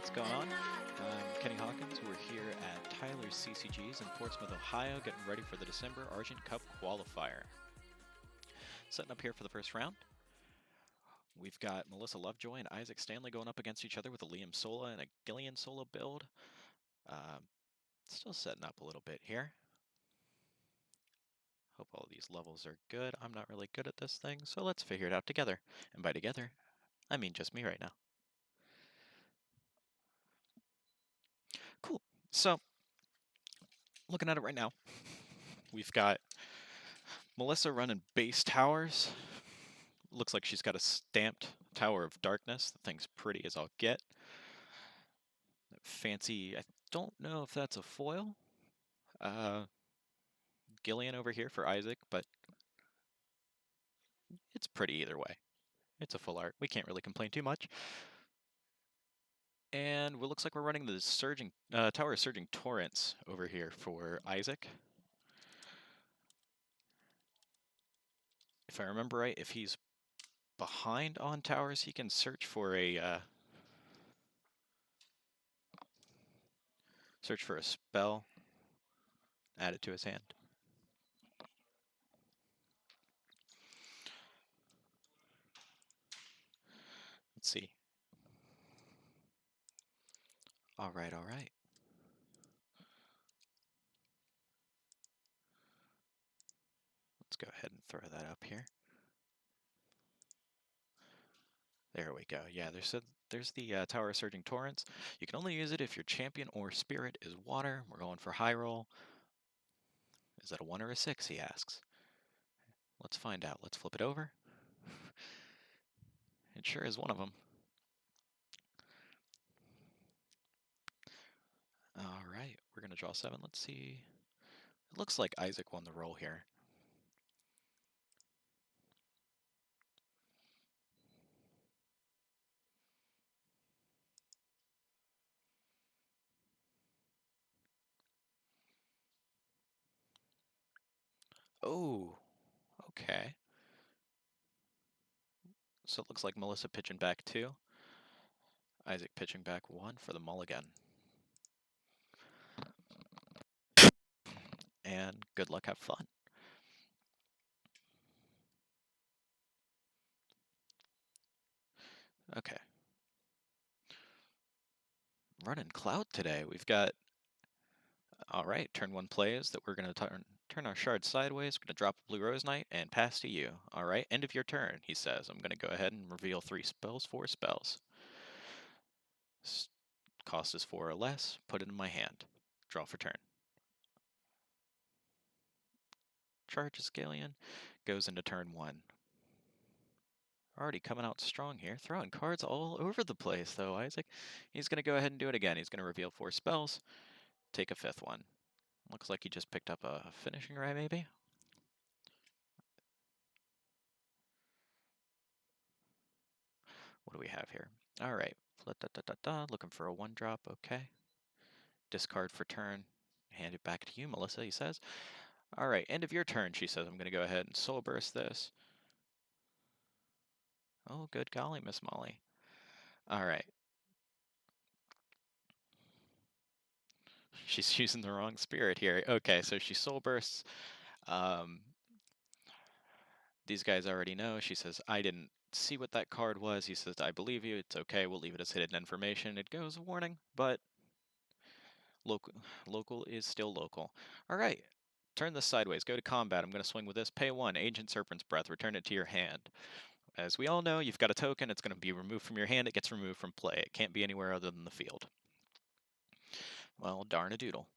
What's going on? I'm Kenny Hawkins. We're here at Tyler's CCGs in Portsmouth, Ohio, getting ready for the December Argent Cup qualifier. Setting up here for the first round. We've got Melissa Lovejoy and Isaac Stanley going up against each other with a Liam Sola and a Gillian Sola build. Still setting up a little bit here. Hope all these levels are good. I'm not really good at this thing, so let's figure it out together. And by together, I mean just me right now. Cool. So, looking at it right now, we've got Melissa running base towers. Looks like she's got a stamped Tower of Darkness. The thing's pretty as I'll get. Fancy, I don't know if that's a foil. Gillian over here for Isaac, but it's pretty either way. It's a full art. We can't really complain too much. And it looks like we're running the surging Tower of Surging Torrents over here for Isaac. If I remember right, if he's behind on towers, he can search for a spell, add it to his hand. Let's see. All right, all right. Let's go ahead and throw that up here. There we go. Yeah, there's the Tower of Surging Torrents. You can only use it if your champion or spirit is water. We're going for high roll. Is that a 1 or a 6, he asks. Let's find out. Let's flip it over. It sure is one of them. All right, we're going to draw 7. Let's see. It looks like Isaac won the roll here. Oh, okay. So it looks like Melissa pitching back 2. Isaac pitching back 1 for the mulligan. And good luck, have fun. Okay. Running Cloud today. We've got, all right, turn 1 plays that we're going to turn our shard sideways. We're going to drop a Blue Rose Knight and pass to you. All right, end of your turn, he says. I'm going to go ahead and reveal 3 spells, 4 spells. Cost is 4 or less. Put it in my hand. Draw for turn. Charge Scalion. Goes into turn 1. Already coming out strong here. Throwing cards all over the place, though, Isaac. He's going to go ahead and do it again. He's going to reveal 4 spells. Take a 5th one. Looks like he just picked up a finishing ray, maybe? What do we have here? All right. Looking for a 1-drop. Okay. Discard for turn. Hand it back to you, Melissa, he says. All right. End of your turn, she says. I'm going to go ahead and Soul Burst this. Oh, good golly, Miss Molly. All right. She's using the wrong spirit here. Okay, so she Soul Bursts. These guys already know. She says, I didn't see what that card was. He says, I believe you. It's okay. We'll leave it as hidden information. It goes warning, but local is still local. All right. Turn this sideways. Go to combat. I'm going to swing with this. Pay 1. Ancient Serpent's Breath. Return it to your hand. As we all know, you've got a token. It's going to be removed from your hand. It gets removed from play. It can't be anywhere other than the field. Well, darn a doodle.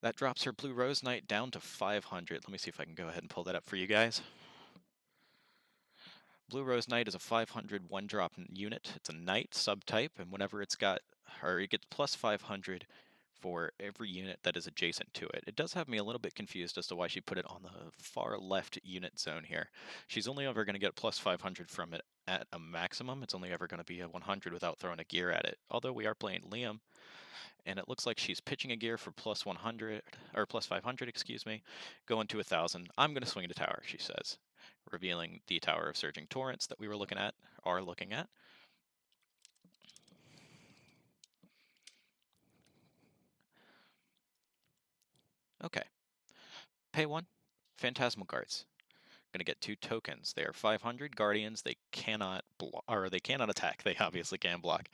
That drops her Blue Rose Knight down to 500. Let me see if I can go ahead and pull that up for you guys. Blue Rose Knight is a 500 1-drop unit. It's a knight subtype, and whenever it gets plus 500 for every unit that is adjacent to it. It does have me a little bit confused as to why she put it on the far left unit zone here. She's only ever going to get plus 500 from it at a maximum. It's only ever going to be a 100 without throwing a gear at it. Although we are playing Liam, and it looks like she's pitching a gear for plus 100, or plus 500, excuse me, going to 1,000. I'm going to swing to tower, she says, revealing the Tower of Surging Torrents that we are looking at. Okay. Pay 1. Phantasmal Guards. Going to get 2 tokens. They are 500 Guardians. They cannot they cannot attack. They obviously can block.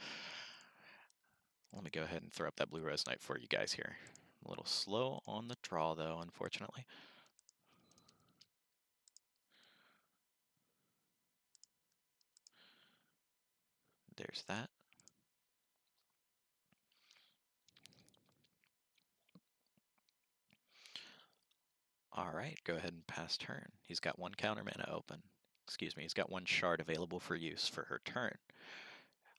Let me go ahead and throw up that Blue Rose Knight for you guys here. A little slow on the draw, though, unfortunately. There's that. All right, go ahead and pass turn. He's got 1 counter mana open. Excuse me, he's got 1 shard available for use for her turn.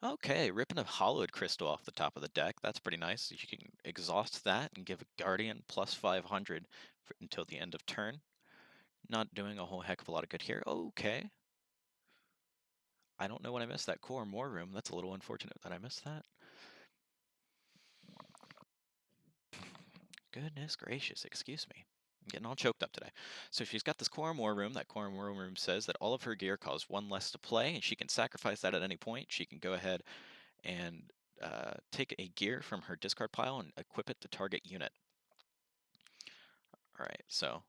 Okay, ripping a Hollowed Crystal off the top of the deck. That's pretty nice. You can exhaust that and give a Guardian plus 500 until the end of turn. Not doing a whole heck of a lot of good here. Okay. I don't know when I missed that Core More Room. That's a little unfortunate that I missed that. Goodness gracious, excuse me. I'm getting all choked up today. So she's got this Quorum War Room. That Quorum War Room says that all of her gear costs 1 less to play, and she can sacrifice that at any point. She can go ahead and take a gear from her discard pile and equip it to target unit. All right, so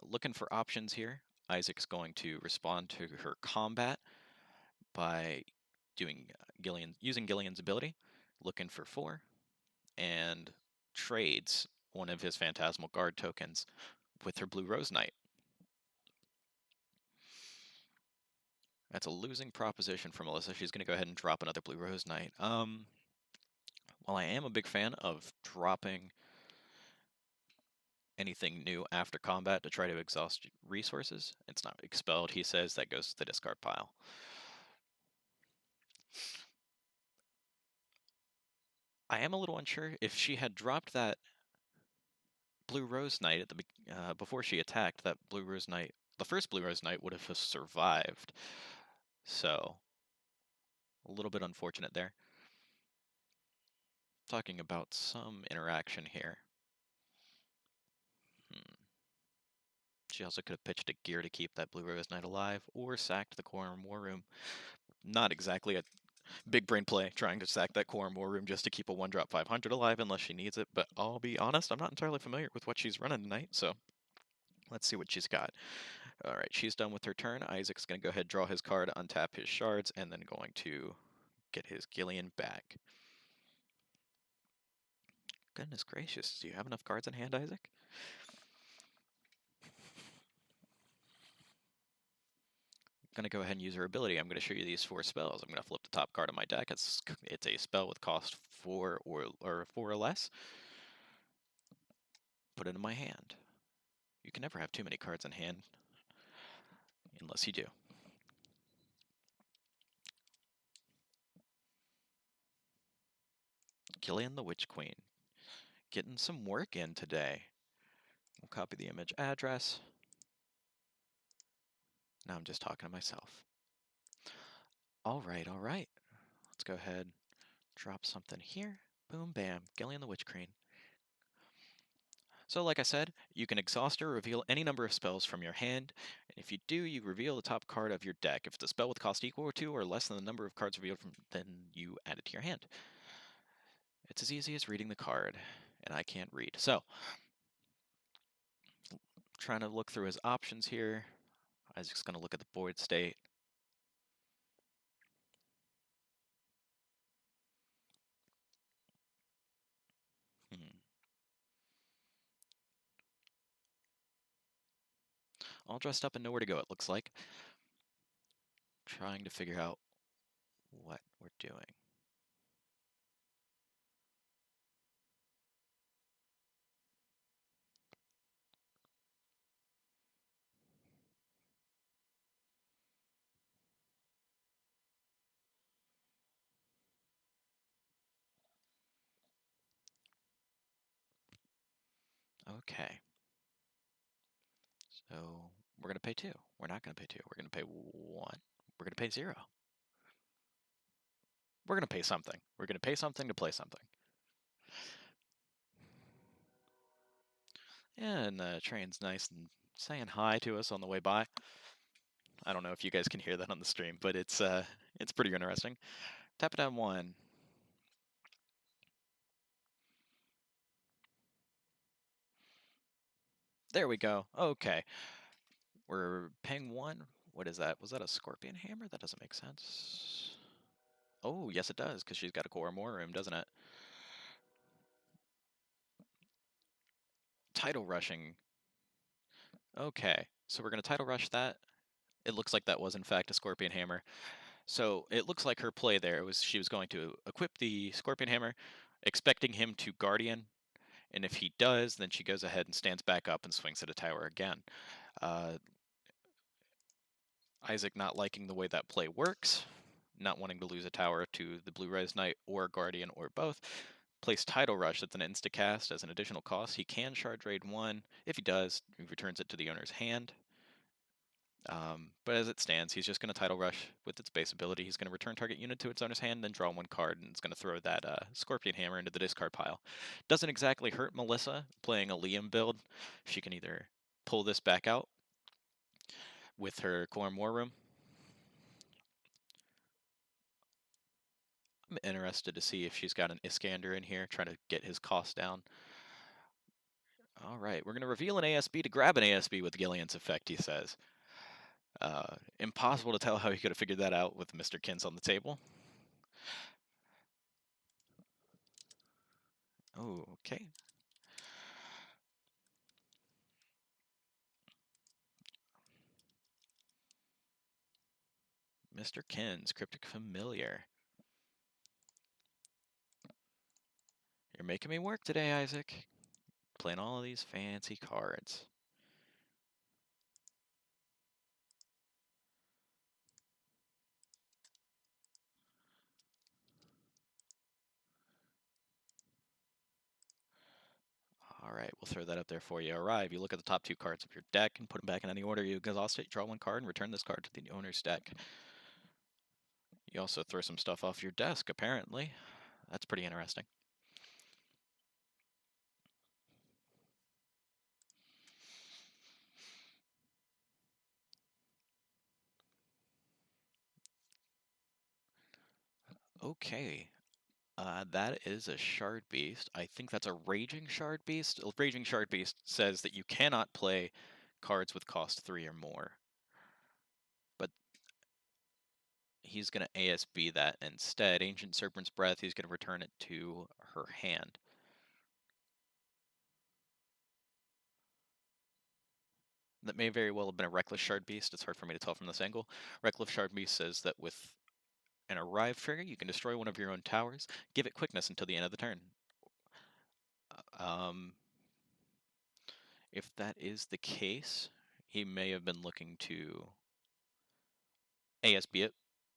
looking for options here. Isaac's going to respond to her combat by doing using Gillian's ability, looking for 4, and trades one of his Phantasmal Guard tokens with her Blue Rose Knight. That's a losing proposition for Melissa. She's going to go ahead and drop another Blue Rose Knight. While I am a big fan of dropping anything new after combat to try to exhaust resources. It's not expelled, he says. That goes to the discard pile. I am a little unsure if she had dropped that Blue Rose Knight at the before she attacked. That Blue Rose Knight, the first Blue Rose Knight, would have survived. So a little bit unfortunate there. Talking about some interaction here. She also could have pitched a gear to keep that Blue Rose Knight alive, or sacked the Quorum War Room. Not exactly a big brain play, trying to sack that Quorum War Room just to keep a 1-drop 500 alive unless she needs it, but I'll be honest, I'm not entirely familiar with what she's running tonight, so let's see what she's got. Alright, she's done with her turn. Isaac's going to go ahead, draw his card, untap his shards, and then going to get his Gillian back. Goodness gracious, do you have enough cards in hand, Isaac? I'm going to go ahead and use her ability. I'm going to show you these 4 spells. I'm going to flip the top card of my deck. It's a spell with cost 4 or less. Put it in my hand. You can never have too many cards in hand, unless you do. Gillian the Witch Queen. Getting some work in today. We'll copy the image address. Now I'm just talking to myself. All right. Let's go ahead, drop something here. Boom, bam. Gillian the Witch Queen. So like I said, you can exhaust or reveal any number of spells from your hand, and if you do, you reveal the top card of your deck. If it's a spell with cost equal to or less than the number of cards revealed from, then you add it to your hand. It's as easy as reading the card, and I can't read. So, trying to look through his options here. Isaac's going to look at the board state. All dressed up and nowhere to go, it looks like. Trying to figure out what we're doing. Okay. So we're going to pay 2. We're not going to pay 2. We're going to pay 1. We're going to pay 0. We're going to pay something. We're going to pay something to play something. And the train's nice and saying hi to us on the way by. I don't know if you guys can hear that on the stream, but it's pretty interesting. Tap it down 1. There we go. Okay. We're paying 1. What is that? Was that a Scorpion Hammer? That doesn't make sense. Oh, yes it does, because she's got a Core More Room, doesn't it? Tidal Rushing. Okay, so we're going to Tidal Rush that. It looks like that was, in fact, a Scorpion Hammer. So it looks like her play there was she was going to equip the Scorpion Hammer, expecting him to Guardian, and if he does, then she goes ahead and stands back up and swings at a tower again. Isaac not liking the way that play works, not wanting to lose a tower to the Blue Rise Knight or Guardian or both, plays Tidal Rush that's an insta-cast as an additional cost. He can Shard Raid 1. If he does, he returns it to the owner's hand. But as it stands, he's just going to Tidal Rush with its base ability. He's going to return target unit to its owner's hand, then draw 1 card, and it's going to throw that Scorpion Hammer into the discard pile. Doesn't exactly hurt Melissa playing a Liam build. She can either pull this back out with her Quorum War Room. I'm interested to see if she's got an Iskander in here, trying to get his cost down. All right, we're going to reveal an ASB to grab an ASB with Gillian's effect, he says. Impossible to tell how he could have figured that out with Mr. Kins on the table. Oh, okay. Mr. Kins, Cryptic Familiar. You're making me work today, Isaac. playing all of these fancy cards. All right, we'll throw that up there for you. Arrive. You look at the top 2 cards of your deck and put them back in any order you exhaust it. Draw 1 card and return this card to the owner's deck. You also throw some stuff off your desk, apparently. That's pretty interesting. Okay. That is a Shard Beast. I think that's a Raging Shard Beast. A Raging Shard Beast says that you cannot play cards with cost 3 or more. But he's going to ASB that instead. Ancient Serpent's Breath, he's going to return it to her hand. That may very well have been a Reckless Shard Beast. It's hard for me to tell from this angle. Reckless Shard Beast says that with an Arrive trigger, you can destroy one of your own towers, give it quickness until the end of the turn. If that is the case, he may have been looking to ASB it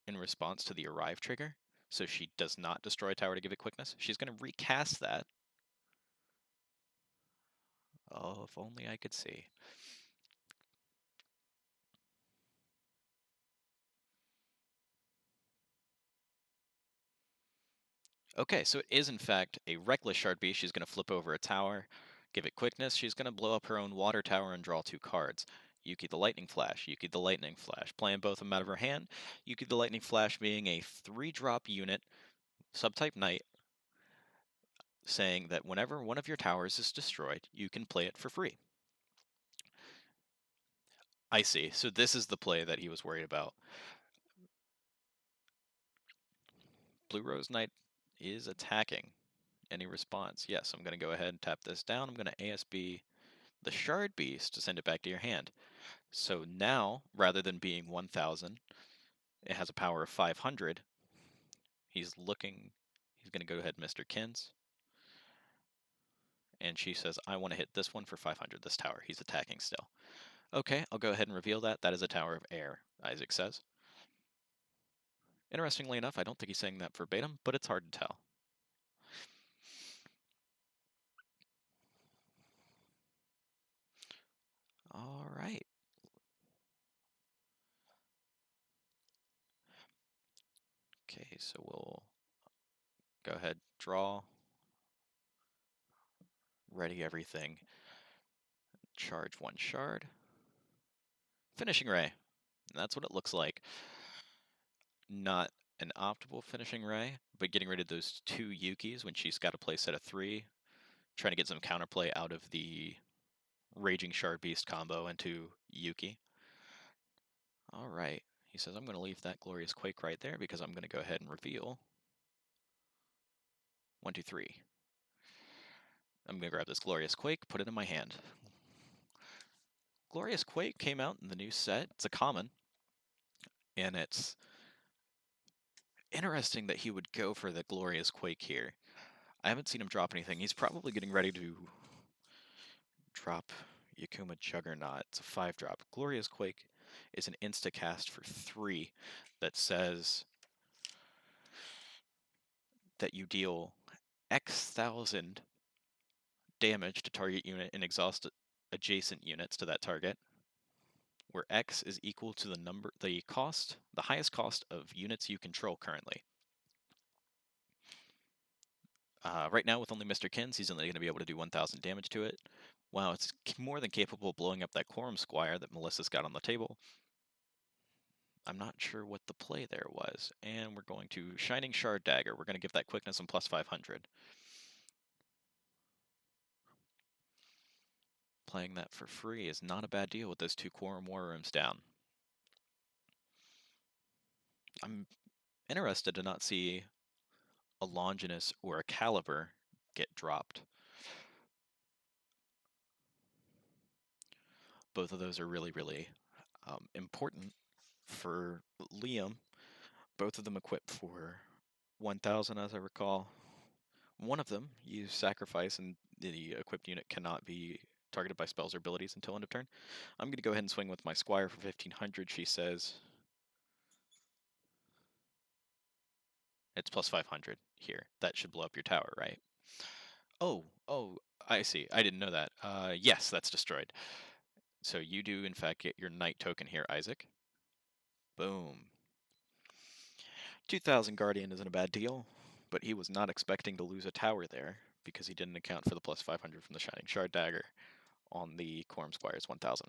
in response to the Arrive trigger, so she does not destroy a tower to give it quickness. She's going to recast that. Oh, if only I could see. Okay, so it is in fact a Reckless Shard Beast. She's going to flip over a tower, give it quickness. She's going to blow up her own water tower and draw 2 cards. Yuki the Lightning Flash, Yuki the Lightning Flash. Playing both of them out of her hand. Yuki the Lightning Flash being a 3-drop unit, subtype Knight, saying that whenever one of your towers is destroyed, you can play it for free. I see. So this is the play that he was worried about. Blue Rose Knight is attacking. Any response? Yes, I'm going to go ahead and tap this down. I'm going to ASB the Shard Beast to send it back to your hand. So now, rather than being 1,000, it has a power of 500. He's going to go ahead, Mr. Kins. And she says, I want to hit this one for 500, this tower. He's attacking still. Okay, I'll go ahead and reveal that. That is a Tower of Air, Isaac says. Interestingly enough, I don't think he's saying that verbatim, but it's hard to tell. All right. Okay, so we'll go ahead, draw, ready everything, charge 1 shard, finishing ray. And that's what it looks like. Not an optimal finishing ray, but getting rid of those 2 Yukis when she's got a play set of 3, trying to get some counterplay out of the Raging Shard Beast combo into Yuki. All right. He says, I'm going to leave that Glorious Quake right there because I'm going to go ahead and reveal 1, 2, 3. I'm going to grab this Glorious Quake, put it in my hand. Glorious Quake came out in the new set. It's a common, and it's interesting that he would go for the Glorious Quake here. I haven't seen him drop anything. He's probably getting ready to drop Yakuma Juggernaut. It's a 5-drop. Glorious Quake is an insta-cast for 3 that says that you deal X thousand damage to target unit and exhaust adjacent units to that target, where X is equal to the highest cost of units you control currently. Right now, with only Mr. Kins, he's only going to be able to do 1,000 damage to it. Wow, it's more than capable of blowing up that Quorum Squire that Melissa's got on the table. I'm not sure what the play there was. And we're going to Shining Shard Dagger. We're going to give that quickness and plus 500. Playing that for free is not a bad deal with those 2 Quorum War Rooms down. I'm interested to not see a Longinus or a Caliber get dropped. Both of those are really, really important for Liam. Both of them equipped for 1,000, as I recall. One of them you sacrifice and the equipped unit cannot be targeted by spells or abilities until end of turn. I'm going to go ahead and swing with my Squire for 1500, she says. It's plus 500 here. That should blow up your tower, right? Oh, I see. I didn't know that. Yes, that's destroyed. So you do, in fact, get your knight token here, Isaac. Boom. 2000 Guardian isn't a bad deal, but he was not expecting to lose a tower there because he didn't account for the plus 500 from the Shining Shard Dagger on the Quorum Squire's 1000.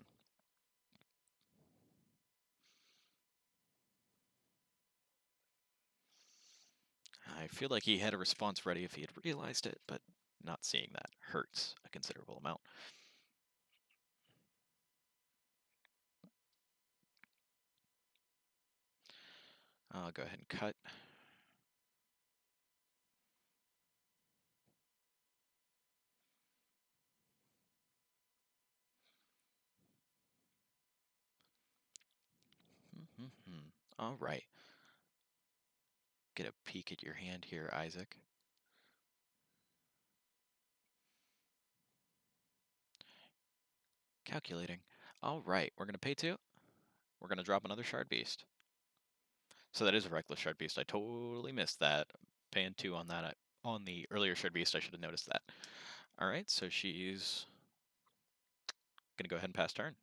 I feel like he had a response ready if he had realized it, but not seeing that hurts a considerable amount. I'll go ahead and cut. All right. Get a peek at your hand here, Isaac. Calculating. All right, we're going to pay 2. We're going to drop another Shard Beast. So that is a Reckless Shard Beast. I totally missed that. Paying 2 on that. On the earlier Shard Beast, I should have noticed that. All right, so she's going to go ahead and pass turn.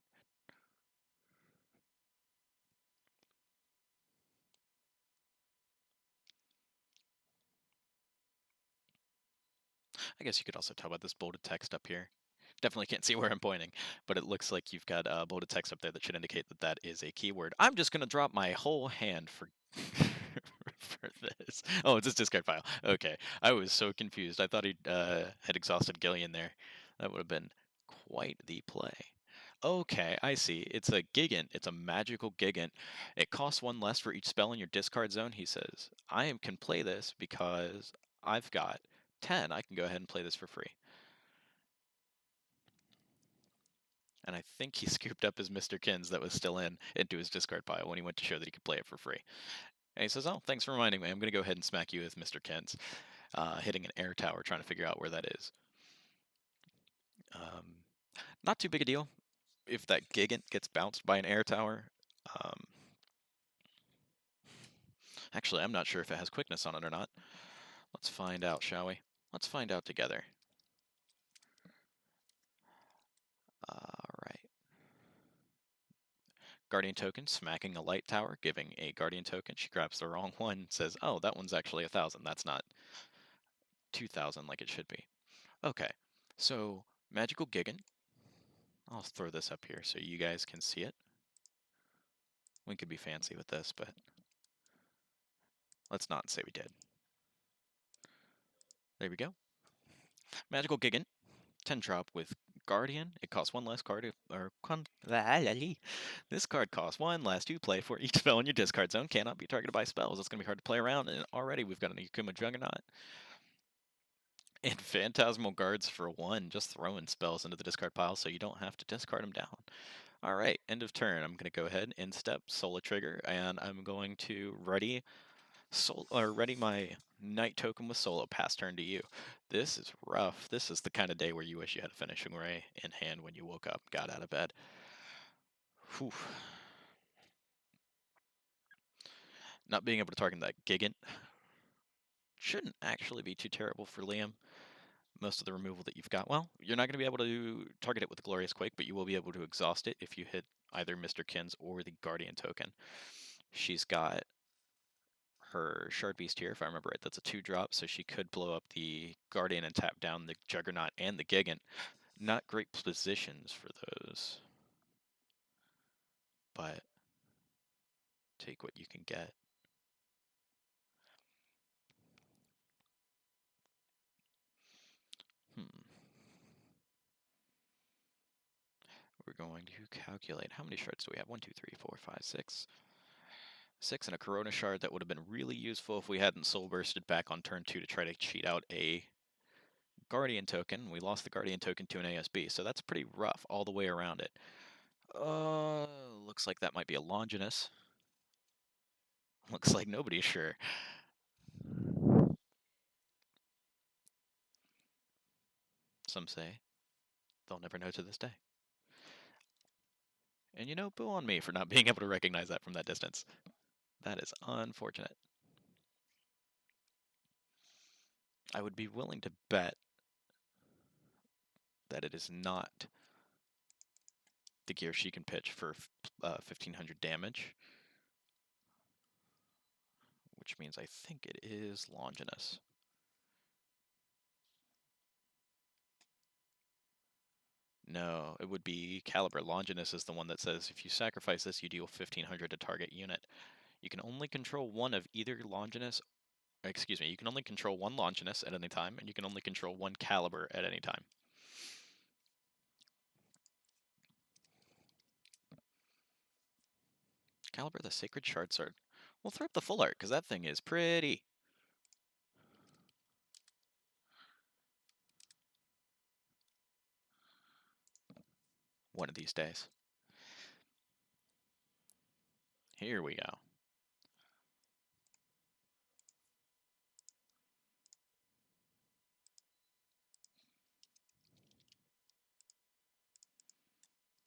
I guess you could also tell by this bolded text up here. Definitely can't see where I'm pointing, but it looks like you've got bolded text up there that should indicate that that is a keyword. I'm just going to drop my whole hand for for this. Oh, it's his discard pile. Okay, I was so confused. I thought he had exhausted Gillian there. That would have been quite the play. Okay, I see. It's a Gigant. It's a magical Gigant. It costs 1 less for each spell in your discard zone, he says. Can play this because I've got 10. I can go ahead and play this for free. And I think he scooped up his Mr. Kins that was still into his discard pile when he went to show that he could play it for free. And he says, oh, thanks for reminding me. I'm going to go ahead and smack you with Mr. Kins, hitting an air tower, trying to figure out where that is. Not too big a deal if that Gigant gets bounced by an air tower. Actually, I'm not sure if it has quickness on it or not. Let's find out, shall we? Let's find out together. All right. Guardian token, smacking a light tower, giving a guardian token. She grabs the wrong one, says, oh, that one's actually 1,000. That's not 2,000 like it should be. Okay, so Magical Gigant. I'll throw this up here so you guys can see it. We could be fancy with this, but let's not say we did. There we go. Magical Gigant, 10 drop with Guardian. It costs 1 less card, this card costs 1 less to play for each spell in your discard zone. Cannot be targeted by spells. It's going to be hard to play around, and already we've got an Akuma Juggernaut. And Phantasmal Guards for 1, just throwing spells into the discard pile so you don't have to discard them down. All right, end of turn. I'm going to go ahead and step Solar Trigger, and I'm going to ready my Knight token with Solo. Pass turn to you. This is rough. This is the kind of day where you wish you had a Finishing Ray in hand when you woke up, got out of bed. Whew. Not being able to target that Gigant shouldn't actually be too terrible for Liam. Most of the removal that you've got, well, you're not going to be able to target it with the Glorious Quake, but you will be able to exhaust it if you hit either Mr. Kins or the Guardian token. She's got her Shard Beast here, if I remember right. That's a 2-drop, so she could blow up the Guardian and tap down the Juggernaut and the Gigant. Not great positions for those, but take what you can get. We're going to calculate how many shards do we have? 1, 2, 3, 4, 5, 6. 6 and a Corona Shard. That would have been really useful if we hadn't Soul Bursted back on turn 2 to try to cheat out a Guardian token. We lost the Guardian token to an ASB, so that's pretty rough all the way around it. Looks like that might be a Longinus. Looks like nobody's sure. Some say they'll never know to this day. And you know, boo on me for not being able to recognize that from that distance. That is unfortunate. I would be willing to bet that it is not the gear she can pitch for 1500 damage, which means I think it is Longinus. No, it would be Caliber. Longinus is the one that says if you sacrifice this, you deal 1500 to target unit. You can only control one of either Longinus. Excuse me, you can only control one Longinus at any time, and you can only control one Caliber at any time. Caliber, the Sacred Shard Sword. We'll throw up the full art, because that thing is pretty. One of these days. Here we go.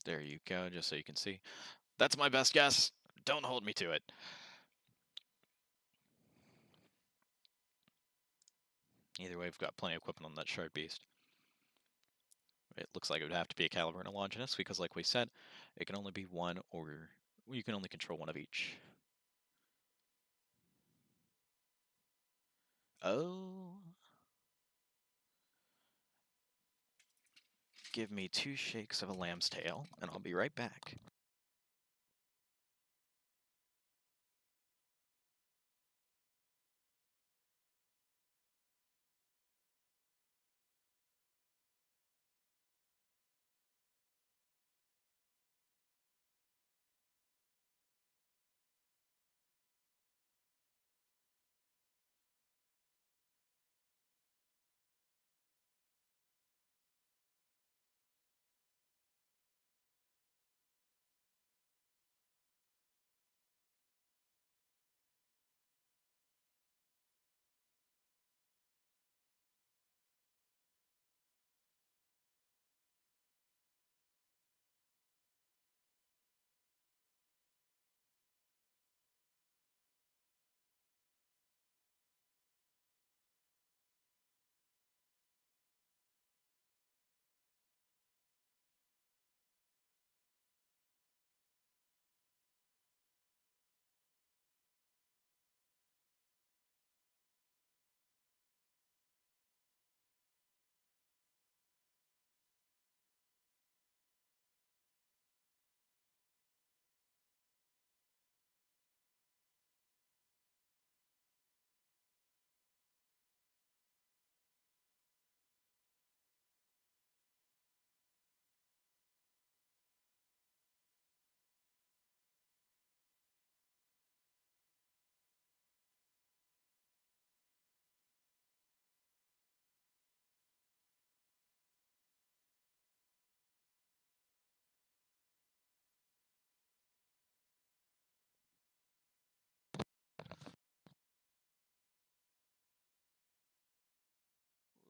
There you go, just so you can see. That's my best guess. Don't hold me to it. Either way, we've got plenty of equipment on that Shard Beast. It looks like it would have to be a Caliber and a Longinus, because like we said, it can only be one, or you can only control one of each. Oh. Give me 2 shakes of a lamb's tail, and I'll be right back.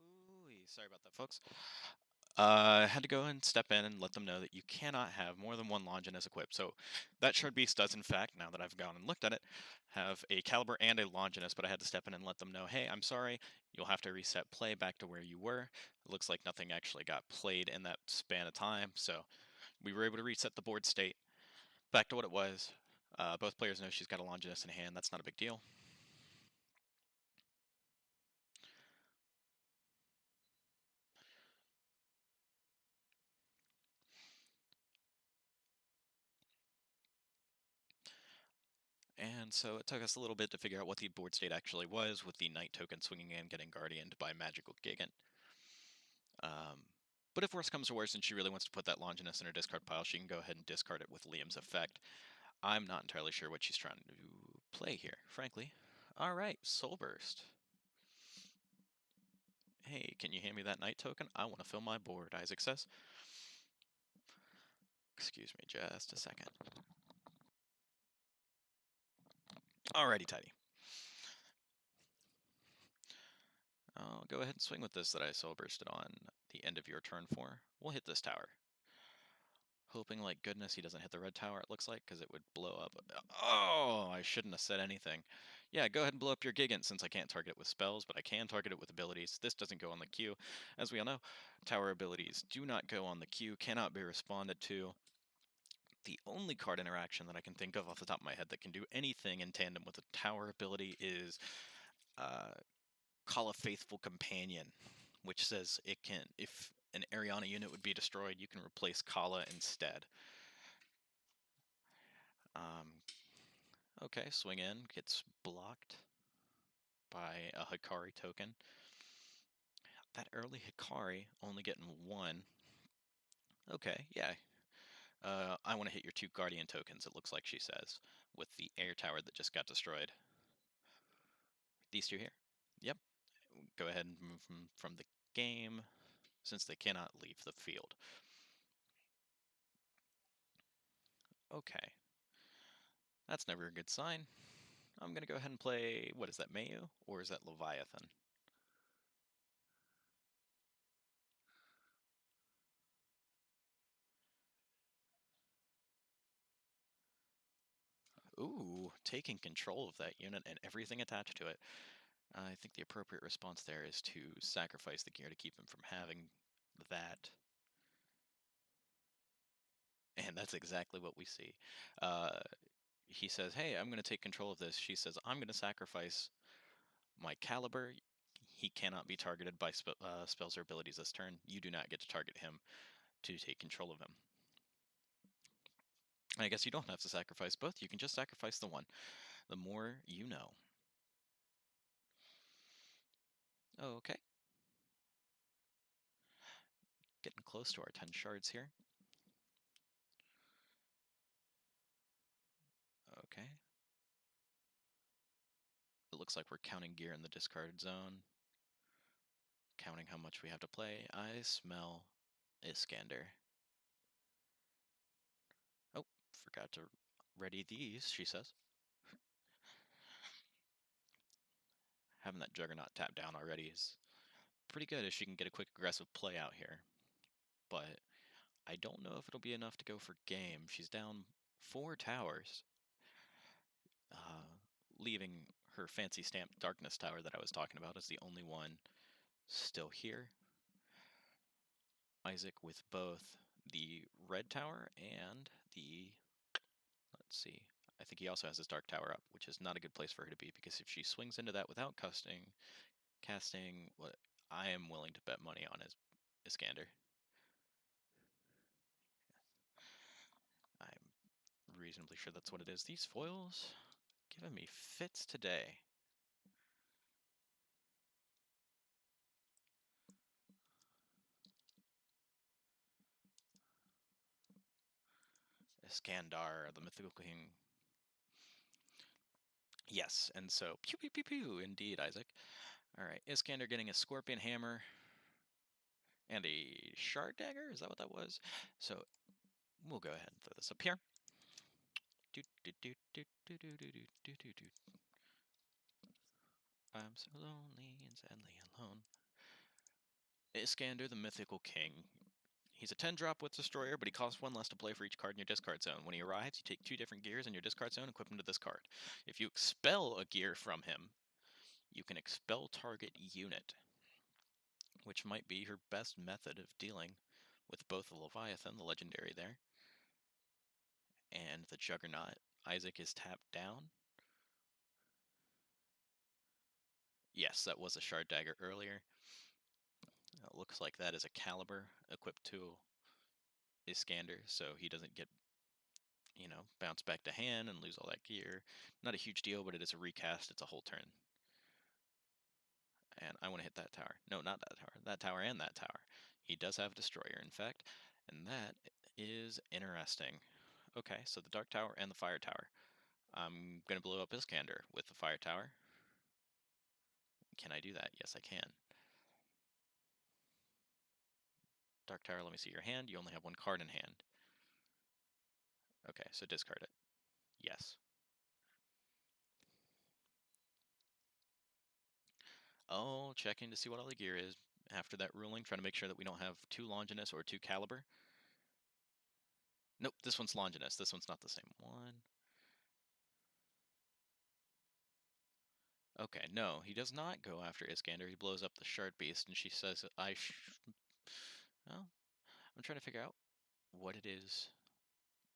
Ooh, sorry about that, folks. I had to go and step in and let them know that you cannot have more than one Longinus equipped. So that Shard Beast does, in fact, now that I've gone and looked at it, have a Caliber and a Longinus, but I had to step in and let them know, hey, I'm sorry, you'll have to reset play back to where you were. It looks like nothing actually got played in that span of time, so we were able to reset the board state back to what it was. Both players know she's got a Longinus in hand. That's not a big deal. And so it took us a little bit to figure out what the board state actually was, with the Knight token swinging in, getting Guardianed by Magical Gigant. But if worse comes to worse and she really wants to put that Longinus in her discard pile, she can go ahead and discard it with Liam's effect. I'm not entirely sure what she's trying to play here, frankly. Alright, Soul Burst. Hey, can you hand me that Knight token? I want to fill my board, Isaac says. Excuse me just a second. Alrighty, tidy. I'll go ahead and swing with this that I soul bursted on the end of your turn for. We'll hit this tower. Hoping like goodness he doesn't hit the red tower, it looks like, because it would blow up. Oh, I shouldn't have said anything. Yeah, go ahead and blow up your Gigant, since I can't target it with spells, but I can target it with abilities. This doesn't go on the queue. As we all know, tower abilities do not go on the queue, cannot be responded to. The only card interaction that I can think of off the top of my head that can do anything in tandem with a tower ability is Call a Faithful Companion, which says it can, if an Ariana unit would be destroyed, you can replace Kala instead. Okay, swing in, gets blocked by a Hikari token. That early Hikari only getting one. Okay, yeah. I want to hit your 2 Guardian tokens, it looks like she says, with the air tower that just got destroyed. These 2 here? Yep. Go ahead and move them from the game, since they cannot leave the field. Okay. That's never a good sign. I'm going to go ahead and play, what is that, Mayu? Or is that Leviathan? Ooh, taking control of that unit and everything attached to it. I think the appropriate response there is to sacrifice the gear to keep him from having that. And that's exactly what we see. He says, hey, I'm going to take control of this. She says, I'm going to sacrifice my caliber. He cannot be targeted by spells or abilities this turn. You do not get to target him to take control of him. I guess you don't have to sacrifice both. You can just sacrifice the one. The more you know. Okay. Getting close to our 10 shards here. Okay. It looks like we're counting gear in the discard zone. Counting how much we have to play. I smell Iskander. Oh, forgot to ready these, she says. Having that Juggernaut tapped down already is pretty good if she can get a quick aggressive play out here. But I don't know if it'll be enough to go for game. She's down 4 towers. Leaving her fancy stamped Darkness Tower that I was talking about is the only one still here. Isaac with both the red tower and the, let's see, I think he also has his dark tower up, which is not a good place for her to be, because if she swings into that without casting what I am willing to bet money on is Iskander. I'm reasonably sure that's what it is. These foils giving me fits today. Iskandar, the mythical king. Yes, and so pew pew pew pew, indeed, Isaac. All right, Iskander getting a scorpion hammer and a shard dagger. Is that what that was? So we'll go ahead and throw this up here. I'm so lonely and sadly alone. Iskander, the mythical king. He's a 10-drop with Destroyer, but he costs 1 less to play for each card in your discard zone. When he arrives, you take 2 different gears in your discard zone and equip him to this card. If you expel a gear from him, you can expel target unit, which might be your best method of dealing with both the Leviathan, the legendary there, and the Juggernaut. Isaac is tapped down. Yes, that was a Shard Dagger earlier. It looks like that is a Caliber equipped to Iskander, so he doesn't get, bounce back to hand and lose all that gear. Not a huge deal, but it is a recast. It's a whole turn. And I want to hit that tower. No, not that tower. That tower and that tower. He does have a Destroyer, in fact, and that is interesting. Okay, so the Dark Tower and the Fire Tower. I'm going to blow up Iskander with the Fire Tower. Can I do that? Yes, I can. Dark Tower, let me see your hand. You only have 1 card in hand. Okay, so discard it. Yes. Oh, checking to see what all the gear is after that ruling, trying to make sure that we don't have 2 Longinus or 2 Caliber. Nope, this one's Longinus. This one's not the same one. Okay, no, he does not go after Iskander. He blows up the Shard Beast, and she says, Well, I'm trying to figure out what it is.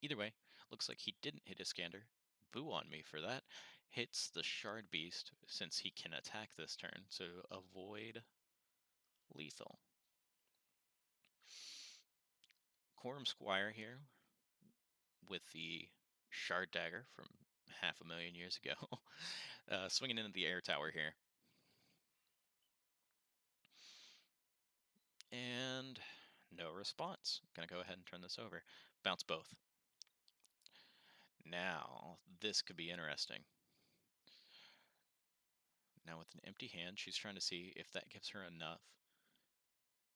Either way, looks like he didn't hit Iskander. Boo on me for that. Hits the Shard Beast, since he can attack this turn, so avoid lethal. Quorum Squire here with the Shard Dagger from 500,000 years ago, swinging into the air tower here. And no response. Gonna go ahead and turn this over. Bounce both. Now, this could be interesting. Now with an empty hand, she's trying to see if that gives her enough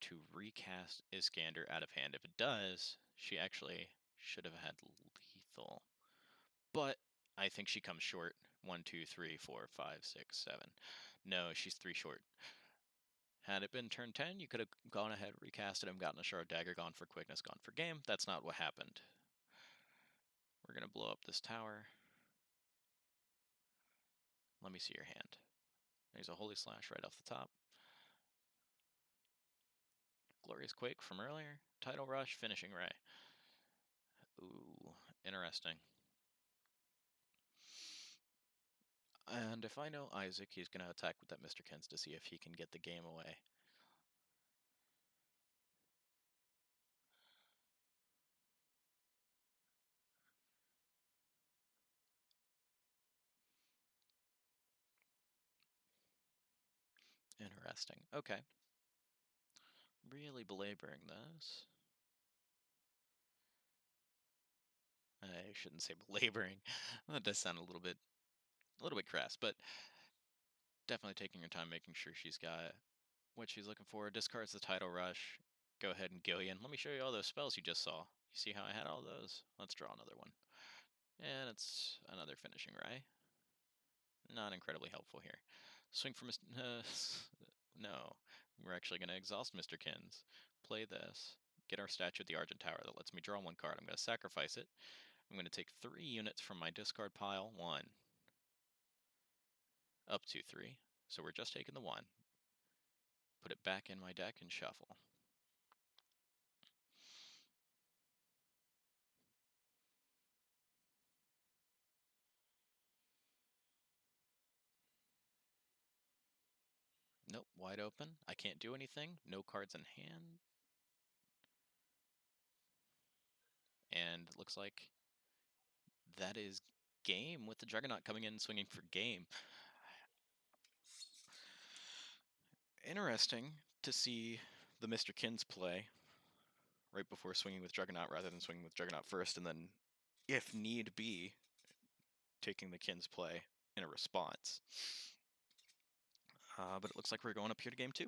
to recast Iskander out of hand. If it does, she actually should have had lethal. But I think she comes short. 1, 2, 3, 4, 5, 6, 7. No, she's 3 short. Had it been turn 10, you could have gone ahead, recasted him, gotten a Shard Dagger, gone for quickness, gone for game. That's not what happened. We're going to blow up this tower. Let me see your hand. There's a Holy Slash right off the top. Glorious Quake from earlier. Tidal Rush, Finishing Ray. Ooh, interesting. And if I know Isaac, he's going to attack with that Mr. Kins to see if he can get the game away. Interesting. Okay. Really belaboring this. I shouldn't say belaboring. That does sound a little bit crass, but definitely taking your time, making sure she's got what she's looking for. Discards the Tidal Rush. Go ahead and Gillian. Let me show you all those spells you just saw. You see how I had all those? Let's draw another one. And it's another Finishing Ray. Not incredibly helpful here. Swing for Mr. No, we're actually going to exhaust Mr. Kins. Play this. Get our statue at the Argent Tower that lets me draw 1 card. I'm going to sacrifice it. I'm going to take 3 units from my discard pile. 1. Up to 3. So we're just taking the 1. Put it back in my deck and shuffle. Nope, wide open. I can't do anything. No cards in hand. And it looks like that is game, with the Juggernaut coming in and swinging for game. Interesting to see the Mr. Kins play right before swinging with Juggernaut rather than swinging with Juggernaut first, and then, if need be, taking the Kins play in a response. But it looks like we're going up here to game 2.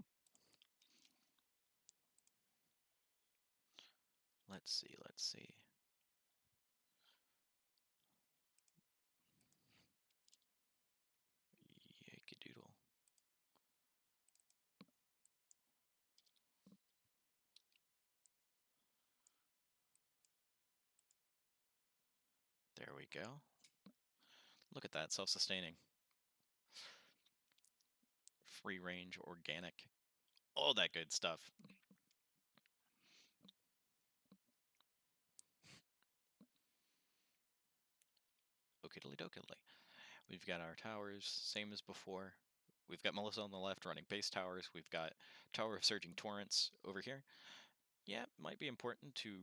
Let's see. Yikadoodle. There we go. Look at that, self-sustaining. Free range, organic. All that good stuff. Okie dokie. We've got our towers, same as before. We've got Melissa on the left running base towers. We've got Tower of Surging Torrents over here. Yeah, it might be important to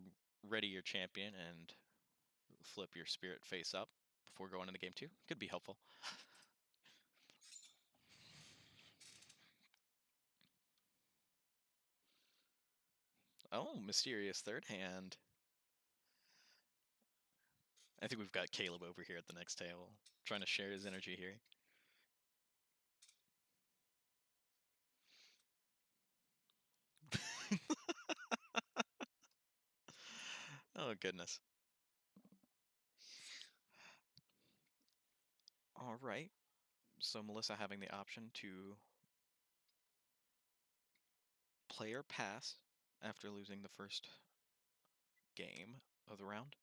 ready your champion and flip your spirit face up before going into game 2. Could be helpful. Oh, mysterious third hand. I think we've got Caleb over here at the next table, trying to share his energy here. Oh, goodness. All right. So Melissa having the option to player pass after losing the first game of the round.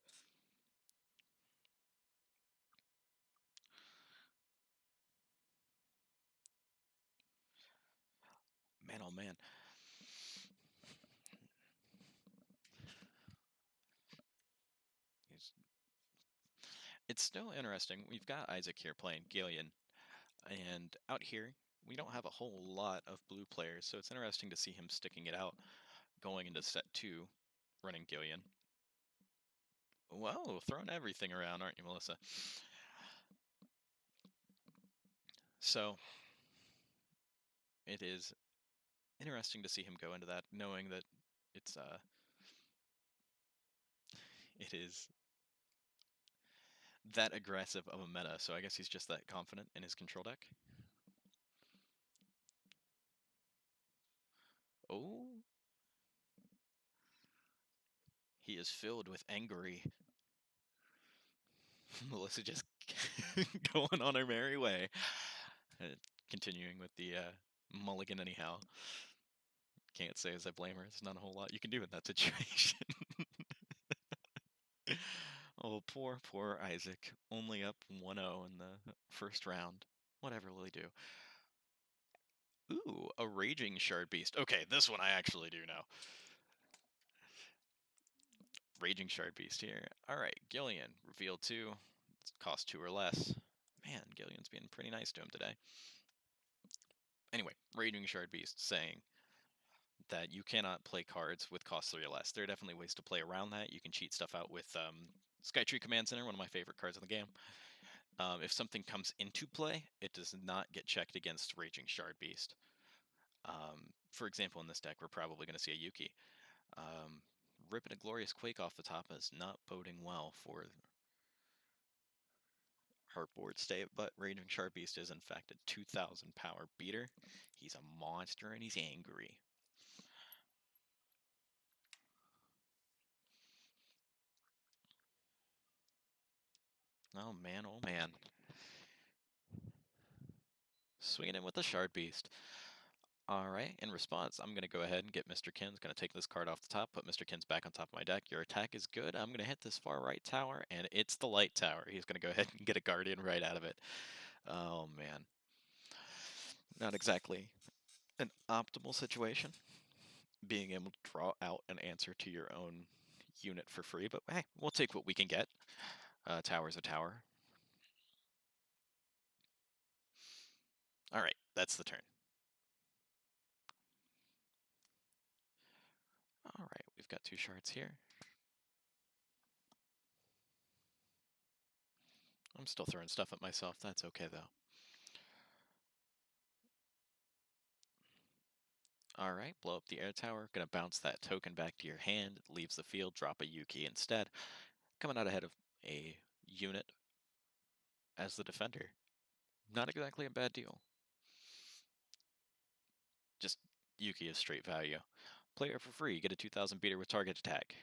Man, oh man. It's still interesting. We've got Isaac here playing Gillian, and out here, we don't have a whole lot of blue players, so it's interesting to see him sticking it out going into set 2, running Gillian. Whoa, throwing everything around, aren't you, Melissa? So, it is interesting to see him go into that, knowing that it's it is that aggressive of a meta, so I guess he's just that confident in his control deck. Oh, he is filled with angry. Melissa just going on her merry way. Continuing with the mulligan anyhow. Can't say as I blame her. There's not a whole lot you can do in that situation. Oh, poor Isaac. Only up 1-0 in the first round. Whatever will he do? Ooh, a Raging Shard Beast. Okay, this one I actually do know. Raging Shard Beast here. Alright, Gillian. Reveal 2. Cost 2 or less. Man, Gillian's being pretty nice to him today. Anyway, Raging Shard Beast saying that you cannot play cards with cost 3 or less. There are definitely ways to play around that. You can cheat stuff out with Skytree Command Center, one of my favorite cards in the game. If something comes into play, it does not get checked against Raging Shard Beast. For example, in this deck, we're probably going to see a Yuki. Ripping a Glorious Quake off the top is not boding well for our board state, but Raging Shard Beast is in fact a 2,000 power beater. He's a monster and he's angry. Oh man, oh man. Swinging in with the Shard Beast. Alright, in response, I'm going to go ahead and get Mr. Kin's going to take this card off the top, put Mr. Kin's back on top of my deck. Your attack is good. I'm going to hit this far right tower, and it's the light tower. He's going to go ahead and get a Guardian right out of it. Oh, man. Not exactly an optimal situation, being able to draw out an answer to your own unit for free, but hey, we'll take what we can get. Tower's a tower. Alright, that's the turn. Alright, we've got 2 shards here. I'm still throwing stuff at myself. That's okay, though. Alright, blow up the air tower. Gonna bounce that token back to your hand. Leaves the field, drop a Yuki instead. Coming out ahead of a unit as the defender. Not exactly a bad deal. Just Yuki is straight value. Play it for free. Get a 2,000 beater with target attack.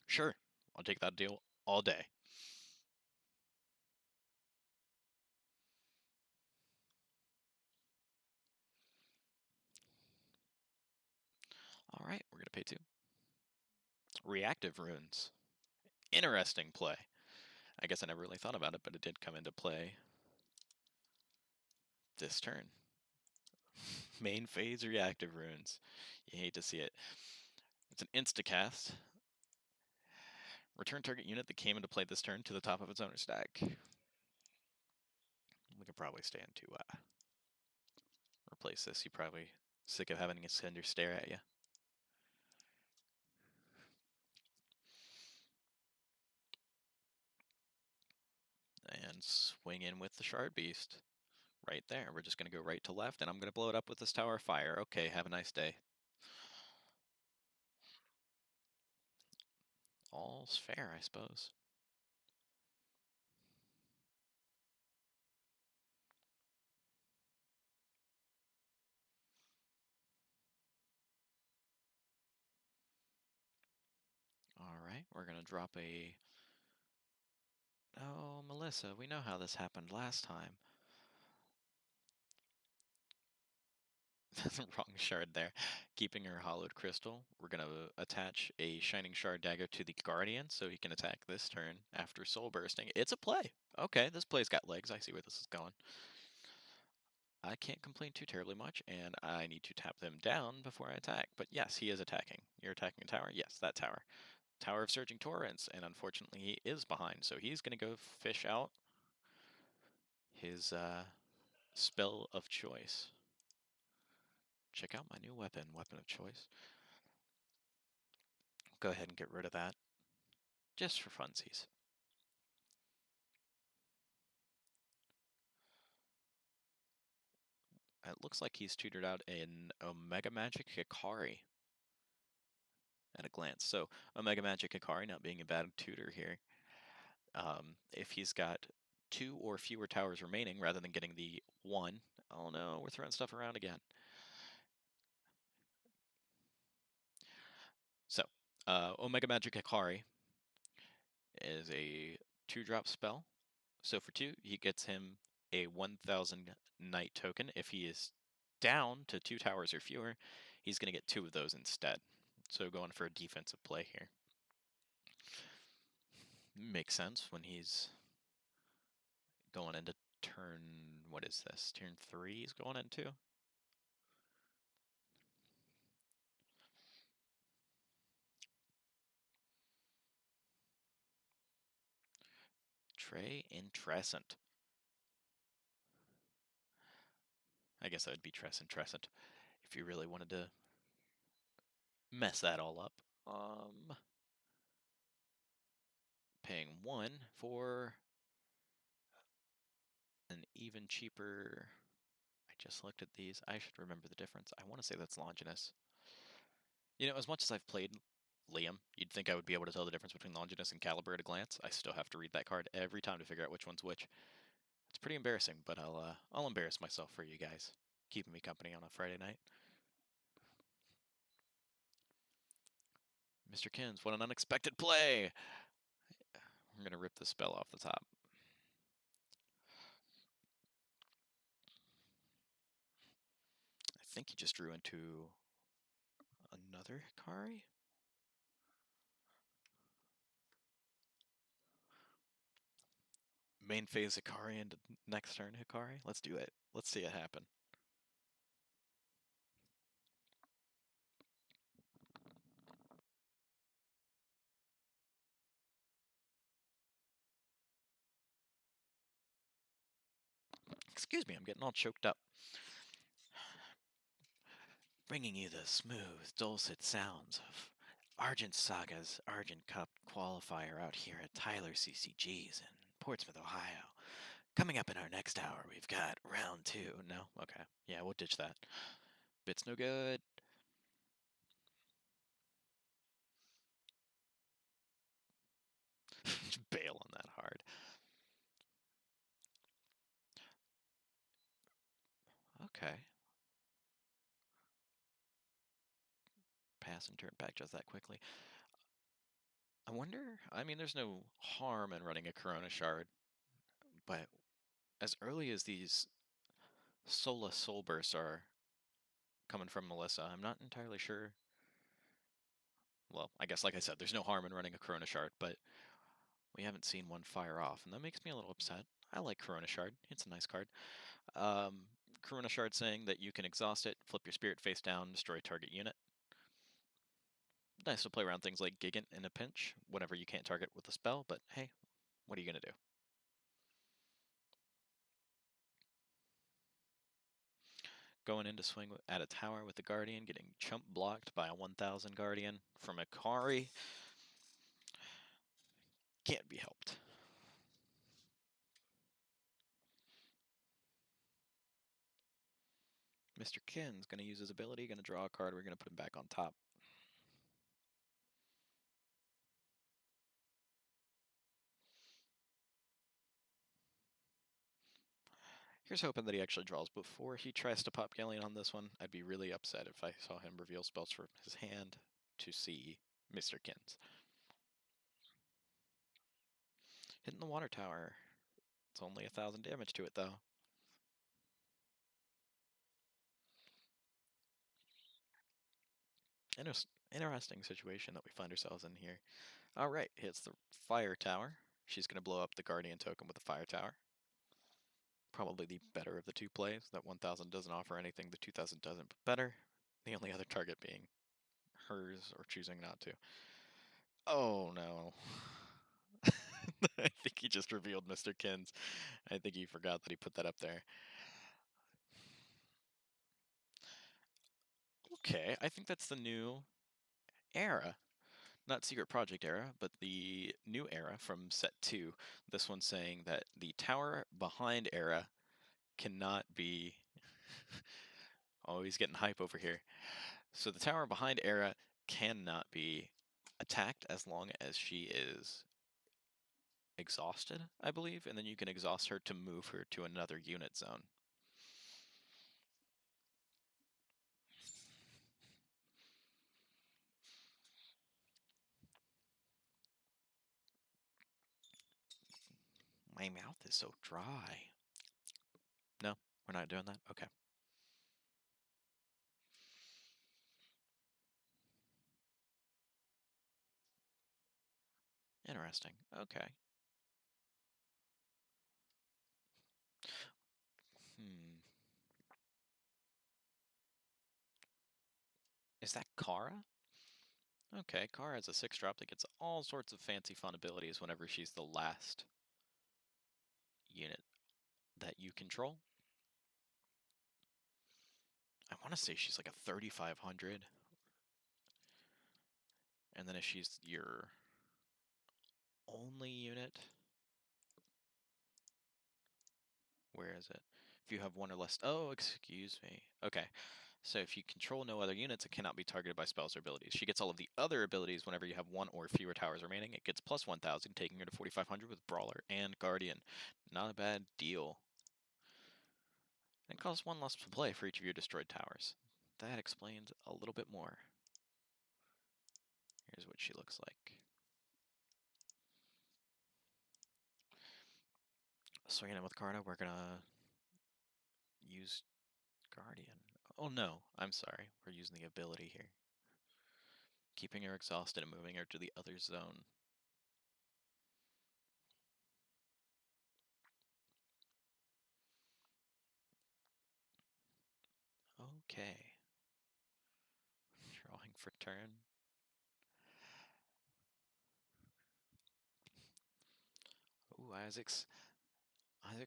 Sure, I'll take that deal all day. Alright, we're gonna pay 2. Reactive runes. Interesting play. I guess I never really thought about it, but it did come into play this turn. Main phase reactive runes. You hate to see it. It's an instacast. Return target unit that came into play this turn to the top of its owner's stack. We could probably stand to replace this. You're probably sick of having a sender stare at you. And swing in with the Shard Beast. Right there. We're just going to go right to left, and I'm going to blow it up with this Tower of Fire. Okay, have a nice day. All's fair, I suppose. Alright, we're going to drop a... Oh, Melissa, we know how this happened last time. Wrong shard there. Keeping her hollowed crystal, we're going to attach a shining shard dagger to the guardian so he can attack this turn after soul bursting. It's a play. Okay, this play's got legs. I see where this is going. I can't complain too terribly much, and I need to tap them down before I attack. But yes, he is attacking. You're attacking a tower? Yes, that tower. Tower of Surging Torrents, and unfortunately he is behind, so he's going to go fish out his spell of choice. Check out my new weapon of choice. Go ahead and get rid of that, just for funsies. It looks like he's tutored out an Omega Magic Hikari at a glance. So Omega Magic Hikari not being a bad tutor here. If he's got 2 or fewer towers remaining rather than getting the 1, oh no, we're throwing stuff around again. So, Omega Magic Hikari is a 2-drop spell. So for 2, he gets him a 1000 Knight token. If he is down to 2 towers or fewer, he's going to get 2 of those instead. So going for a defensive play here. Makes sense when he's going into turn, what is this? Turn 3 he's going into? Trey and Trescent. I guess that would be Tress and Trescent if you really wanted to mess that all up. Paying 1 for an even cheaper. I just looked at these. I should remember the difference. I want to say that's Longinus. You know, as much as I've played Liam, you'd think I would be able to tell the difference between Longinus and Caliber at a glance. I still have to read that card every time to figure out which one's which. It's pretty embarrassing, but I'll embarrass myself for you guys, keeping me company on a Friday night. Mr. Kins, what an unexpected play! I'm gonna rip the spell off the top. I think he just drew into another Hikari? Main phase Hikari into next turn Hikari? Let's do it. Let's see it happen. Excuse me, I'm getting all choked up. Bringing you the smooth, dulcet sounds of Argent Saga's Argent Cup qualifier out here at Tyler CCGs in Portsmouth, Ohio. Coming up in our next hour, we've got round 2. No? Okay. Yeah, we'll ditch that. Bit's no good. Just bail on that hard. Okay. Pass and turn back just that quickly. I wonder, I mean, there's no harm in running a Corona Shard, but as early as these Sola Soul Bursts are coming from Melissa, I'm not entirely sure. Well, I guess, like I said, there's no harm in running a Corona Shard, but we haven't seen one fire off, and that makes me a little upset. I like Corona Shard. It's a nice card. Corona Shard saying that you can exhaust it, flip your spirit face down, destroy target unit. Nice to play around things like Gigant in a pinch, whenever you can't target with a spell, but hey, what are you going to do? Going into swing at a tower with the Guardian, getting chump blocked by a 1000 Guardian from Hikari. Can't be helped. Mr. Kin's going to use his ability, going to draw a card, we're going to put him back on top. Here's hoping that he actually draws before he tries to pop Galleon on this one. I'd be really upset if I saw him reveal spells from his hand to see Mr. Kins. Hitting the water tower. It's only 1000 damage to it, though. Interesting situation that we find ourselves in here. Alright, hits the fire tower. She's going to blow up the Guardian token with the fire tower. Probably the better of the two plays. That 1000 doesn't offer anything, the 2000 doesn't, but better. The only other target being hers or choosing not to. Oh no. I think he just revealed Mr. Kins. I think he forgot that he put that up there. Okay, I think that's the new era. Not Secret Project era, but the new era from set 2. This one's saying that the tower behind era cannot be... Oh, he's getting hype over here. So the tower behind era cannot be attacked as long as she is exhausted, I believe, and then you can exhaust her to move her to another unit zone. My mouth is so dry. No, we're not doing that? Okay. Interesting. Okay. Is that Kara? Okay, Kara has a 6-drop that gets all sorts of fancy fun abilities whenever she's the last unit that you control. I want to say she's like a 3500. And then if she's your only unit, where is it? If you have one or less, oh, excuse me. Okay, so if you control no other units, it cannot be targeted by spells or abilities. She gets all of the other abilities whenever you have one or fewer towers remaining. It gets plus 1000, taking her to 4500 with Brawler and Guardian. Not a bad deal. And it costs 1 less to play for each of your destroyed towers. That explains a little bit more. Here's what she looks like. Swinging in with Karna, we're gonna use Guardian. Oh no, I'm sorry. We're using the ability here. Keeping her exhausted and moving her to the other zone. Okay. Drawing for turn. Ooh, Isaac's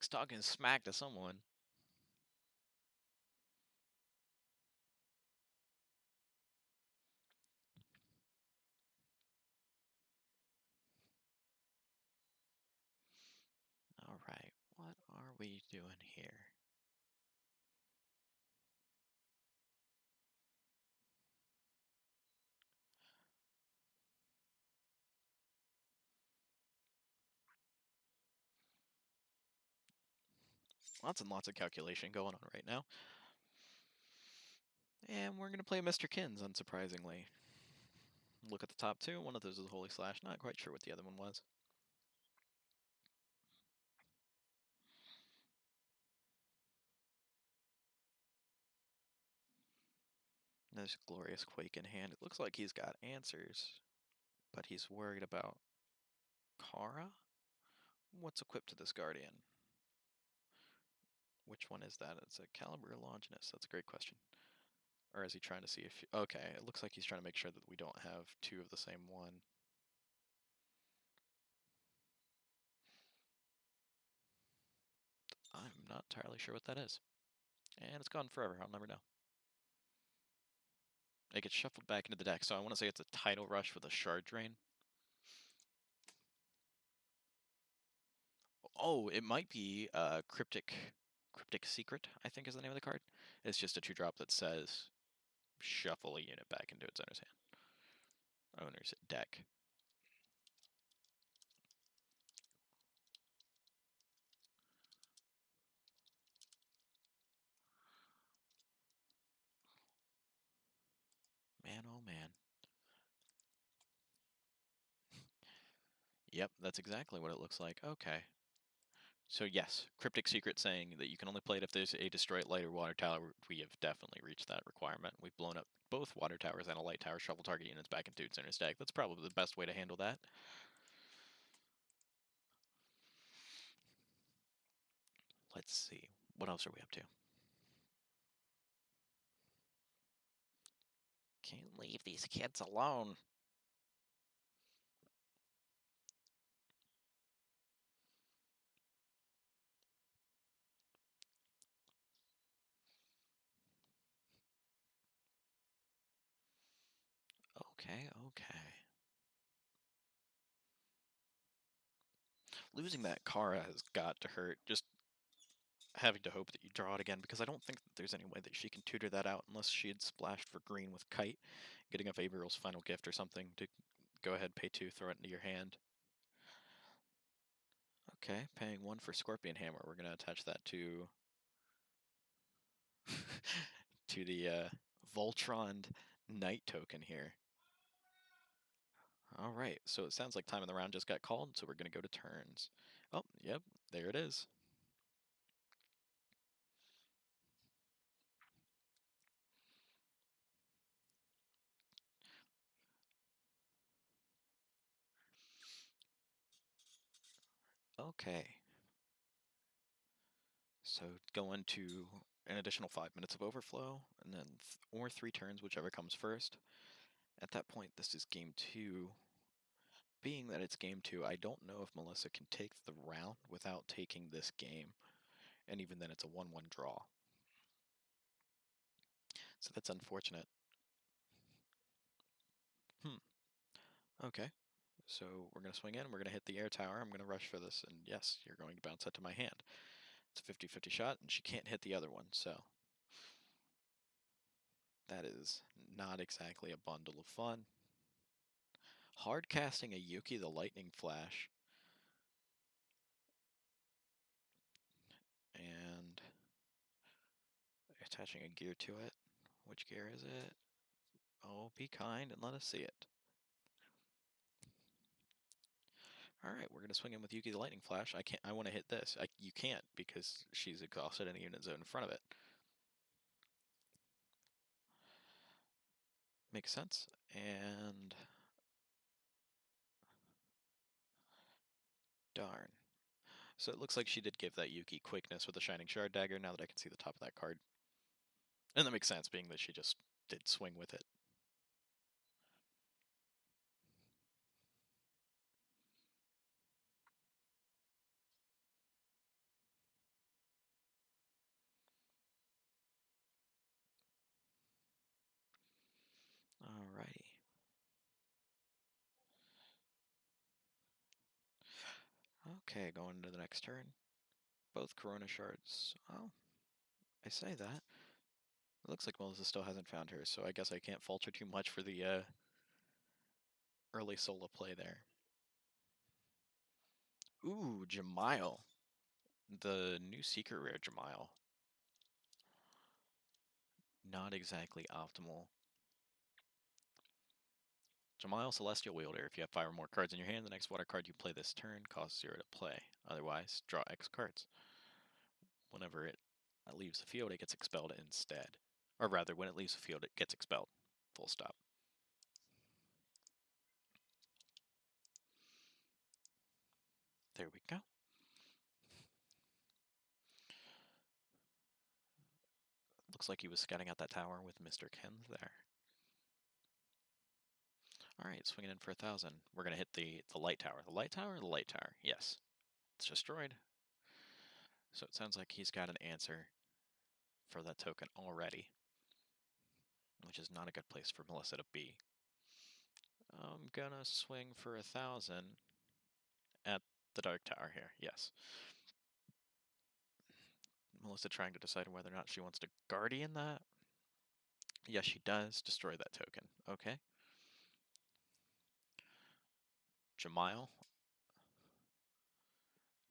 talking smack to someone. Alright, what are we doing here? Lots and lots of calculation going on right now. And we're going to play Mr. Kins, unsurprisingly. Look at the top two. One of those is Holy Slash. Not quite sure what the other one was. There's Glorious Quake in hand. It looks like he's got answers, but he's worried about Kara? What's equipped to this Guardian? Which one is that? It's a Caliber Longinus. That's a great question. Or is he trying to see if... Okay, it looks like he's trying to make sure that we don't have two of the same one. I'm not entirely sure what that is. And it's gone forever. I'll never know. It gets shuffled back into the deck, so I want to say it's a Tidal Rush with a Shard Drain. Oh, it might be Cryptic Secret, I think is the name of the card. It's just a 2-drop that says shuffle a unit back into its owner's hand. Owner's deck. Man, oh man. Yep, that's exactly what it looks like. Okay. So yes, Cryptic Secret saying that you can only play it if there's a destroyed light or water tower. We have definitely reached that requirement. We've blown up both water towers and a light tower, shovel target units back into its inner stack. That's probably the best way to handle that. Let's see. What else are we up to? Can't leave these kids alone. Okay, okay. Losing that Kara has got to hurt. Just having to hope that you draw it again, because I don't think that there's any way that she can tutor that out unless she had splashed for green with Kite, getting up Averial's final gift or something to go ahead, pay 2, throw it into your hand. Okay, paying 1 for Scorpion Hammer. We're going to attach that to to the Voltron Knight token here. All right, so it sounds like time in the round just got called, so we're going to go to turns. Oh, yep, there it is. Okay. So go into an additional 5 minutes of overflow, and then or 3 turns, whichever comes first. At that point, this is game 2. Being that it's game 2, I don't know if Melissa can take the round without taking this game, and even then it's a 1-1 draw. So that's unfortunate. Okay. So we're going to swing in, we're going to hit the air tower, I'm going to rush for this, and yes, you're going to bounce that to my hand. It's a 50-50 shot, and she can't hit the other one, so that is not exactly a bundle of fun. Hard casting a Yuki the Lightning Flash. And attaching a gear to it. Which gear is it? Oh, be kind and let us see it. Alright, we're going to swing in with Yuki the Lightning Flash. I want to hit this. You can't because she's exhausted any unit zone in front of it. Makes sense. And darn. So it looks like she did give that Yuki quickness with a Shining Shard Dagger now that I can see the top of that card. And that makes sense, being that she just did swing with it. Alrighty. Okay, going into the next turn. Both Corona Shards. Oh, I say that. It looks like Melissa still hasn't found her, so I guess I can't fault her too much for the early solo play there. Ooh, Jamile. The new secret rare Jamile. Not exactly optimal. Jamile Celestial Wielder. If you have 5 or more cards in your hand, the next water card you play this turn costs 0 to play. Otherwise, draw X cards. Whenever it leaves the field, it gets expelled instead. Or rather, when it leaves the field, it gets expelled. Full stop. There we go. Looks like he was scouting out that tower with Mr. Kens there. Alright, swinging in for 1,000. We're going to hit the light tower. The light tower? The light tower. Yes. It's destroyed. So it sounds like he's got an answer for that token already, which is not a good place for Melissa to be. I'm going to swing for 1,000 at the dark tower here. Yes. Melissa trying to decide whether or not she wants to guardian that. Yes, she does. Destroy that token. Okay. Jamile.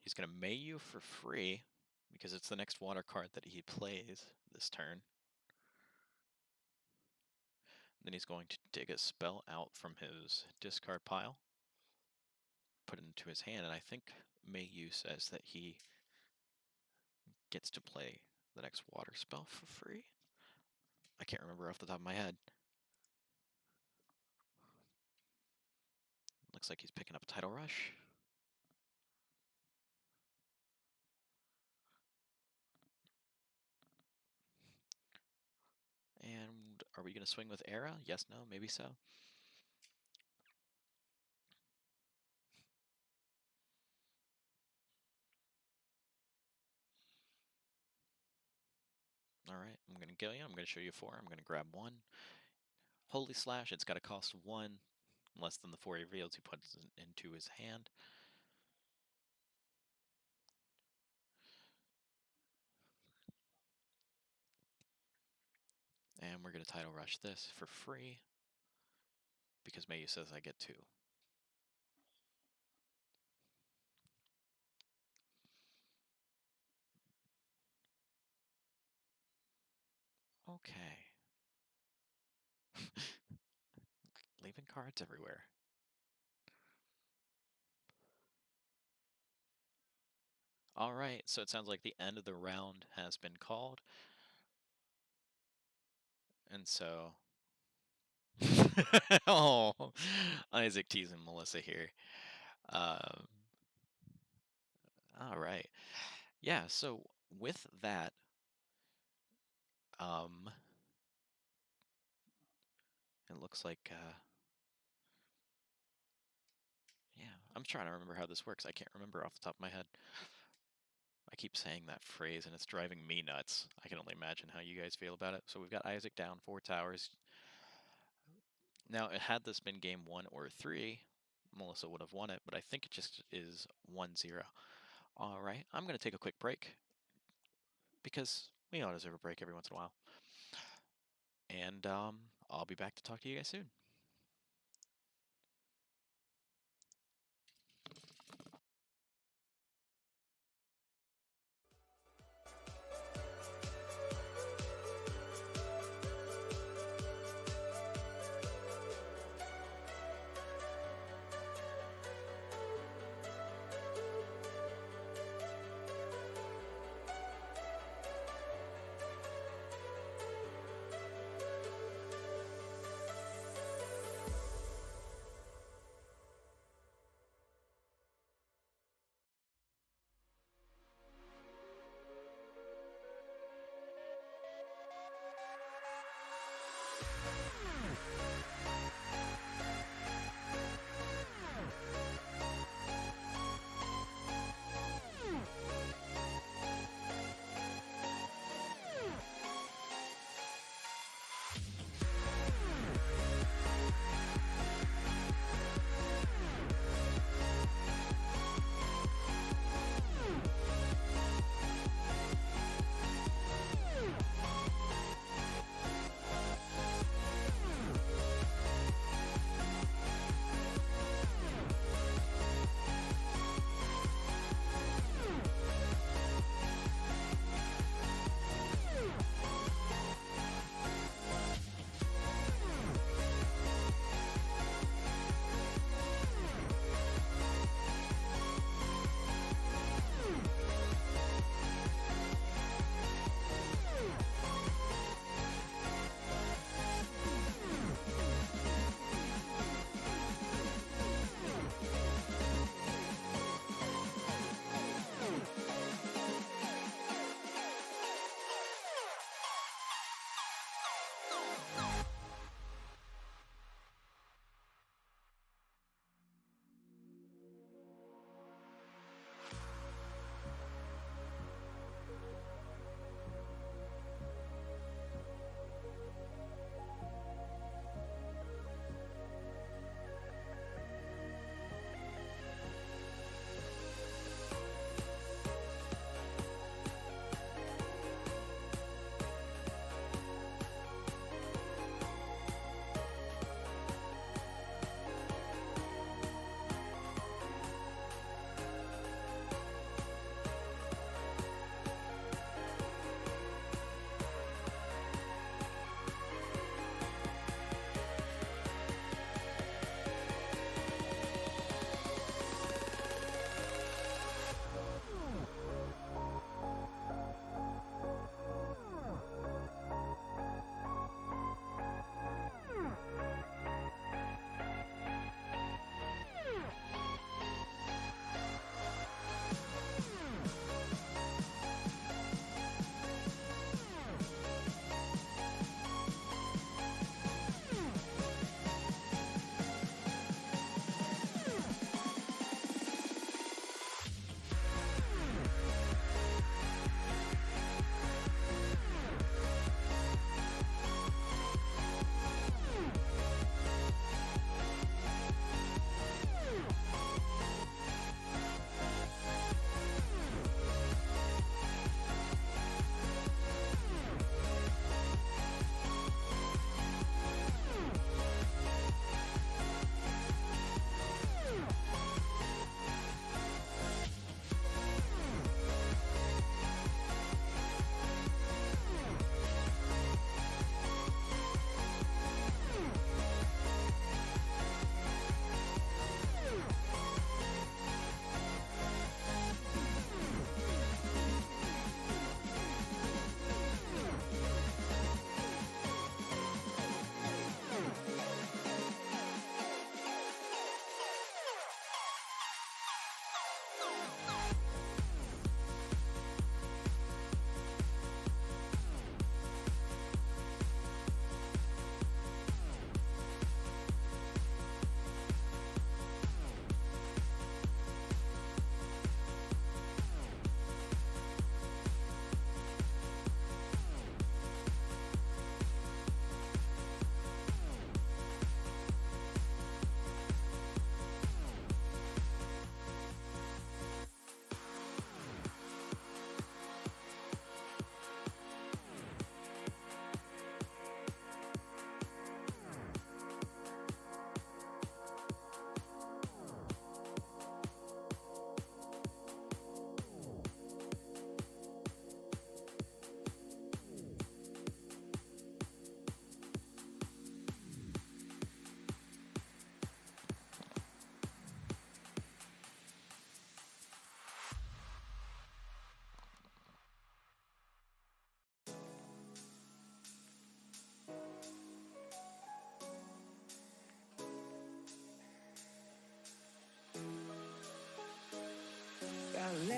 He's going to May you for free because it's the next water card that he plays this turn. Then he's going to dig a spell out from his discard pile, put it into his hand, and I think May you says that he gets to play the next water spell for free. I can't remember off the top of my head. Looks like he's picking up a Tidal Rush. And are we going to swing with Era? Yes, no, maybe so. All right, I'm going to go you. I'm going to show you 4. I'm going to grab 1. Holy Slash, it's got to cost 1, less than the 4 reveals he puts into his hand. And we're going to Tidal Rush this for free, because Mayu says I get 2. Okay. Leaving cards everywhere. All right, so it sounds like the end of the round has been called. And so... oh, Isaac teasing Melissa here. All right. Yeah, so with that, it looks like, yeah, I'm trying to remember how this works. I can't remember off the top of my head. I keep saying that phrase, and it's driving me nuts. I can only imagine how you guys feel about it. So we've got Isaac down 4 towers. Now, had this been game 1 or 3, Melissa would have won it, but I think it just is 1-0. All right, I'm going to take a quick break, because we all deserve a break every once in a while. And I'll be back to talk to you guys soon.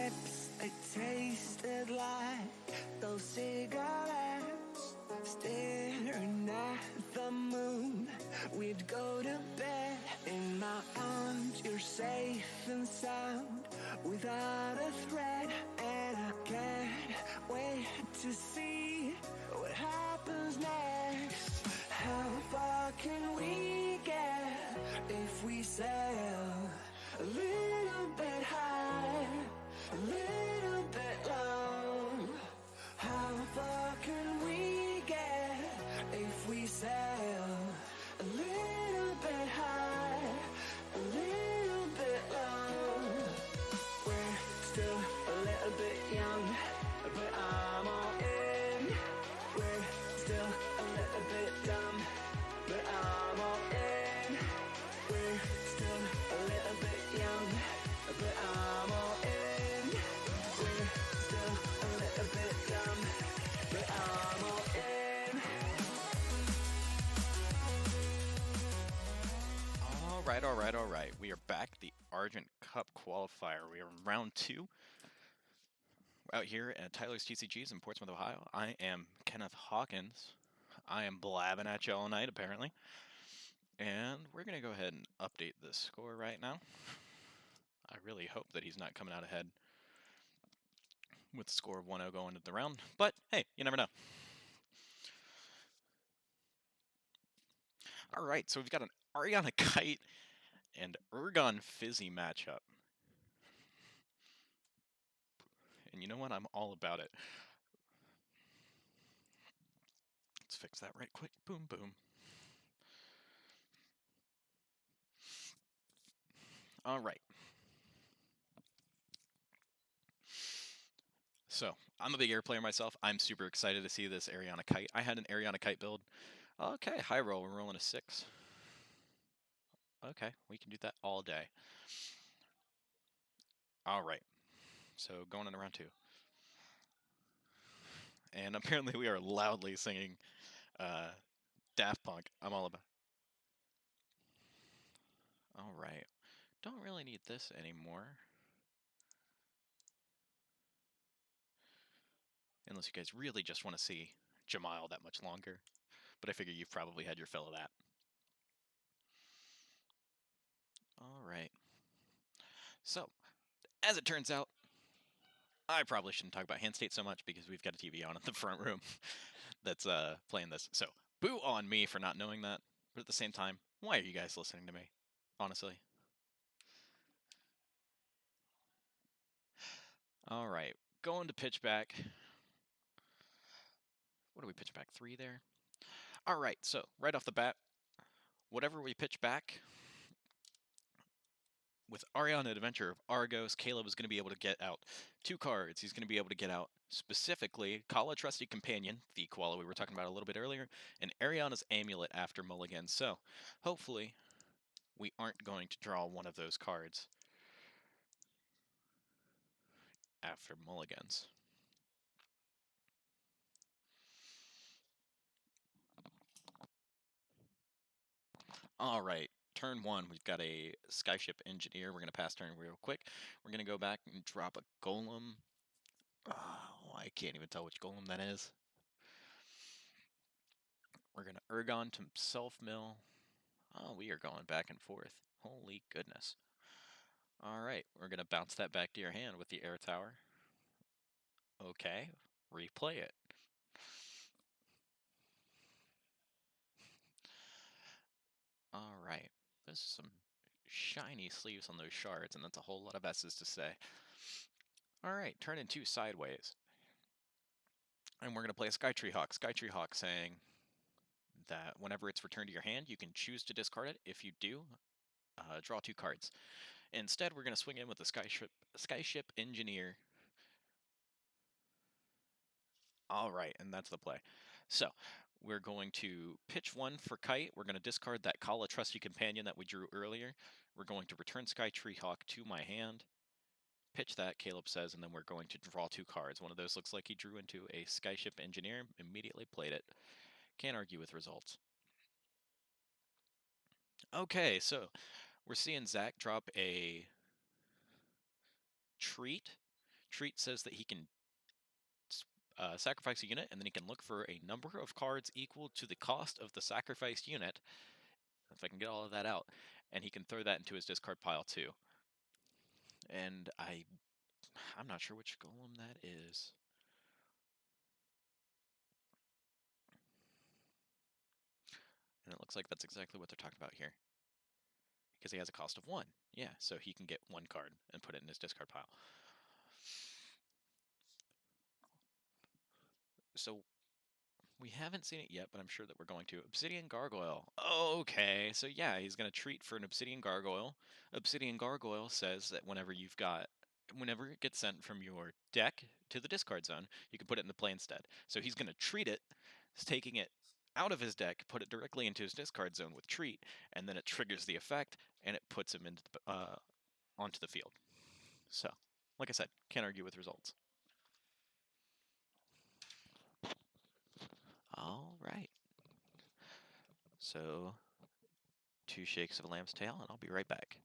lips, they tasted like those cigarettes. Staring at the moon, we'd go to bed. In my arms, you're safe and sound, without a threat. And I can't wait to see what happens next. How far can we get if we sail a little bit high, a little bit low? How far can we get if we sail a little bit high, a little bit low? We're still a little bit young, but I'm all in. We're still a little bit dumb, but I'm all in. We're still a little bit young, but I'm all in. We're still a little bit dumb, but I'm all in. All right. We are back. The Argent Cup qualifier. We are in round 2. Out here at Tyler's TCGs in Portsmouth, Ohio. I am Kenneth Hawkins. I am blabbing at you all night, apparently. And we're going to go ahead and update the score right now. I really hope that he's not coming out ahead with the score of 1-0 going into the round. But, hey, you never know. All right, so we've got an Ariana Kite and Ergon Fizzy matchup. And you know what? I'm all about it. Let's fix that right quick. Boom, boom. All right. So, I'm a big air player myself. I'm super excited to see this Ariana Kite. I had an Ariana Kite build. Okay, high roll. We're rolling a 6. Okay, we can do that all day. All right. So, going into round 2. And apparently we are loudly singing Daft Punk. I'm all about. All right. Don't really need this anymore. Unless you guys really just want to see Jamal that much longer. But I figure you've probably had your fill of that. All right. So, as it turns out, I probably shouldn't talk about hand state so much because we've got a TV on in the front room that's playing this. So, boo on me for not knowing that. But at the same time, why are you guys listening to me? Honestly. All right. Going to pitch back. What do we pitch back? 3 there? All right. So, right off the bat, whatever we pitch back, with Ariana Adventure of Argos, Caleb is going to be able to get out 2 cards. He's going to be able to get out specifically Kala Trusty Companion, the koala we were talking about a little bit earlier, and Ariana's Amulet after Mulligan. So, hopefully, we aren't going to draw one of those cards after Mulligans. All right, turn 1, we've got a Skyship Engineer. We're going to pass turn real quick. We're going to go back and drop a Golem. Oh, I can't even tell which Golem that is. We're going to Ergon to Self-Mill. Oh, we are going back and forth. Holy goodness. All right, we're going to bounce that back to your hand with the Air Tower. Okay, replay it. All right, there's some shiny sleeves on those shards, and that's a whole lot of S's to say. All right, turn in 2 sideways. And we're going to play a Skytree Hawk. Skytree Hawk saying that whenever it's returned to your hand, you can choose to discard it. If you do, draw 2 cards. Instead, we're going to swing in with the Skyship Engineer. All right, and that's the play. So, we're going to pitch 1 for Kite. We're going to discard that Kala Trusty Companion that we drew earlier. We're going to return Skytree Hawk to my hand. Pitch that, Caleb says, and then we're going to draw 2 cards. One of those looks like he drew into a Skyship Engineer, immediately played it. Can't argue with results. Okay, so we're seeing Zach drop a Treat Treat says that he can sacrifice a unit, and then he can look for a number of cards equal to the cost of the sacrificed unit, if I can get all of that out, and he can throw that into his discard pile too. And I'm not sure which golem that is. And it looks like that's exactly what they're talking about here. Because he has a cost of 1. Yeah, so he can get 1 card and put it in his discard pile. So we haven't seen it yet, but I'm sure that we're going to. Obsidian Gargoyle. Okay, so yeah, he's going to treat for an Obsidian Gargoyle. Obsidian Gargoyle says that whenever it gets sent from your deck to the discard zone, you can put it in the play instead. So he's going to treat it, taking it out of his deck, put it directly into his discard zone with treat, and then it triggers the effect, and it puts him into onto the field. So, like I said, can't argue with results. All right. So, 2 shakes of a lamb's tail, and I'll be right back.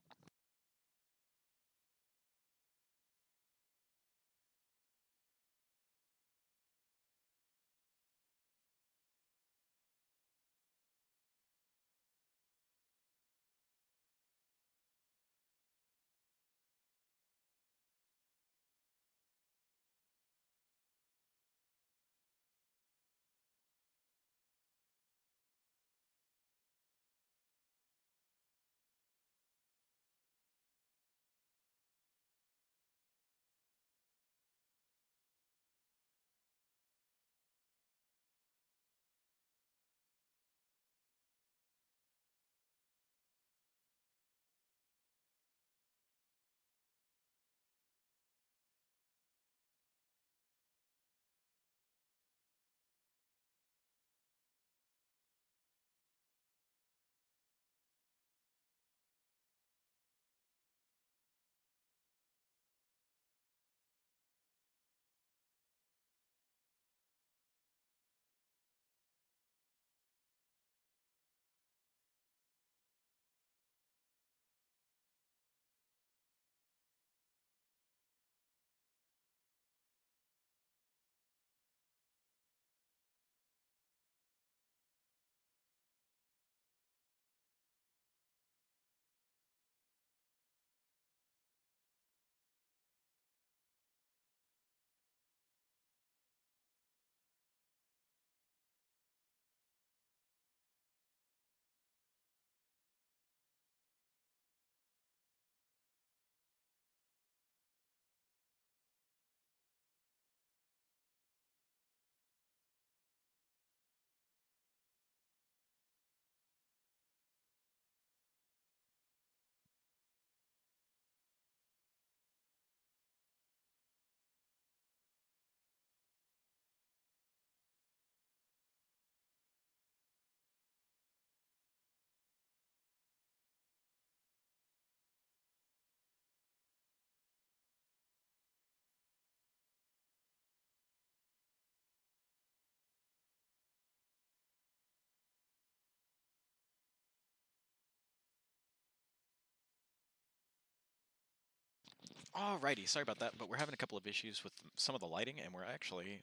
Alrighty, sorry about that, but we're having a couple of issues with some of the lighting, and we're actually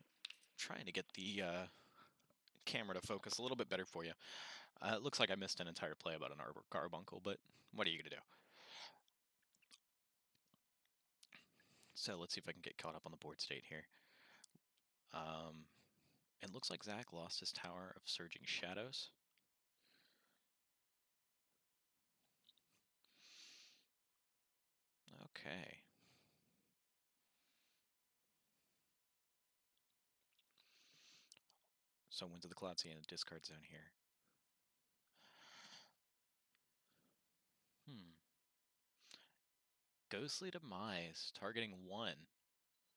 trying to get the camera to focus a little bit better for you. It looks like I missed an entire play about an arbor carbuncle, but what are you going to do? So let's see if I can get caught up on the board state here. It looks like Zach lost his Tower of Surging Shadows. Okay. So Winds of the Cloud Sea in the discard zone here. Ghostly Demise, targeting 1.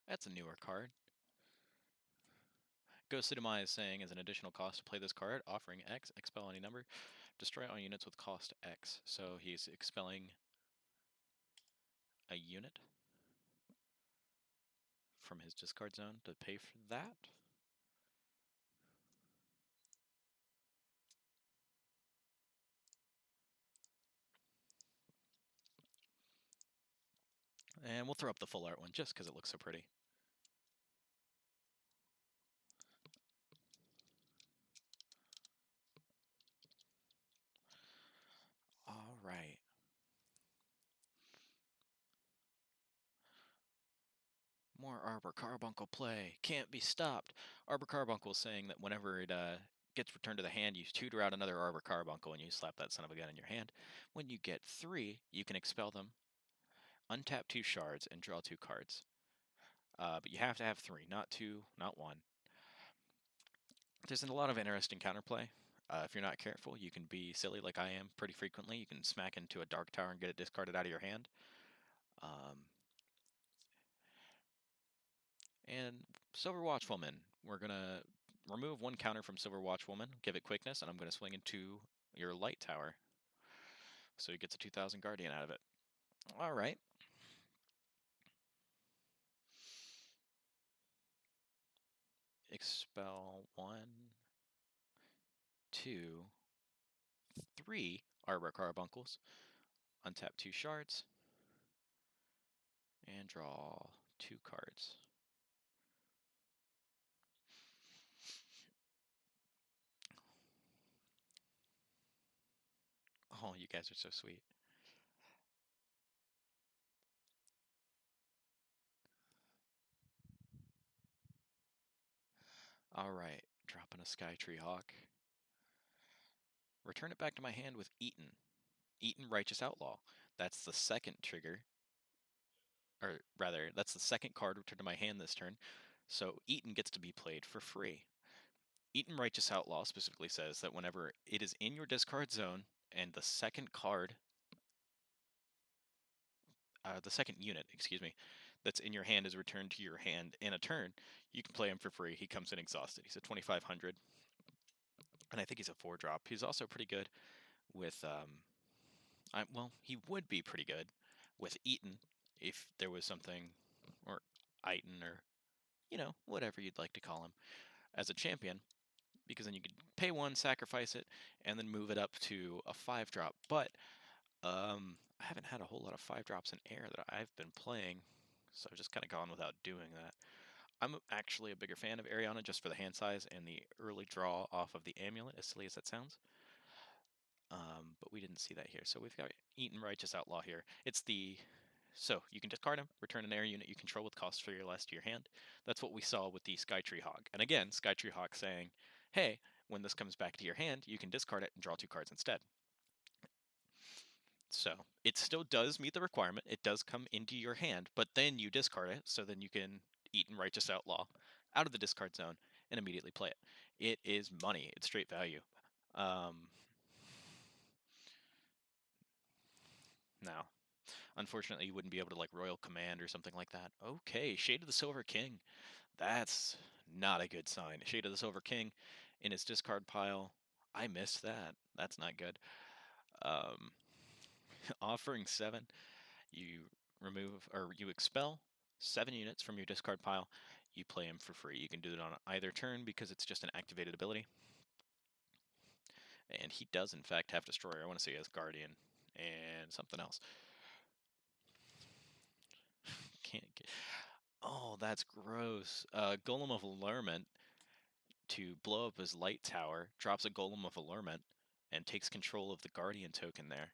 That's a newer card. Ghostly Demise saying as an additional cost to play this card, offering X, expel any number, destroy all units with cost X. So he's expelling a unit from his discard zone to pay for that. And we'll throw up the full art one just because it looks so pretty. More Arbor Carbuncle play. Can't be stopped. Arbor Carbuncle is saying that whenever it gets returned to the hand, you tutor out another Arbor Carbuncle and you slap that son of a gun in your hand. When you get 3, you can expel them, untap 2 shards, and draw 2 cards. But you have to have 3, not 2, not 1. There's a lot of interesting counterplay. If you're not careful, you can be silly like I am pretty frequently. You can smack into a Dark Tower and get it discarded out of your hand. And Silver Watchwoman, we're going to remove 1 counter from Silver Watchwoman, give it quickness, and I'm going to swing into your Light Tower. So he gets a 2000 Guardian out of it. All right. Expel 1, 2, 3 Arbor Carbuncles, untap 2 shards, and draw 2 cards. Oh, you guys are so sweet. All right, dropping a Skytree Hawk. Return it back to my hand with Eaton. Eaton Righteous Outlaw. That's the second trigger. Or rather, that's the second card returned to my hand this turn. So Eaton gets to be played for free. Eaton Righteous Outlaw specifically says that whenever it is in your discard zone and the second card, the second unit, excuse me, that's in your hand is returned to your hand in a turn, you can play him for free. He comes in exhausted. He's a 2500, and I think he's a 4-drop. He's also pretty good with, well, he would be pretty good with Eaton if there was something, or Eaton, or, whatever you'd like to call him, as a champion, because then you could pay 1, sacrifice it, and then move it up to a 5-drop. But I haven't had a whole lot of 5-drops in air that I've been playing, so I've just kind of gone without doing that. I'm actually a bigger fan of Ariana just for the hand size and the early draw off of the amulet, as silly as that sounds. But we didn't see that here. So we've got Eaton Righteous Outlaw here. So you can discard him, return an air unit you control with cost for your less to your hand. That's what we saw with the Skytree Hawk. And again, Skytree Hawk saying, hey, when this comes back to your hand, you can discard it and draw 2 cards instead. So it still does meet the requirement. It does come into your hand, but then you discard it, so then you can Eaton Righteous Outlaw out of the discard zone and immediately play it. It is money. It's straight value. Now, unfortunately, you wouldn't be able to like Royal Command or something like that. Okay, Shade of the Silver King. That's not a good sign. Shade of the Silver King in his discard pile. I missed that. That's not good. Offering 7, you remove or you expel 7 units from your discard pile. You play him for free. You can do it on either turn because it's just an activated ability. And he does, in fact, have Destroyer. I want to say he has Guardian and something else. Can't get. Oh, that's gross. Golem of Allurement to blow up his light tower, drops a Golem of Allurement, and takes control of the Guardian token there.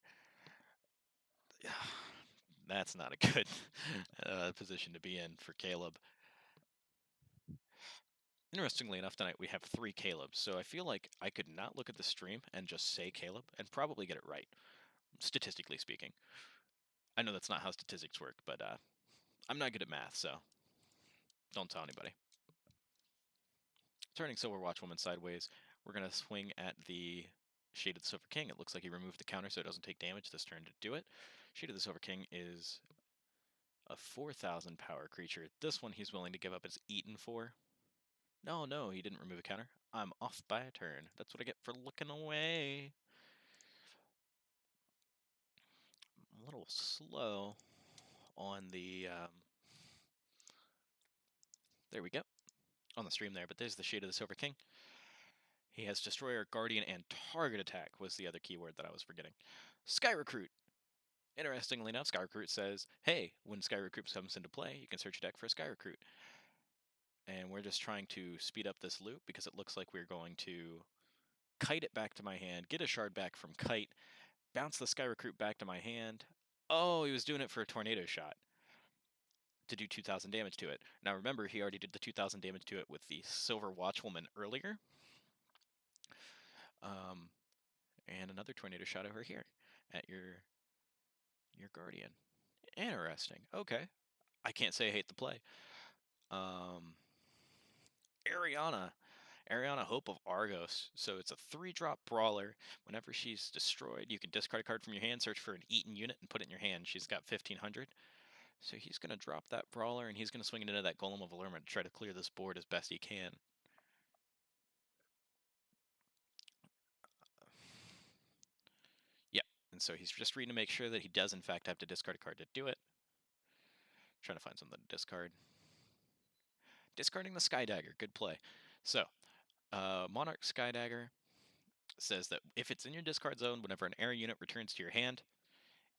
That's not a good position to be in for Caleb. Interestingly enough, tonight we have 3 Calebs, so I feel like I could not look at the stream and just say Caleb and probably get it right, statistically speaking. I know that's not how statistics work, but I'm not good at math, so don't tell anybody. Turning Silver Watchwoman sideways, we're going to swing at the Shade of the Silver King. It looks like he removed the counter so it doesn't take damage this turn to do it. Shade of the Silver King is a 4,000 power creature. This one he's willing to give up his Eaton for. No, he didn't remove a counter. I'm off by a turn. That's what I get for looking away. I'm a little slow on the... there we go. On the stream there, but there's the Shade of the Silver King. He has Destroyer, Guardian, and Target Attack was the other keyword that I was forgetting. Sky Recruit. Interestingly enough, Sky Recruit says, hey, when Sky Recruit comes into play, you can search a deck for a Sky Recruit. And we're just trying to speed up this loop because it looks like we're going to kite it back to my hand, get a shard back from Kite, bounce the Sky Recruit back to my hand. Oh, he was doing it for a Tornado Shot. to do 2,000 damage to it. Now remember, he already did the 2,000 damage to it with the Silver Watchwoman earlier. And another tornado shot over here at your Guardian. Interesting. Okay. I can't say I hate the play. Ariana. Ariana, Hope of Argos. So it's a 3-drop brawler. Whenever she's destroyed, you can discard a card from your hand, search for an Eaten unit, and put it in your hand. She's got 1,500. So he's going to drop that brawler, and he's going to swing it into that Golem of Allurement to try to clear this board as best he can. Yep, and so he's just reading to make sure that he does, in fact, have to discard a card to do it. Trying to find something to discard. Discarding the Skydagger. Good play. So, Monarch Skydagger says that if it's in your discard zone, whenever an air unit returns to your hand,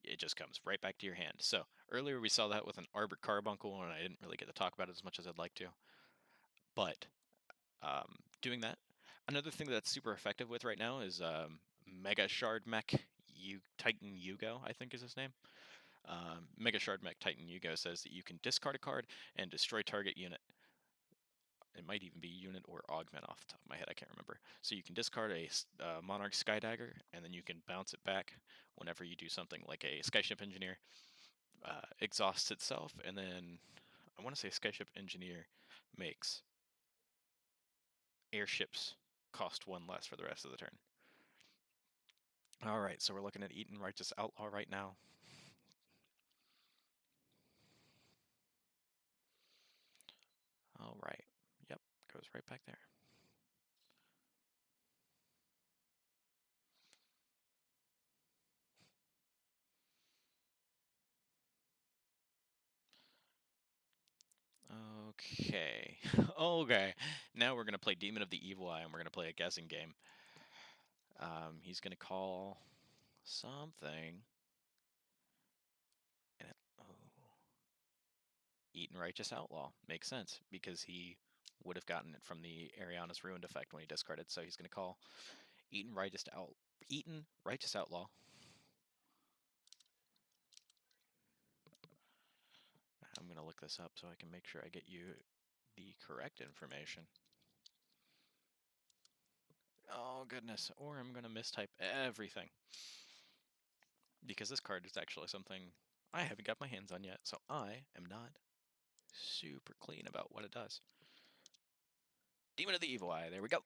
it just comes right back to your hand. So earlier we saw that with an Arbor Carbuncle, and I didn't really get to talk about it as much as I'd like to. But doing that, another thing that's super effective with right now is Mega Shard Mech Titan Yugo, I think is his name. Mega Shard Mech Titan Yugo says that you can discard a card and destroy target unit. It might even be unit or augment off the top of my head. I can't remember. So you can discard a Monarch Skydagger, and then you can bounce it back whenever you do something like a Skyship Engineer exhausts itself, and then I want to say Skyship Engineer makes airships cost 1 less for the rest of the turn. All right, so we're looking at Eaten Righteous Outlaw right now. All right. Yep, goes right back there. Okay. Okay. Now we're going to play Demon of the Evil Eye, and we're going to play a guessing game. He's going to call something. And Eaten Righteous Outlaw. Makes sense, because he would have gotten it from the Ariana's Ruined effect when he discarded, so he's going to call Eaten Righteous Outlaw. I'm going to look this up so I can make sure I get you the correct information. Oh, goodness. Or I'm going to mistype everything. Because this card is actually something I haven't got my hands on yet, so I am not super clean about what it does. Demon of the Evil Eye. There we go.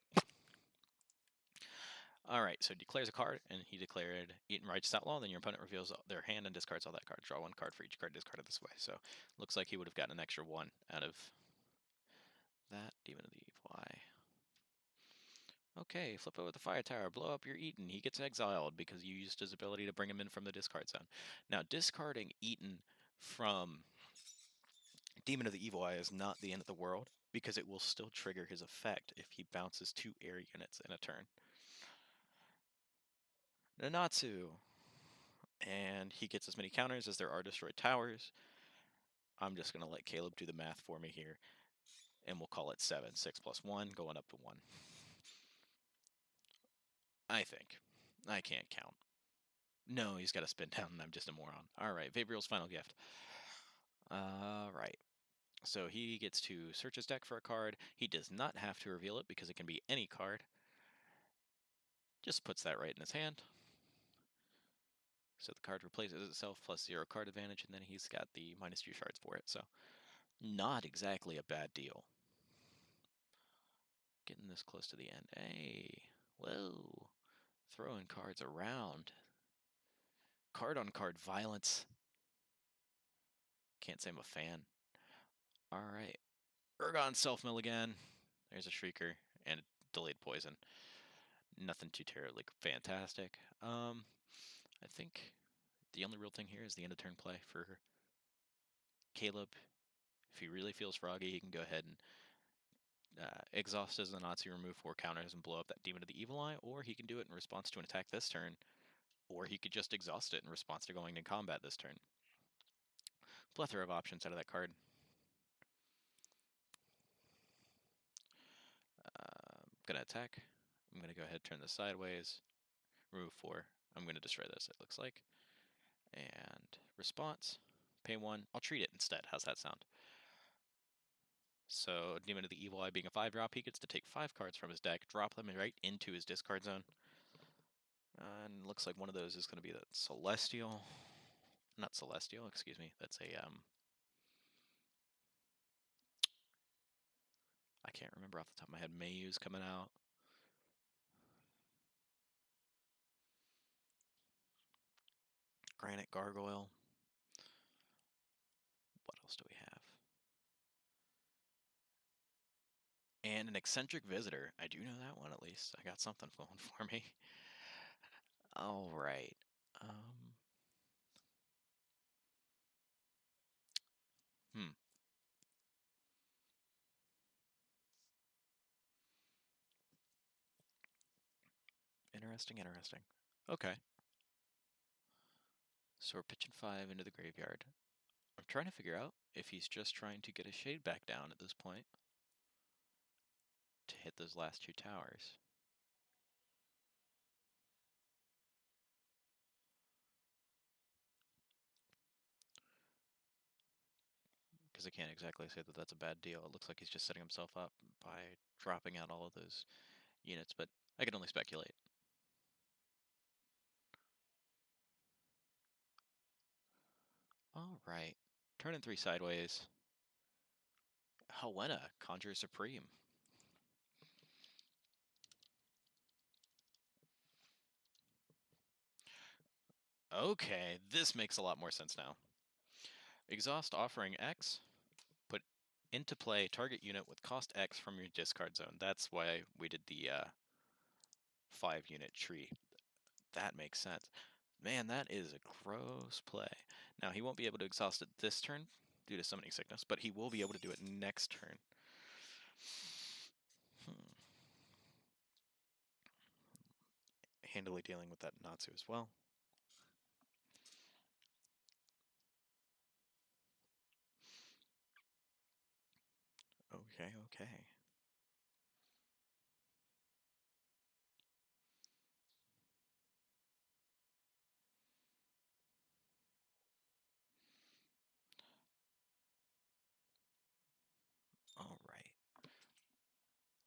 Alright, so declares a card, and he declared Eaten Righteous Outlaw, then your opponent reveals their hand and discards all that card. Draw 1 card for each card discarded this way. So, looks like he would have gotten an extra 1 out of that. Demon of the Evil Eye. Okay, flip over the Fire Tower, blow up your Eaten. He gets exiled because you used his ability to bring him in from the discard zone. Now, discarding Eaten from Demon of the Evil Eye is not the end of the world, because it will still trigger his effect if he bounces 2 air units in a turn. Nanatsu. And he gets as many counters as there are destroyed towers. I'm just going to let Caleb do the math for me here, and we'll call it 7. 6 plus 1, going up to 1. I think. I can't count. No, he's got to spin down, and I'm just a moron. Alright, Vabriel's final gift. Alright. So he gets to search his deck for a card. He does not have to reveal it because it can be any card. Just puts that right in his hand. So the card replaces itself plus 0 card advantage, and then he's got the -2 shards for it. So not exactly a bad deal. Getting this close to the end. Hey, whoa. Throwing cards around. Card-on-card violence. Can't say I'm a fan. Alright. Urgon Self-Mill again. There's a Shrieker and a Delayed Poison. Nothing too terribly fantastic. I think the only real thing here is the end of turn play for Caleb. If he really feels froggy, he can go ahead and exhaust as a Nazi, remove 4 counters, and blow up that Demon of the Evil Eye, or he can do it in response to an attack this turn, or he could just exhaust it in response to going to combat this turn. Plethora of options out of that card. I'm going to attack. I'm going to go ahead and turn this sideways, remove 4. I'm going to destroy this, it looks like. And response, pay 1. I'll treat it instead. How's that sound? So Demon of the Evil Eye being a 5-drop, he gets to take 5 cards from his deck, drop them right into his discard zone. And looks like one of those is going to be that Celestial. Not Celestial, excuse me. That's a I can't remember off the top of my head. Mayu's coming out. Granite Gargoyle. What else do we have? And an Eccentric Visitor. I do know that one at least. I got something going for me. All right. Hmm. Interesting, interesting. Okay. So we're pitching 5 into the graveyard. I'm trying to figure out if he's just trying to get his shade back down at this point to hit those last 2 towers. Because I can't exactly say that that's a bad deal. It looks like he's just setting himself up by dropping out all of those units, but I can only speculate. All right. Turn in 3 sideways. Helena, Conjure Supreme. Okay, this makes a lot more sense now. Exhaust offering X. Put into play target unit with cost X from your discard zone. That's why we did the 5-unit tree. That makes sense. Man, that is a gross play. Now, he won't be able to exhaust it this turn due to summoning sickness, but he will be able to do it next turn. Handily dealing with that Natsu as well. Okay, okay. All right.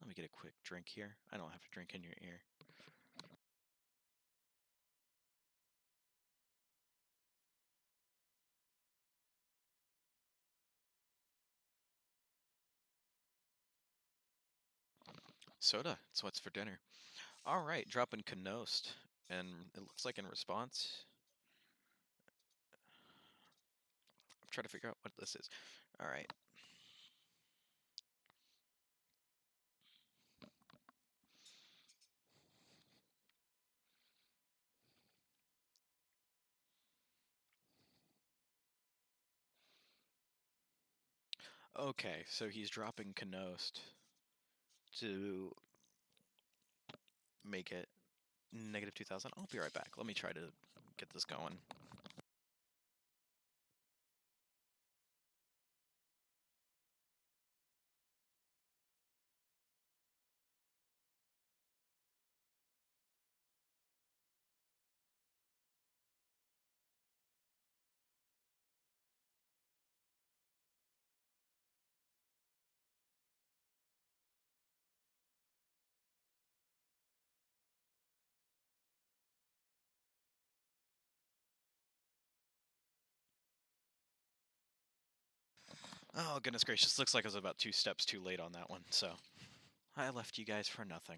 Let me get a quick drink here. I don't have to drink in your ear. Soda, it's what's for dinner. All right, dropping Knost, and it looks like in response, I'm trying to figure out what this is. All right. Okay, so he's dropping Knost to make it negative 2,000. I'll be right back. Let me try to get this going. Oh, goodness gracious. Looks like I was about 2 steps too late on that one, so I left you guys for nothing.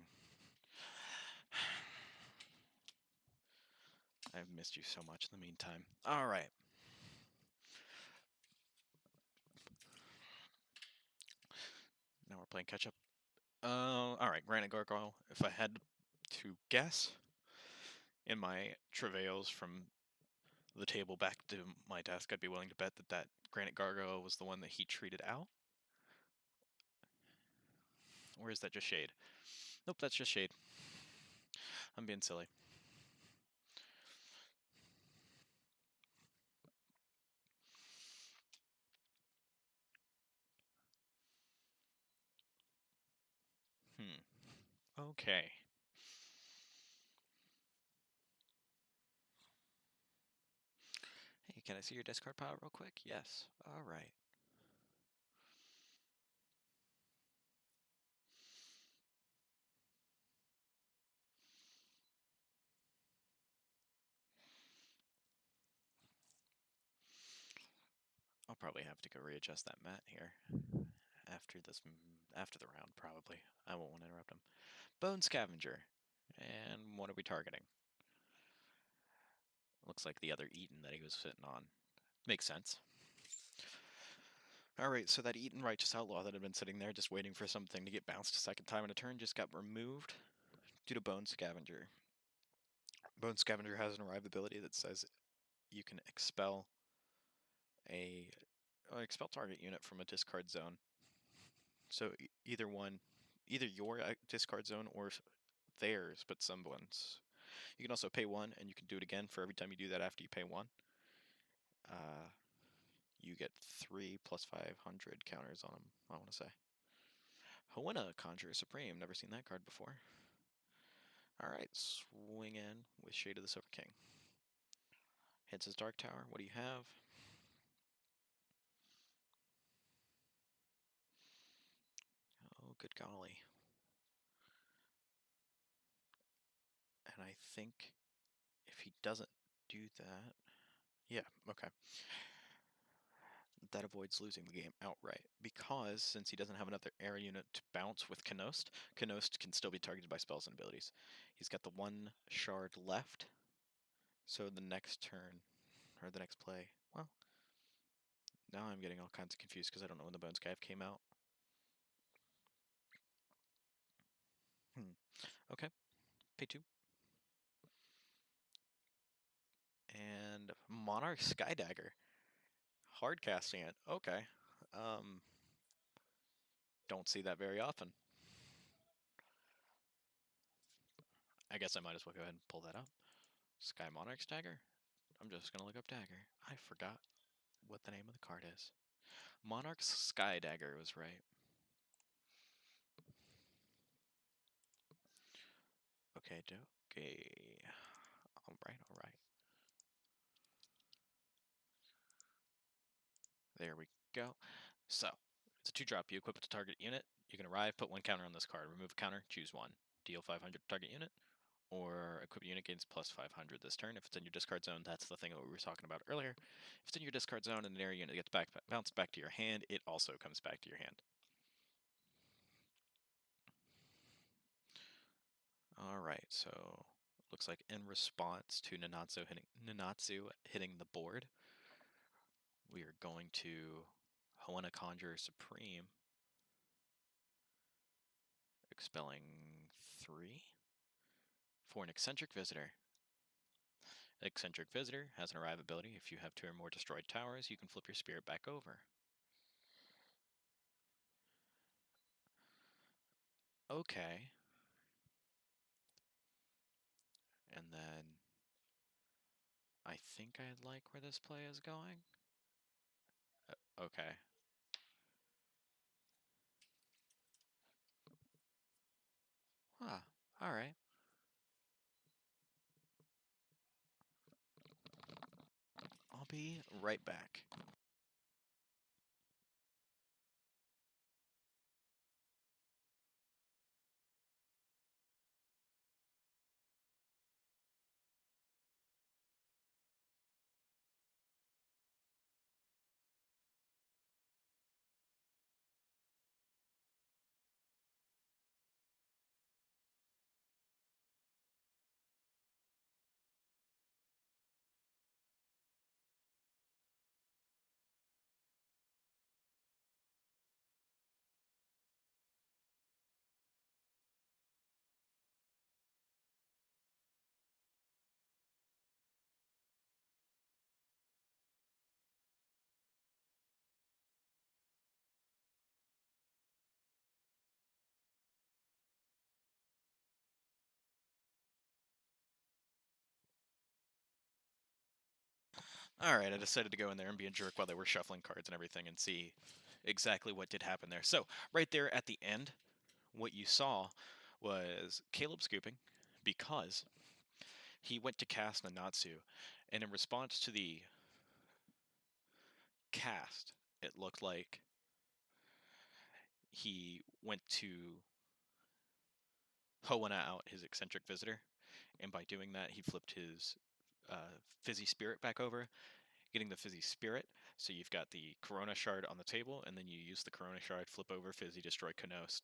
I've missed you so much in the meantime. All right. Now we're playing catch-up. All right, Granite Gargoyle. If I had to guess in my travails from the table back to my desk, I'd be willing to bet that that Granite Gargoyle was the one that he treated out. Or is that just shade? Nope, that's just shade. I'm being silly. Okay. Hey, can I see your discard pile real quick? Yes. All right. probably have to go readjust that mat here after the round, probably. I won't want to interrupt him. Bone Scavenger. And what are we targeting? Looks like the other Eaton that he was sitting on. Makes sense. Alright, so that Eaton Righteous Outlaw that had been sitting there just waiting for something to get bounced a second time in a turn just got removed due to Bone Scavenger. Bone Scavenger has an arrive ability that says you can expel expel target unit from a discard zone. So either your discard zone or theirs, but someone's. You can also pay 1, and you can do it again for every time you do that after you pay 1. You get 3 plus 500 counters on them, I want to say. Hoenna, Conjurer Supreme. Never seen that card before. Alright, swing in with Shade of the Silver King. Hits his Dark Tower. What do you have? Oh, good golly. And I think if he doesn't do that... Yeah, okay. That avoids losing the game outright, because since he doesn't have another air unit to bounce with Knost, Knost can still be targeted by spells and abilities. He's got the 1 shard left, so the next turn, or the next play, well, now I'm getting all kinds of confused because I don't know when the Bone Scav came out. Okay, pay 2. And Monarch Skydagger. Hard casting it, okay. Don't see that very often. I guess I might as well go ahead and pull that up. Sky Monarch's Dagger? I'm just going to look up Dagger. I forgot what the name of the card is. Monarch's Sky Dagger was right. Okay, okay. Alright. There we go. So, it's a 2-drop. You equip it to target unit. You can arrive, put 1 counter on this card. Remove a counter, choose 1. Deal 500 to target unit. Or equip unit gains plus 500 this turn. If it's in your discard zone, that's the thing that we were talking about earlier. If it's in your discard zone and an area unit gets bounced back to your hand, it also comes back to your hand. Alright, so looks like in response to Nanatsu hitting the board, we are going to Hoenna Conjurer Supreme, expelling 3 for an Eccentric Visitor. Eccentric Visitor has an arrive ability. If you have 2 or more destroyed towers, you can flip your spirit back over. Okay. And then I think I like where this play is going. Okay. Ah, alright. I'll be right back. Alright, I decided to go in there and be a jerk while they were shuffling cards and everything and see exactly what did happen there. So, right there at the end, what you saw was Caleb scooping because he went to cast Nanatsu, and in response to the cast, it looked like he went to Hoenna out his Eccentric Visitor, and by doing that, he flipped his Fizzy Spirit back over, getting the Fizzy Spirit. So you've got the Corona Shard on the table, and then you use the Corona Shard, flip over Fizzy, destroy Canost,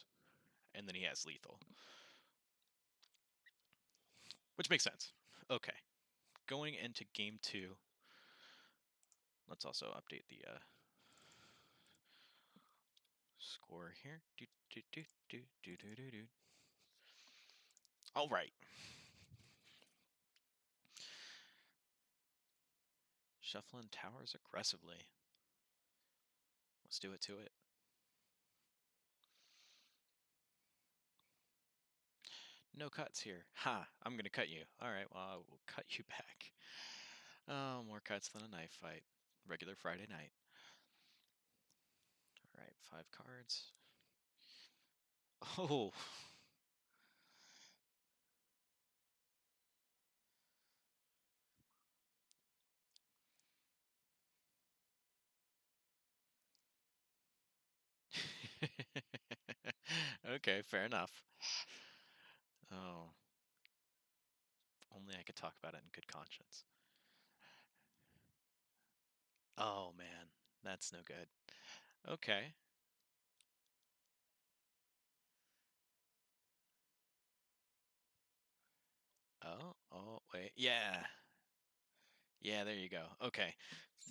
and then he has lethal. Which makes sense. Okay. Going into game 2, let's also update the score here. All right. Shuffling towers aggressively. Let's do it to it. No cuts here. Ha! I'm gonna cut you. Alright, well, I will cut you back. Oh, more cuts than a knife fight. Regular Friday night. Alright, 5 cards. Oh! Okay, fair enough. Oh. Only I could talk about it in good conscience. Oh, man. That's no good. Okay. Oh, wait. Yeah. Yeah, there you go. Okay.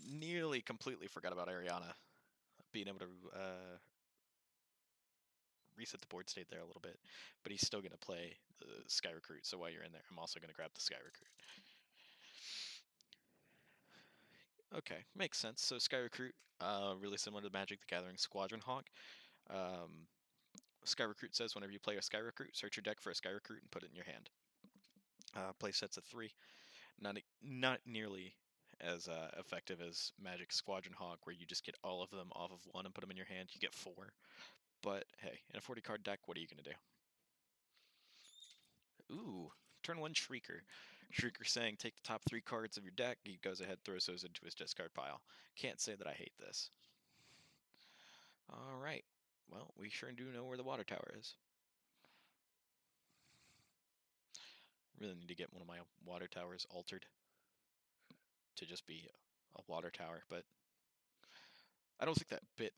Nearly completely forgot about Ariana being able to reset the board state there a little bit, but he's still going to play the Sky Recruit. So while you're in there, I'm also going to grab the Sky Recruit. Okay, makes sense. So Sky Recruit, really similar to Magic the Gathering Squadron Hawk. Sky Recruit says whenever you play a Sky Recruit, search your deck for a Sky Recruit and put it in your hand. Play sets of 3. Not nearly as effective as Magic Squadron Hawk, where you just get all of them off of 1 and put them in your hand. You get 4. But hey, in a 40 card deck, what are you going to do? Ooh, turn 1 Shrieker. Shrieker saying take the top 3 cards of your deck. He goes ahead, throws those into his discard pile. Can't say that I hate this. Alright, well, we sure do know where the water tower is. Really need to get one of my water towers altered to just be a water tower, but I don't think that bit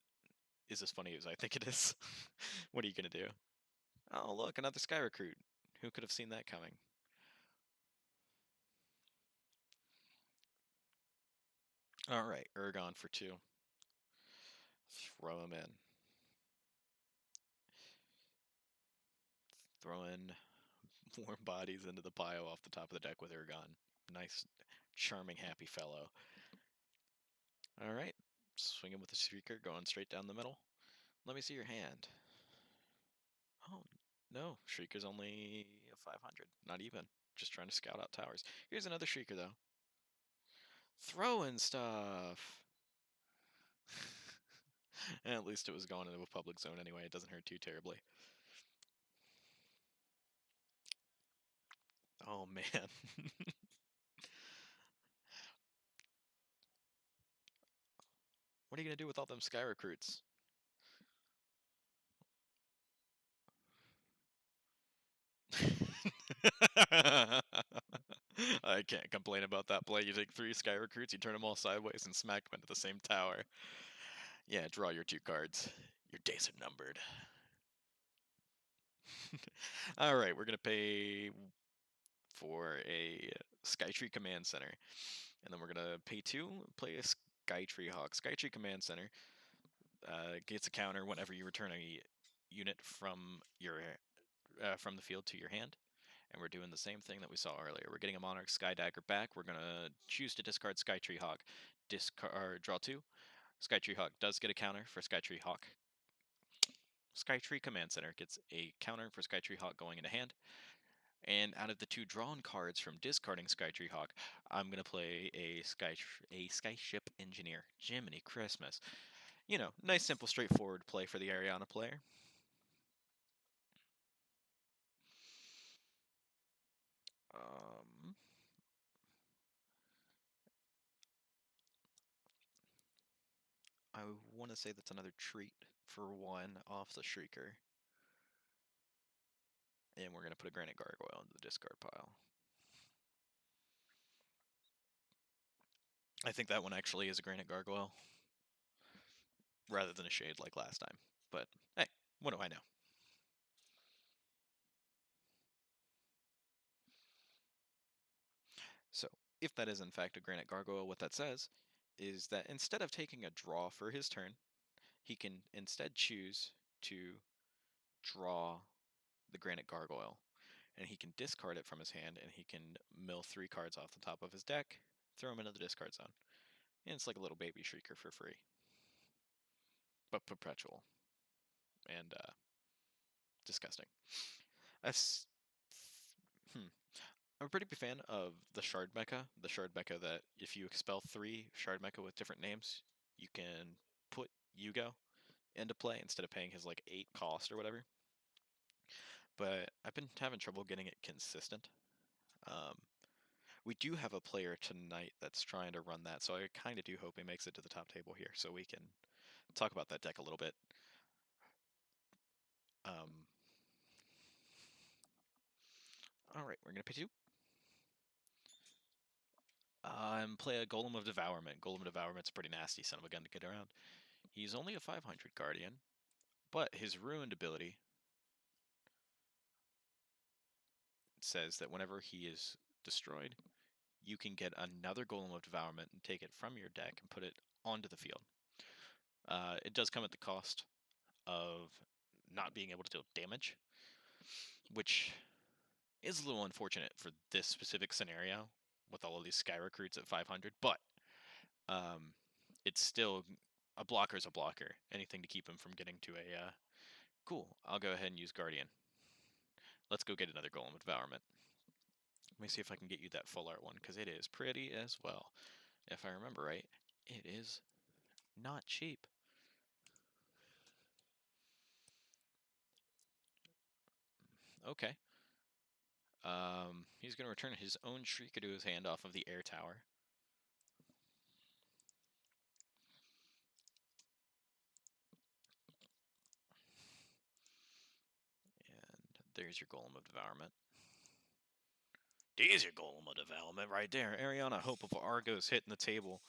is as funny as I think it is. What are you going to do? Oh, look, another Sky Recruit. Who could have seen that coming? Alright, Urgon for 2. Throw him in. Throw in more bodies into the pile off the top of the deck with Urgon. Nice, charming, happy fellow. Alright, swinging with the Shrieker, going straight down the middle. Let me see your hand. Oh, no, Shrieker's only a 500. Not even. Just trying to scout out towers. Here's another Shrieker, though. Throwing stuff! And at least it was going into a public zone anyway. It doesn't hurt too terribly. Oh, man. What are you going to do with all them Sky Recruits? I can't complain about that play. You take 3 Sky Recruits, you turn them all sideways, and smack them into the same tower. Yeah, draw your 2 cards. Your days are numbered. Alright, we're going to pay for a Skytree Command Center. And then we're going to pay 2, play a Skytree Hawk. Skytree Command Center gets a counter whenever you return a unit from the field to your hand. And we're doing the same thing that we saw earlier. We're getting a Monarch Skydagger back. We're going to choose to discard Skytree Hawk. Draw 2. Skytree Hawk does get a counter for Skytree Hawk. Skytree Command Center gets a counter for Skytree Hawk going into hand. And out of the 2 drawn cards from discarding Skytree Hawk, I'm going to play a Skyship Engineer. Jiminy Christmas. You know, nice, simple, straightforward play for the Ariana player. I want to say that's another treat for 1 off the Shrieker. And we're going to put a Granite Gargoyle into the discard pile. I think that one actually is a Granite Gargoyle, rather than a Shade like last time. But hey, what do I know? So, if that is in fact a Granite Gargoyle, what that says is that instead of taking a draw for his turn, he can instead choose to draw the Granite Gargoyle, and he can discard it from his hand, and he can mill 3 cards off the top of his deck, throw them into the discard zone. And it's like a little baby Shrieker for free, but perpetual and disgusting. That's I'm a pretty big fan of the Shard Mecha. The Shard Mecha that if you expel 3 Shard Mecha with different names, you can put Yugo into play instead of paying his like 8 cost or whatever. But I've been having trouble getting it consistent. Um, we do have a player tonight that's trying to run that, so I kind of do hope he makes it to the top table here so we can talk about that deck a little bit. Alright, we're going to pay 2. Play a Golem of Devourment. Golem of Devourment's a pretty nasty son of a gun to get around. He's only a 500 Guardian, but his Ruined ability says that whenever he is destroyed, you can get another Golem of Devourment and take it from your deck and put it onto the field. It does come at the cost of not being able to deal damage, which is a little unfortunate for this specific scenario with all of these Sky Recruits at 500, but it's still a blocker's a blocker. Anything to keep him from getting to a cool. I'll go ahead and use Guardian. Let's go get another Golem of Devourment. Let me see if I can get you that full art one, because it is pretty as well. If I remember right, it is not cheap. Okay. He's going to return his own Shrieker to his hand off of the Air Tower. And there's your Golem of Devourment. There's your Golem of Devourment right there. Ariana Hope of Argos hitting the table.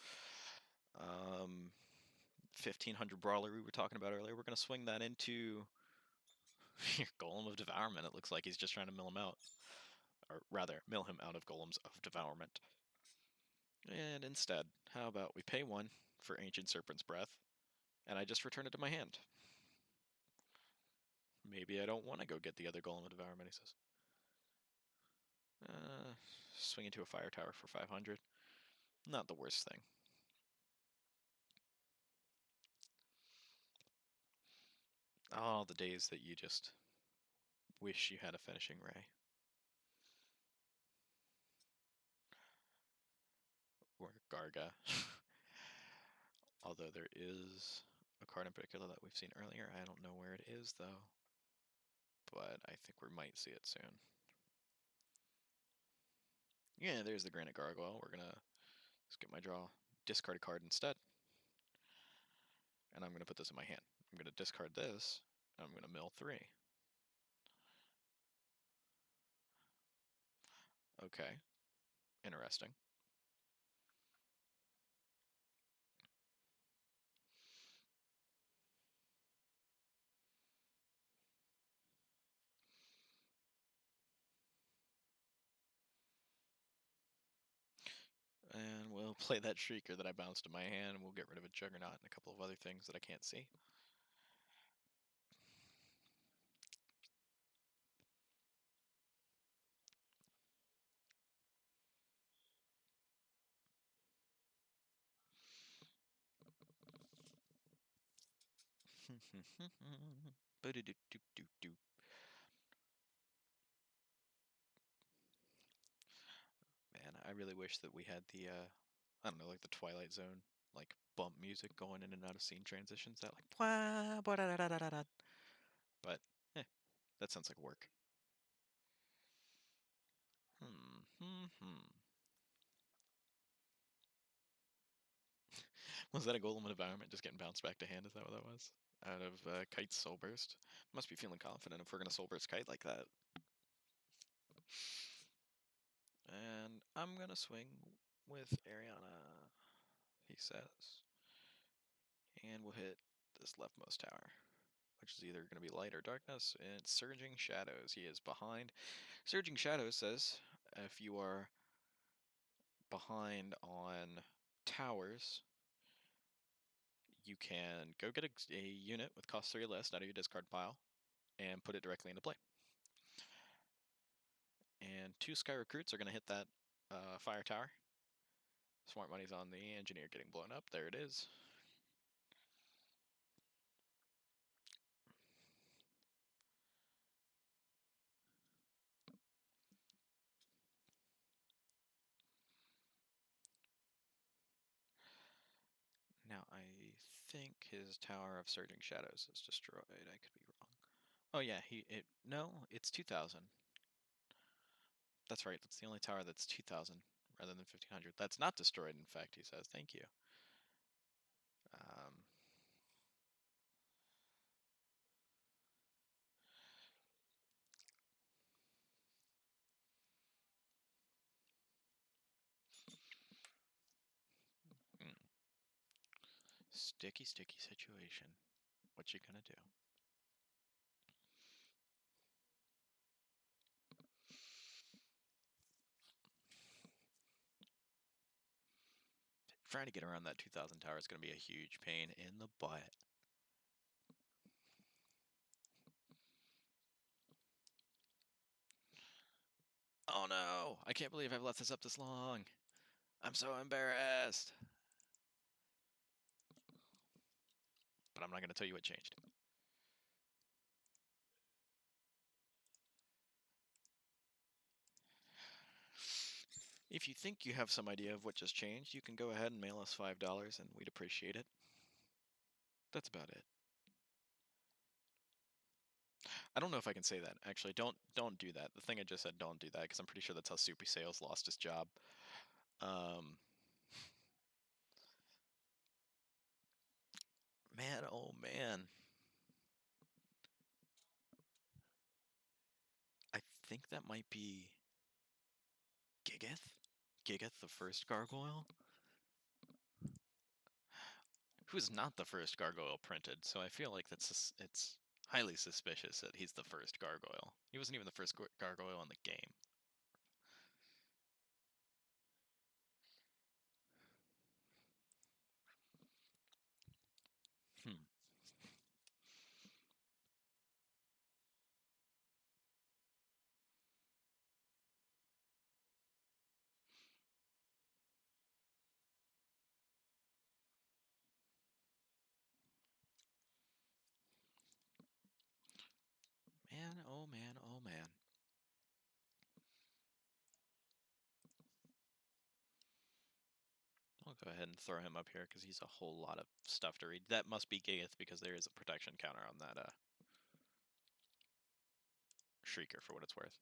1500 Brawler we were talking about earlier. We're going to swing that into your Golem of Devourment. It looks like he's just trying to mill him out. Or rather, mill him out of Golems of Devourment. And instead, how about we pay 1 for Ancient Serpent's Breath, and I just return it to my hand. Maybe I don't want to go get the other Golem of Devourment, he says. Swing into a Fire Tower for 500. Not the worst thing. Oh, the days that you just wish you had a Finishing Ray. Or Garga. Although there is a card in particular that we've seen earlier. I don't know where it is, though. But I think we might see it soon. Yeah, there's the Granite Gargoyle. We're going to skip my draw. Discard a card instead. And I'm going to put this in my hand. I'm going to discard this, and I'm going to mill 3. Okay. Interesting. And we'll play that Shrieker that I bounced in my hand, and we'll get rid of a Juggernaut and a couple of other things that I can't see. Man, I really wish that we had the, I don't know, like the Twilight Zone, like bump music going in and out of scene transitions. That like, wah, ba da da da da da. But, that sounds like work. Was that a Golem Environment just getting bounced back to hand? Is that what that was? Out of Kite's Soul Burst. Must be feeling confident if we're going to Soul Burst Kite like that. And I'm going to swing with Ariana. he says. And we'll hit this leftmost tower, which is either going to be light or darkness. And it's Surging Shadows. He is behind. Surging Shadows says if you are behind on towers, you can go get a unit with cost 3 or less out of your discard pile and put it directly into play. And 2 Sky Recruits are going to hit that fire tower. Smart money's on the engineer getting blown up. There it is. Now, I think his Tower of Surging Shadows is destroyed. I could be wrong. Oh yeah, no, it's 2,000. That's right. That's the only tower that's 2,000 rather than 1,500. That's not destroyed. In fact, he says. Thank you. Um, mm. Sticky, sticky situation. What you gonna do? Trying to get around that 2,000 tower is going to be a huge pain in the butt. Oh no! I can't believe I've left this up this long. I'm so embarrassed. But I'm not going to tell you what changed. If you think you have some idea of what just changed, you can go ahead and mail us $5 and we'd appreciate it. That's about it. I don't know if I can say that. Actually, don't do that. The thing I just said, don't do that, because I'm pretty sure that's how Soupy Sales lost his job. Man, oh man. I think that might be Gigeth? Gigeth, the first gargoyle? Who is not the first gargoyle printed, so I feel like it's highly suspicious that he's the first gargoyle. He wasn't even the first gargoyle in the game. Hmm. Man, oh man, oh man. I'll go ahead and throw him up here because he's a whole lot of stuff to read. That must be Gigeth because there is a protection counter on that Shrieker for what it's worth.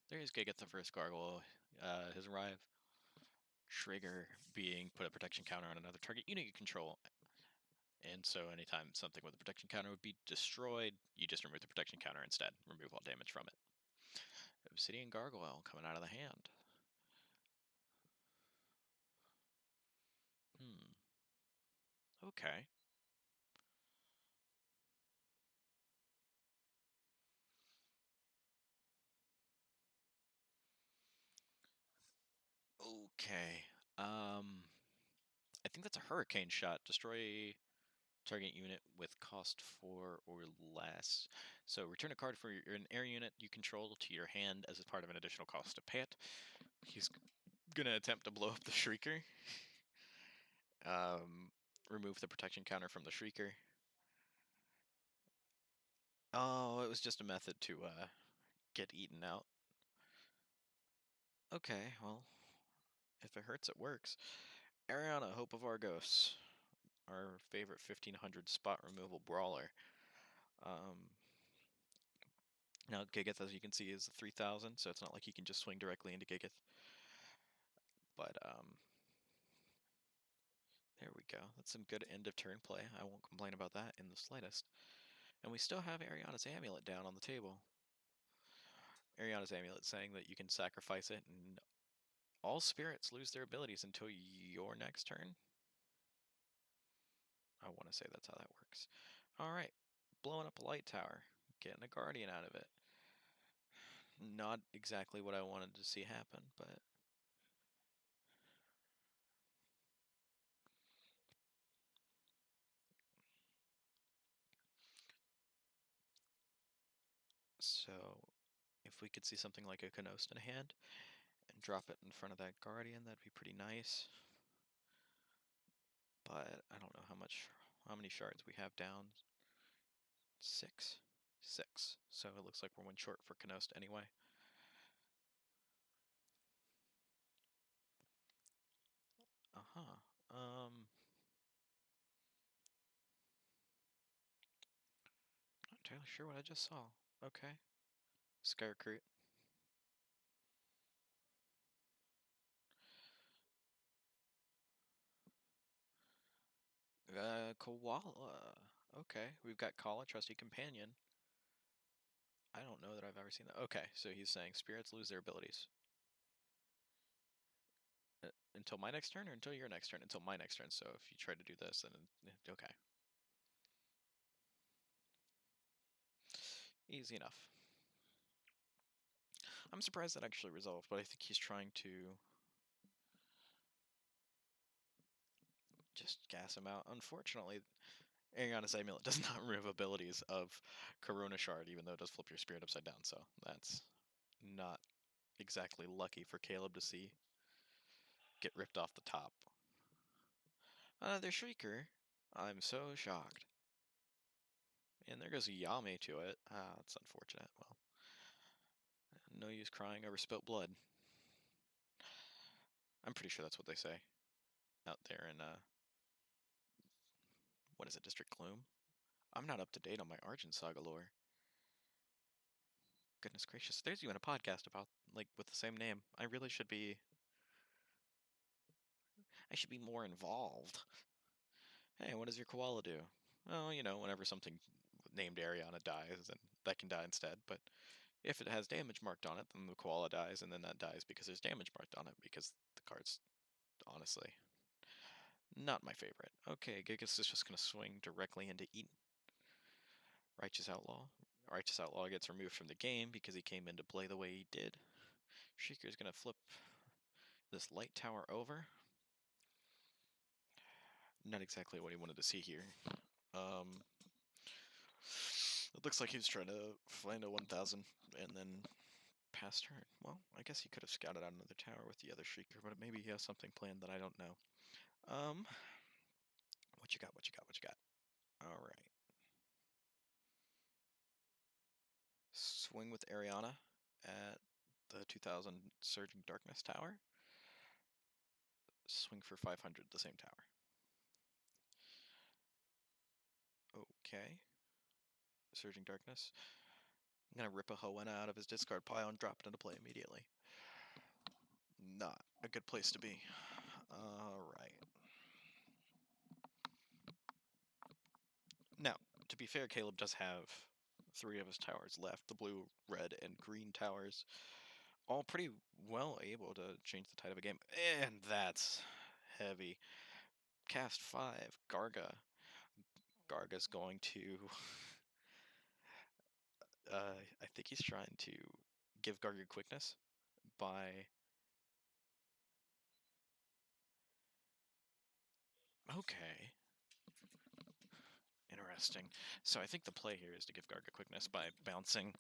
There is Gigeth, the first gargoyle. His arrive trigger being put a protection counter on another target unit you control. And so anytime something with a protection counter would be destroyed, you just remove the protection counter instead. Remove all damage from it. Obsidian Gargoyle coming out of the hand. Okay. Okay. I think that's a hurricane shot. Destroy target unit with cost 4 or less. So return a card for an air unit you control to your hand as a part of an additional cost to pay it. He's gonna attempt to blow up the Shrieker. Remove the protection counter from the Shrieker. Oh, it was just a method to get eaten out. Okay, well, if it hurts, it works. Ariana, Hope of Argos, our favorite 1500 spot removal brawler. Now, Gigeth, as you can see, is 3,000, so it's not like you can just swing directly into Gigeth. But, there we go. That's some good end of turn play. I won't complain about that in the slightest. And we still have Ariana's Amulet down on the table. Ariana's Amulet saying that you can sacrifice it and all spirits lose their abilities until your next turn. I want to say that's how that works. All right, blowing up a light tower, getting a guardian out of it. Not exactly what I wanted to see happen, but so if we could see something like a Canost in hand and drop it in front of that guardian, that'd be pretty nice. But I don't know how many shards we have down. 6? 6. So it looks like we're one short for Canost anyway. Uh-huh. Not entirely sure what I just saw. Okay. Sky Recruit. Koala. Okay. We've got Kala, Trusty Companion. I don't know that I've ever seen that. Okay, so he's saying spirits lose their abilities. Until my next turn or until your next turn? Until my next turn. So if you try to do this, then okay. Easy enough. I'm surprised that actually resolved, but I think he's trying to just gas him out. Unfortunately, Ariana's Amulet does not remove abilities of Corona Shard, even though it does flip your spirit upside down, so that's not exactly lucky for Caleb to see get ripped off the top. Another Shrieker. I'm so shocked. And there goes a Yame to it. Ah, that's unfortunate. Well, no use crying over spilt blood. I'm pretty sure that's what they say out there in, what is it, District Gloom? I'm not up to date on my Argent Saga lore. Goodness gracious, there's even a podcast about, like, with the same name. I really should be... I should be more involved. Hey, what does your koala do? Well, you know, whenever something named Ariana dies, then that can die instead, but if it has damage marked on it, then the koala dies, and then that dies because there's damage marked on it, because the card's, honestly, not my favorite. Okay, Gigas is just going to swing directly into Eaton. Righteous Outlaw. Righteous Outlaw gets removed from the game because he came into play the way he did. Shrieker's going to flip this light tower over. Not exactly what he wanted to see here. It looks like he's trying to find a 1000 and then pass turn. Well, I guess he could have scouted out another tower with the other Shrieker, but maybe he has something planned that I don't know. What you got, what you got, what you got? Alright. Swing with Ariana at the 2000 Surging Darkness tower. Swing for 500, the same tower. Okay. Surging Darkness. I'm gonna rip a Hoenna out of his discard pile and drop it into play immediately. Not a good place to be. Alright. Now, to be fair, Caleb does have 3 of his towers left. The blue, red, and green towers. All pretty well able to change the tide of a game. And that's heavy. Cast 5, Garga. Garga's going to... I think he's trying to give Garga quickness by... Okay. Interesting. So I think the play here is to give Garga quickness by bouncing...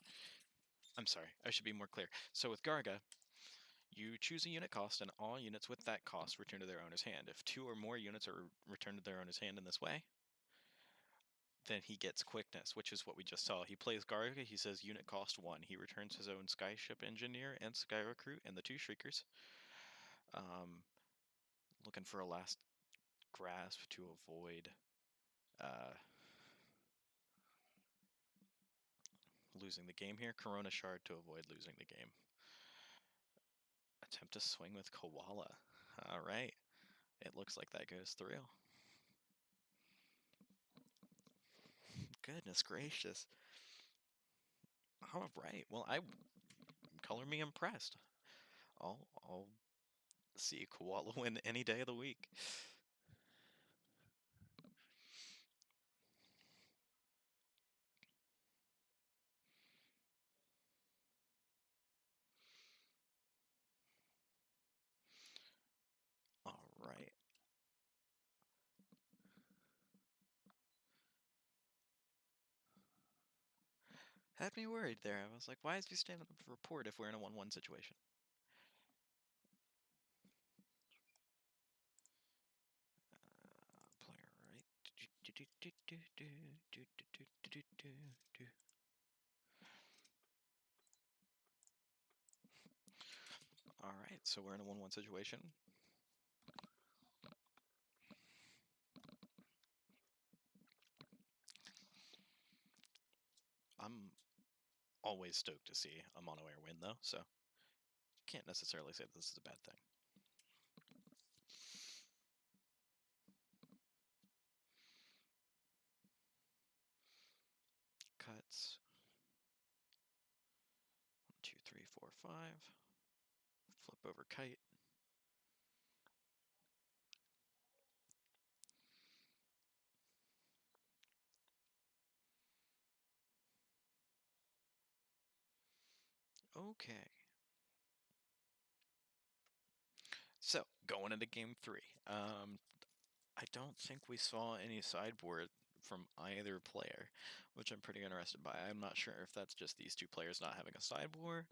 I'm sorry, I should be more clear. So with Garga, you choose a unit cost, and all units with that cost return to their owner's hand. If 2 or more units are returned to their owner's hand in this way, then he gets quickness, which is what we just saw. He plays Garga, he says unit cost 1. He returns his own Skyship Engineer and Sky Recruit and the 2 Shriekers. Looking for a last grasp to avoid losing the game here. Corona Shard to avoid losing the game. Attempt to swing with Koala. Alright. It looks like that goes through. Goodness gracious. Alright. Well, color me impressed. I'll see Koala win any day of the week. had me worried there. I was like, why is he standing up to report if we're in a 1-1 situation? Player right. All right, so we're in a 1-1 situation. I'm always stoked to see a mono air win, though, so can't necessarily say that this is a bad thing. Cuts. 1, 2, 3, 4, 5. Flip over kite. Okay. So, going into game 3. I don't think we saw any sideboard from either player, which I'm pretty interested by. I'm not sure if that's just these two players not having a sideboard,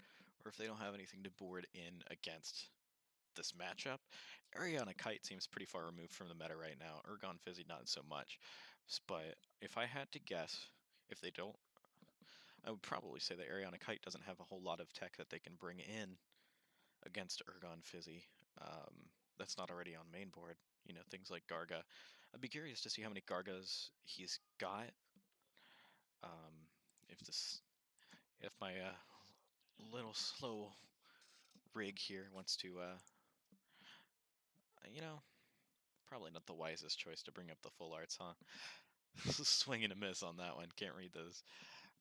or if they don't have anything to board in against this matchup. Ariana Kite seems pretty far removed from the meta right now. Ergon Fizzy not so much. But if I had to guess, if they don't, I would probably say that Ariana Kite doesn't have a whole lot of tech that they can bring in against Ergon Fizzy. That's not already on main board. You know, things like Garga. I'd be curious to see how many Gargas he's got. Um, if this, if my little slow rig here wants to, you know, probably not the wisest choice to bring up the full arts, huh? Swing and a miss on that one. Can't read those.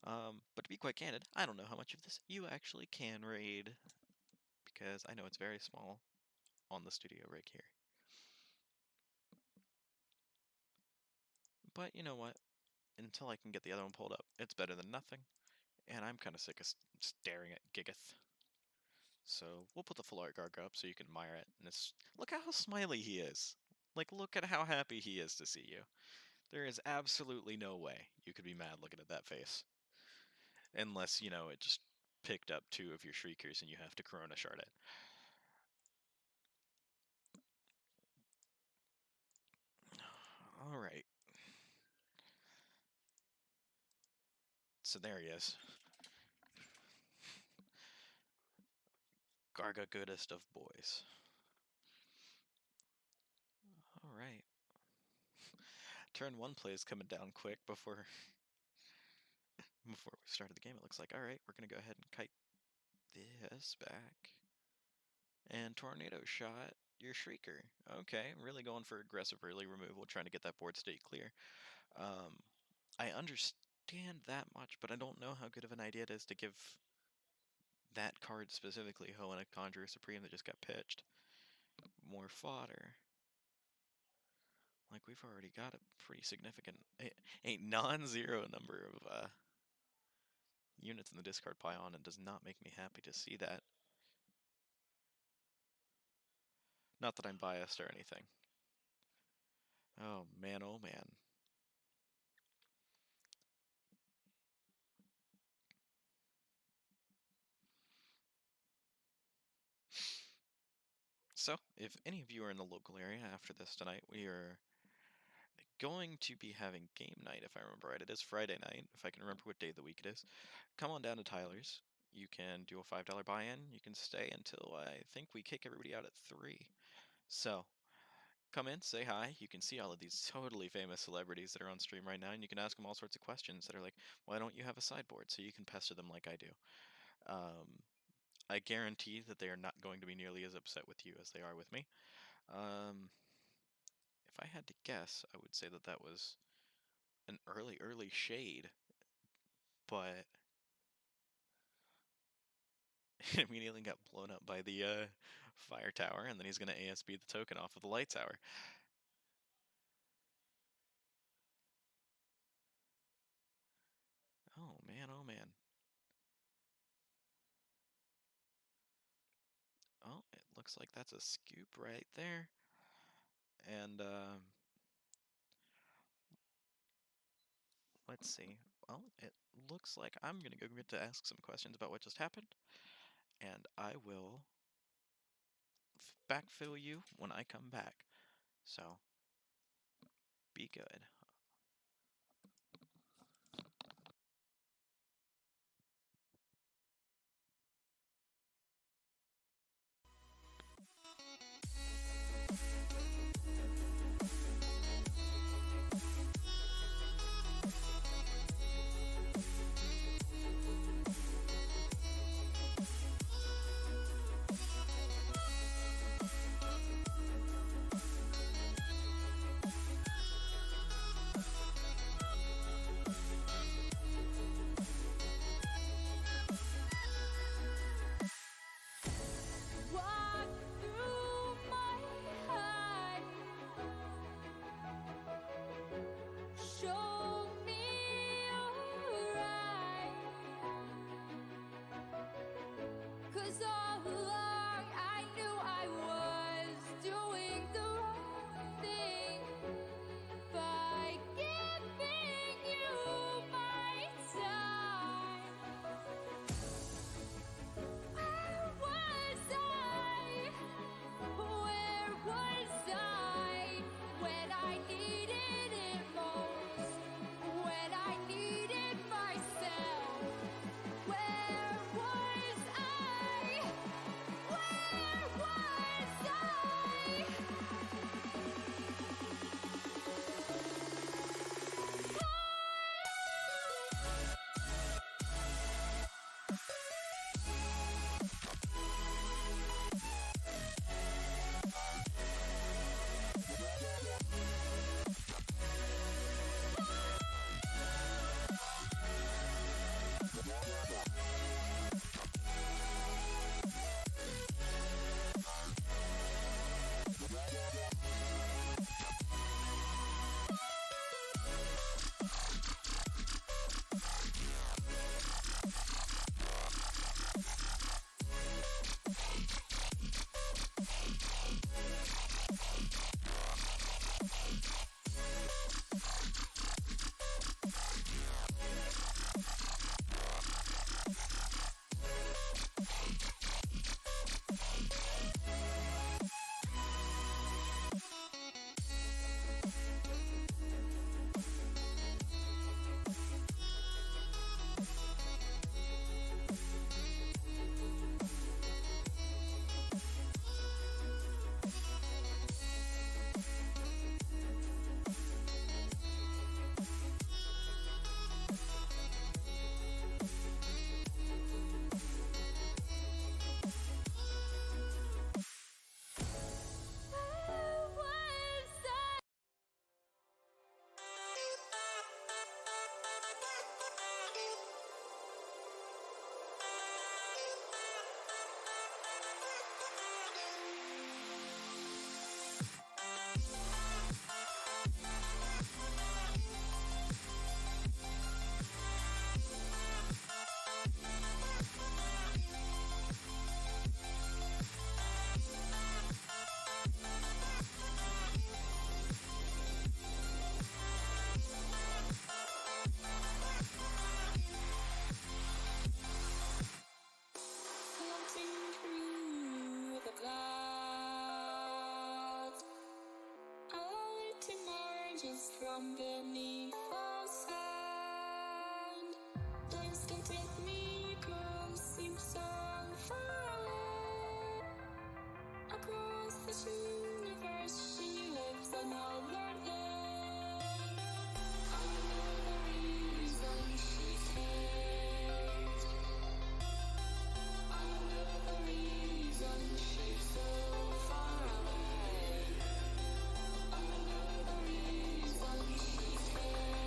But to be quite candid, I don't know how much of this you actually can read, because I know it's very small on the studio rig here. But you know what? Until I can get the other one pulled up, it's better than nothing. And I'm kind of sick of staring at Giggith. So we'll put the full art Garga up so you can admire it. And it's, look at how smiley he is. Like, look at how happy he is to see you. There is absolutely no way you could be mad looking at that face. Unless, you know, it just picked up 2 of your Shriekers and you have to Corona Shard it. Alright. So there he is. Garga goodest of boys. Alright. Turn 1 play is coming down quick before we started the game. It looks like, alright, we're going to go ahead and kite this back. And Tornado Shot your Shrieker. Okay, really going for aggressive early removal, trying to get that board state clear. I understand that much, but I don't know how good of an idea it is to give that card specifically Hoenn Conjurer Supreme that just got pitched more fodder. Like, we've already got a pretty significant, a non-zero number of units in the discard pile, and it does not make me happy to see that. Not that I'm biased or anything. Oh man, oh man. So, if any of you are in the local area after this tonight, we are going to be having game night, if I remember right. It is Friday night, if I can remember what day of the week it is. Come on down to Tyler's. You can do a $5 buy-in. You can stay until I think we kick everybody out at 3. So, come in, say hi. You can see all of these totally famous celebrities that are on stream right now, and you can ask them all sorts of questions that are like, why don't you have a sideboard? So you can pester them like I do. I guarantee that they are not going to be nearly as upset with you as they are with me. If I had to guess, I would say that that was an early shade, but immediately got blown up by the fire tower, and then he's going to ASB the token off of the light tower. Oh man, oh man. Oh, it looks like that's a scoop right there. And let's see. well, it looks like I'm gonna go get to ask some questions about what just happened, and I will backfill you when I come back. So, be good. Walk through my heart, show me your eyes. 'Cause all along I knew I was doing the wrong thing by giving you my time. Where was I? Where was I when I needed it most? When I needed myself? Where was I? Where was I? Where was I? Floating through the clouds, a light emerges from beneath the sand. Please don't take me across, seems so far away. Across this universe, she lives another day. I know the reason she stays. I know the reason she's so far away. I know the reason she stays.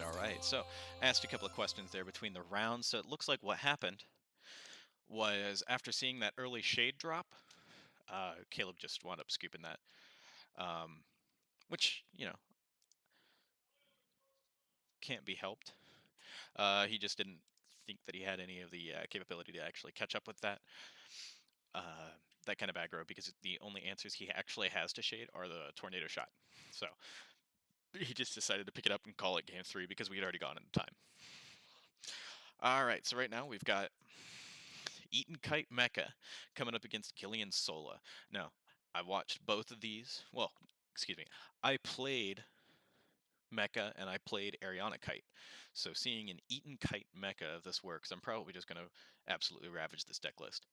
All right. So, I asked a couple of questions there between the rounds. So, it looks like what happened was after seeing that early shade drop, Caleb just wound up scooping that, um, which, can't be helped. He just didn't think that he had any of the capability to actually catch up with uh, that kind of aggro, because the only answers he actually has to shade are the tornado shot. So he just decided to pick it up and call it game 3 because we had already gone into time. All right, so right now we've got Eaton Kite Mecha coming up against Gillian Sola. Now, I watched both of these. Well, excuse me. I played Mecha and I played Ariana Kite. So seeing an Eaton Kite Mecha of this works, I'm probably just going to absolutely ravage this deck list.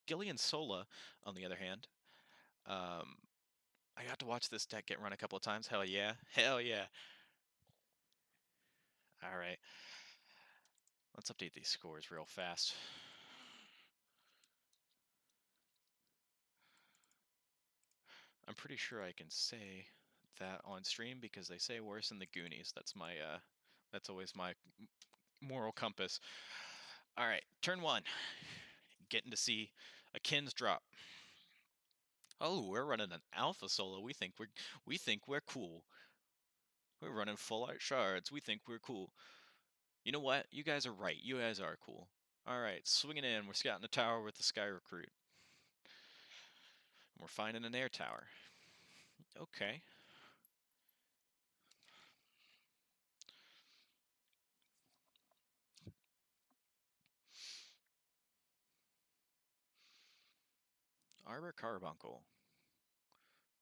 Gillian Sola, on the other hand, um, I got to watch this deck get run a couple of times. Hell yeah. Hell yeah. All right. Let's update these scores real fast. I'm pretty sure I can say that on stream because they say worse than the Goonies. That's my that's always my moral compass. All right, turn 1. Getting to see a Kin's drop. Oh, we're running an alpha solo. We think we're cool. We're running full art shards. We think we're cool. You know what? You guys are right. You guys are cool. All right, swinging in. We're scouting the tower with the Sky Recruit. And we're finding an air tower. Okay. Arbor Carbuncle.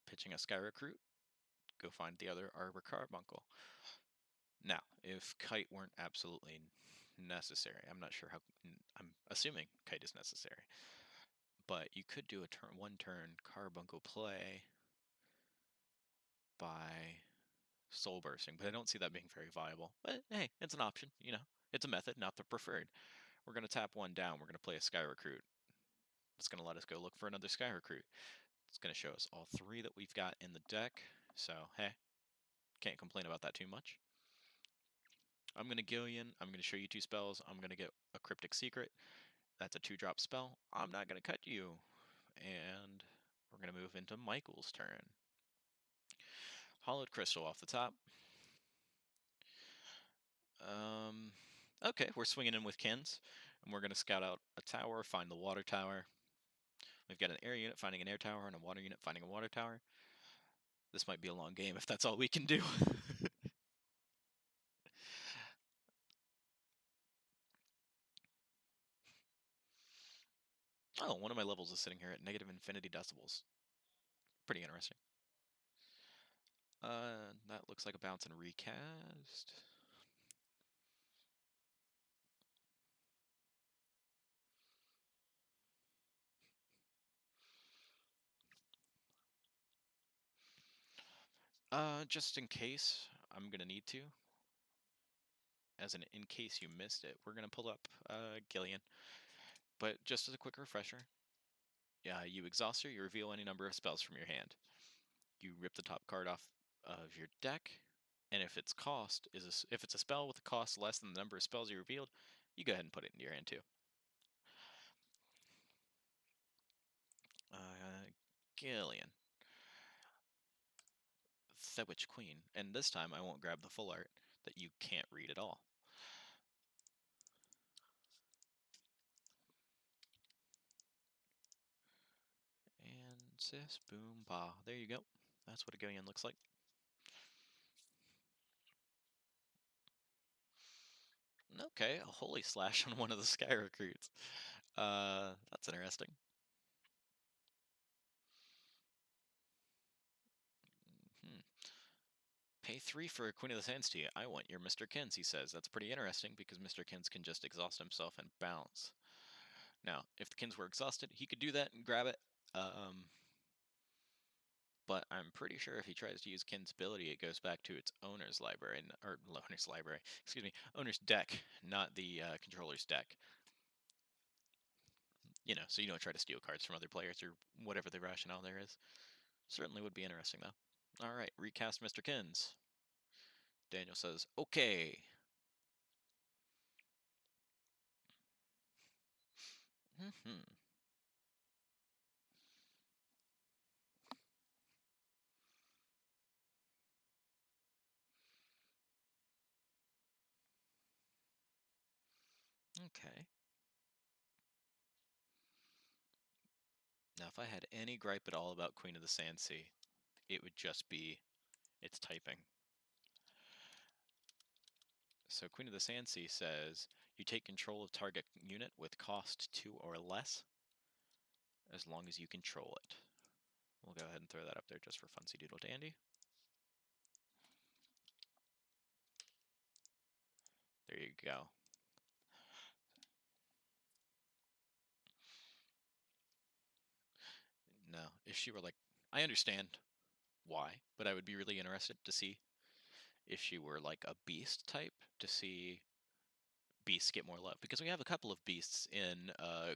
Pitching a Sky Recruit. Go find the other Arbor Carbuncle. Now, if Kite weren't absolutely necessary, I'm not sure how. I'm assuming Kite is necessary, but you could do a one-turn Carbuncle play by Soul Bursting, but I don't see that being very viable. But hey, it's an option. It's a method, not the preferred. We're gonna tap 1 down. We're gonna play a Sky Recruit. It's gonna let us go look for another Sky Recruit. It's gonna show us all 3 that we've got in the deck. So hey, can't complain about that too much. I'm going to Gillian. I'm going to show you 2 spells. I'm going to get a Cryptic Secret. That's a 2-drop spell. I'm not going to cut you. And we're going to move into Michael's turn. Hollowed Crystal off the top. Okay, we're swinging in with Kins. And we're going to scout out a tower, find the water tower. We've got an air unit finding an air tower and a water unit finding a water tower. This might be a long game if that's all we can do. Oh, one of my levels is sitting here at negative infinity decibels. Pretty interesting. That looks like a bounce and recast. Just in case, I'm gonna need to. As in case you missed it, we're gonna pull up Gillian. But just as a quick refresher, you exhaust her, you reveal any number of spells from your hand. You rip the top card off of your deck, and if its cost if it's a spell with a cost less than the number of spells you revealed, you go ahead and put it into your hand too. Gillian. The Witch Queen. And this time I won't grab the full art that you can't read at all. And sis, boom, ba. There you go. That's what a Gillian looks like. Okay, a Holy Slash on one of the Sky Recruits. That's interesting. Pay 3 for a Queen of the Sands to you. I want your Mr. Kins, he says. That's pretty interesting because Mr. Kins can just exhaust himself and bounce. Now, if the Kins were exhausted, he could do that and grab it. But I'm pretty sure if he tries to use Kin's ability, it goes back to its owner's library, or owner's library, excuse me, owner's deck, not the controller's deck. So you don't try to steal cards from other players or whatever the rationale there is. Certainly would be interesting, though. All right, recast Mr. Kins. Daniel says, okay. Hmm. Okay. Now, if I had any gripe at all about Queen of the Sand Sea, it would just be its typing. So Queen of the Sand Sea says, you take control of target unit with cost 2 or less, as long as you control it. We'll go ahead and throw that up there just for funsy doodle dandy. There you go. No, if she were like, I understand why, but I would be really interested to see if she were like a beast type, to see beasts get more love, because we have a couple of beasts in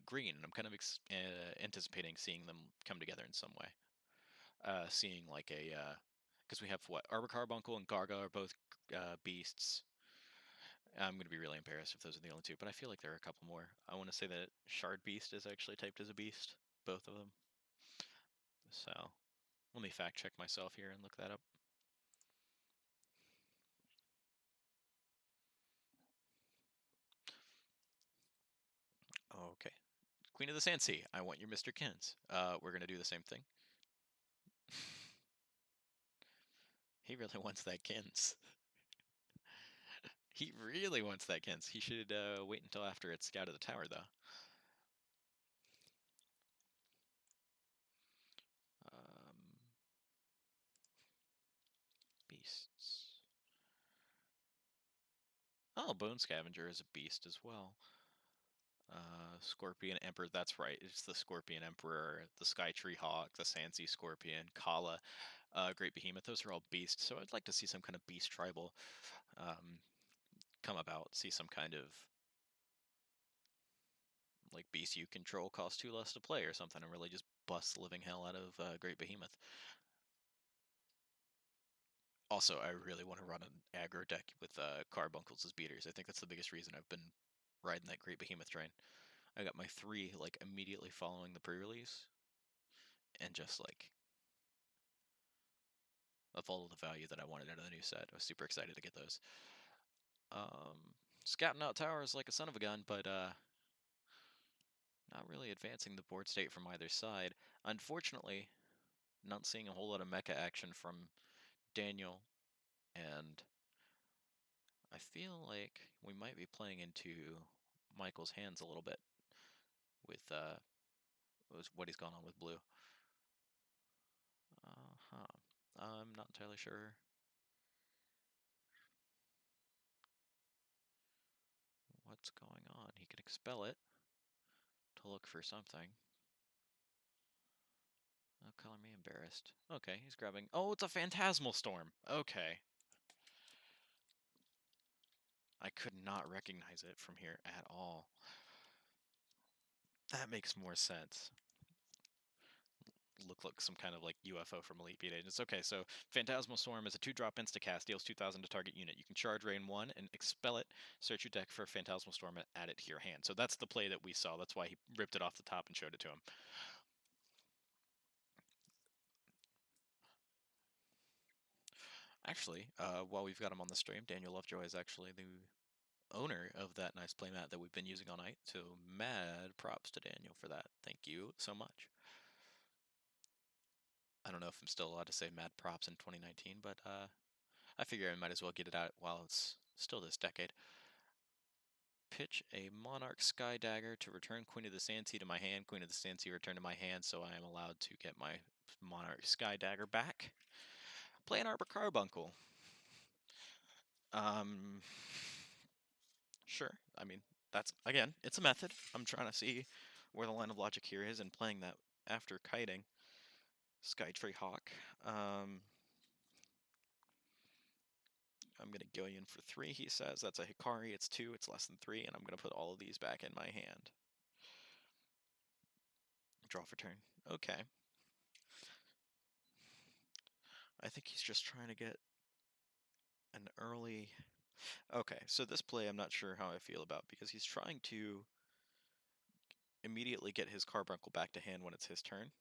green, and I'm kind of anticipating seeing them come together in some way. Seeing like a, because we have what, Arbor Carbuncle and Garga are both beasts. I'm going to be really embarrassed if those are the only two, but I feel like there are a couple more. I want to say that Shard Beast is actually typed as a beast, both of them. So let me fact check myself here and look that up. Okay. Queen of the Sand Sea, I want your Mr. Kins. We're going to do the same thing. He really wants that Kins. He really wants that Kins. He should wait until after it's scouted the tower, though. Beasts. Oh, Bone Scavenger is a beast as well. Scorpion Emperor, that's right. It's the Scorpion Emperor, the Skytree Hawk, the Sandsea Scorpion, Kala, Great Behemoth. Those are all beasts. So I'd like to see some kind of beast tribal come about. See some kind of like beast you control costs 2 less to play or something, and really just bust the living hell out of Great Behemoth. Also, I really want to run an aggro deck with Carbuncles as beaters. I think that's the biggest reason I've been riding that Great Behemoth train. I got my 3 like immediately following the pre-release, and just like of all of the value that I wanted out of the new set. I was super excited to get those. Scouting out towers like a son of a gun, but not really advancing the board state from either side. Unfortunately, not seeing a whole lot of mecha action from Daniel, and I feel like we might be playing into Michael's hands a little bit with what he's gone on with blue. I'm not entirely sure what's going on. He could expel it to look for something. Oh, color me embarrassed. Okay, he's grabbing... Oh, it's a Phantasmal Storm! Okay. I could not recognize it from here at all. That makes more sense. Look like some kind of like UFO from Elite Beat Agents. Okay, so Phantasmal Storm is a 2-drop insta-cast, deals 2,000 to target unit. You can charge Rain 1 and expel it, search your deck for Phantasmal Storm and add it to your hand. So that's the play that we saw. That's why he ripped it off the top and showed it to him. Actually, while we've got him on the stream, Daniel Lovejoy is actually the owner of that nice playmat that we've been using all night. So mad props to Daniel for that. Thank you so much. I don't know if I'm still allowed to say mad props in 2019, but I figure I might as well get it out while it's still this decade. Pitch a Monarch Sky Dagger to return Queen of the Sandsea to my hand. Queen of the Sandsea returned to my hand, so I am allowed to get my Monarch Sky Dagger back. Play an Arbor Carbuncle. Sure. I mean, that's, again, it's a method. I'm trying to see where the line of logic here is, and playing that after kiting Skytree Hawk. I'm going to go in for 3, he says. That's a Hikari. It's 2. It's less than 3, and I'm going to put all of these back in my hand. Draw for turn. Okay. I think he's just trying to get an early... Okay, so this play I'm not sure how I feel about, because he's trying to immediately get his carbuncle back to hand when it's his turn.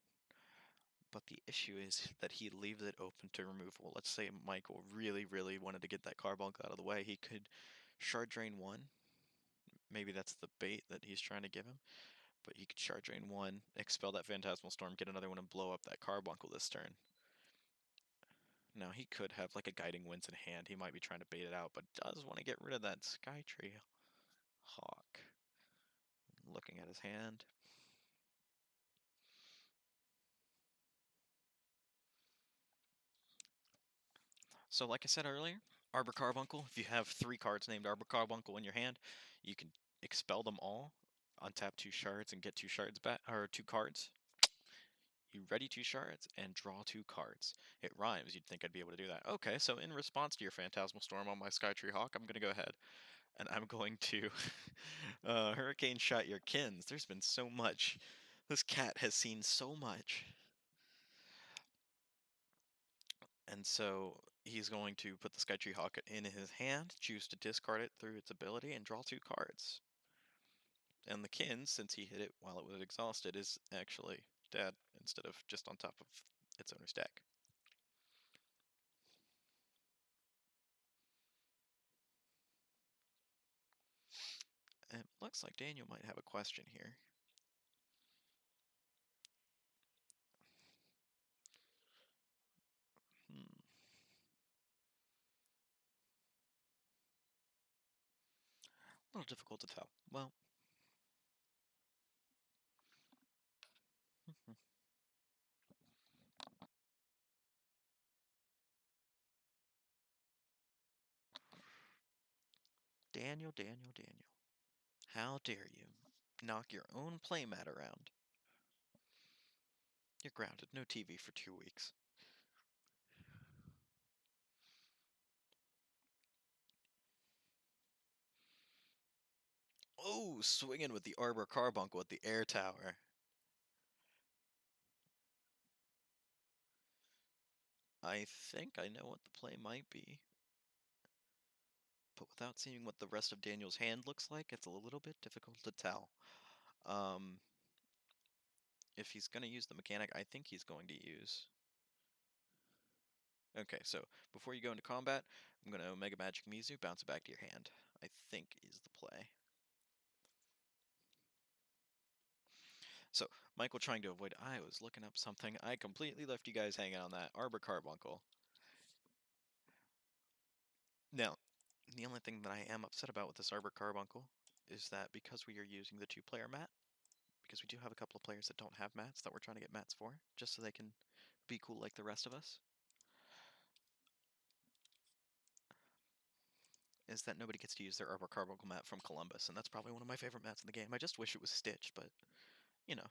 But the issue is that he leaves it open to removal. Let's say Michael really, really wanted to get that carbuncle out of the way. He could Shard Drain 1. Maybe that's the bait that he's trying to give him. But he could Shard Drain 1, expel that Phantasmal Storm, get another one, and blow up that carbuncle this turn. Now, he could have like a Guiding Winds in hand. He might be trying to bait it out, but does want to get rid of that Skytree Hawk. Looking at his hand. So like I said earlier, Arbor Carbuncle, if you have 3 cards named Arbor Carbuncle in your hand, you can expel them all, untap 2 shards and get 2 shards back, or 2 cards. You ready 2 shards and draw 2 cards. It rhymes, you'd think I'd be able to do that. Okay, so in response to your Phantasmal Storm on my Skytree Hawk, I'm going to go ahead and I'm going to Hurricane Shot your Kins. There's been so much. This cat has seen so much. And so he's going to put the Skytree Hawk in his hand, choose to discard it through its ability, and draw 2 cards. And the kin, since he hit it while it was exhausted, is actually dead instead of just on top of its owner's deck. It looks like Daniel might have a question here. A little difficult to tell. Well, Daniel, Daniel, Daniel. How dare you knock your own playmat around? You're grounded. No TV for 2 weeks. Oh, swinging with the Arbor Carbuncle at the air tower. I think I know what the play might be. But without seeing what the rest of Daniel's hand looks like, it's a little bit difficult to tell. If he's going to use the mechanic, I think he's going to use... Okay, so before you go into combat, I'm going to Omega Magic Mizu, bounce it back to your hand. I think is the play. So, Michael trying to avoid... I was looking up something. I completely left you guys hanging on that. Arbor Carbuncle. Now, the only thing that I am upset about with this Arbor Carbuncle is that because we are using the 2-player mat, because we do have a couple of players that don't have mats that we're trying to get mats for, just so they can be cool like the rest of us, is that nobody gets to use their Arbor Carbuncle mat from Columbus, and that's probably one of my favorite mats in the game. I just wish it was stitched, but, you know,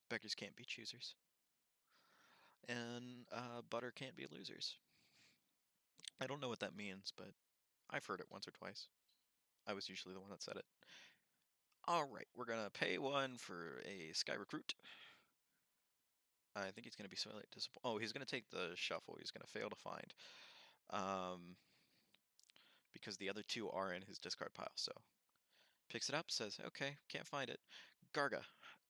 beggars can't be choosers. And butter can't be losers. I don't know what that means, but I've heard it once or twice. I was usually the one that said it. Alright, we're gonna pay 1 for a Sky Recruit. I think he's gonna be slightly disappointed. Oh, he's gonna take the shuffle. He's gonna fail to find. Because the other 2 are in his discard pile, so. Picks it up, says, okay, can't find it. Garga.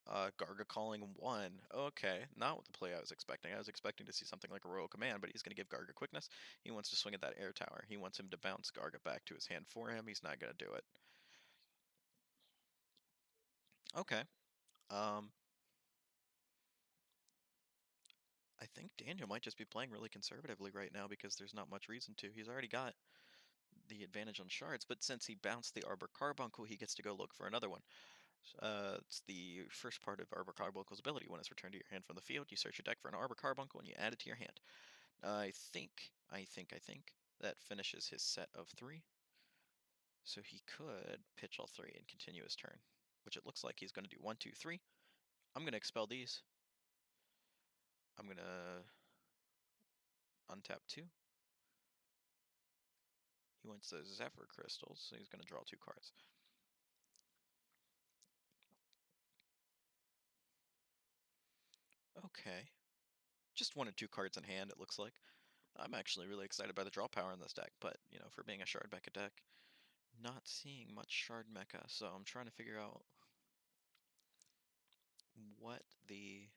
Garga calling 1. Okay, not what the play I was expecting. I was expecting to see something like a Royal Command, but he's going to give Garga quickness. He wants to swing at that air tower. He wants him to bounce Garga back to his hand for him. He's not going to do it. Okay. I think Daniel might just be playing really conservatively right now because there's not much reason to. He's already got the advantage on shards, but since he bounced the Arbor Carbuncle, he gets to go look for another one. It's the first part of Arbor Carbuncle's ability. When it's returned to your hand from the field, you search your deck for an Arbor Carbuncle and you add it to your hand. I think that finishes his set of 3. So he could pitch all 3 and continue his turn, which it looks like he's going to do 1, 2, 3. I'm going to expel these. I'm going to untap 2. He wants those Zephyr Crystals, so he's going to draw 2 cards. Okay. Just 1 or 2 cards in hand, it looks like. I'm actually really excited by the draw power in this deck, but, you know, for being a Shard Mecha deck, not seeing much Shard Mecha, so I'm trying to figure out what the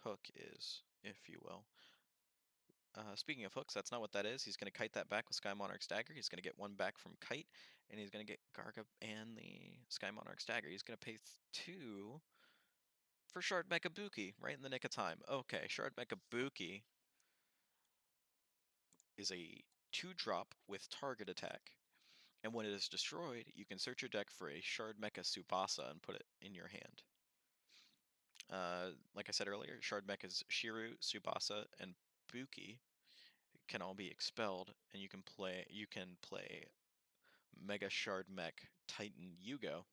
hook is, if you will. Speaking of hooks, that's not what that is. He's going to kite that back with Sky Monarch's Dagger. He's going to get one back from Kite, and he's going to get Garga and the Sky Monarch's Dagger. He's going to pay 2 for Shard Mecha Buki, right in the nick of time. Okay, Shard Mecha Buki is a 2-drop with target attack. And when it is destroyed, you can search your deck for a Shard Mecha Subasa and put it in your hand. Like I said earlier, Shard Mecha's Shiru, Subasa, and Buki can all be expelled, and you can play Mega Shard Mech Titan Yugo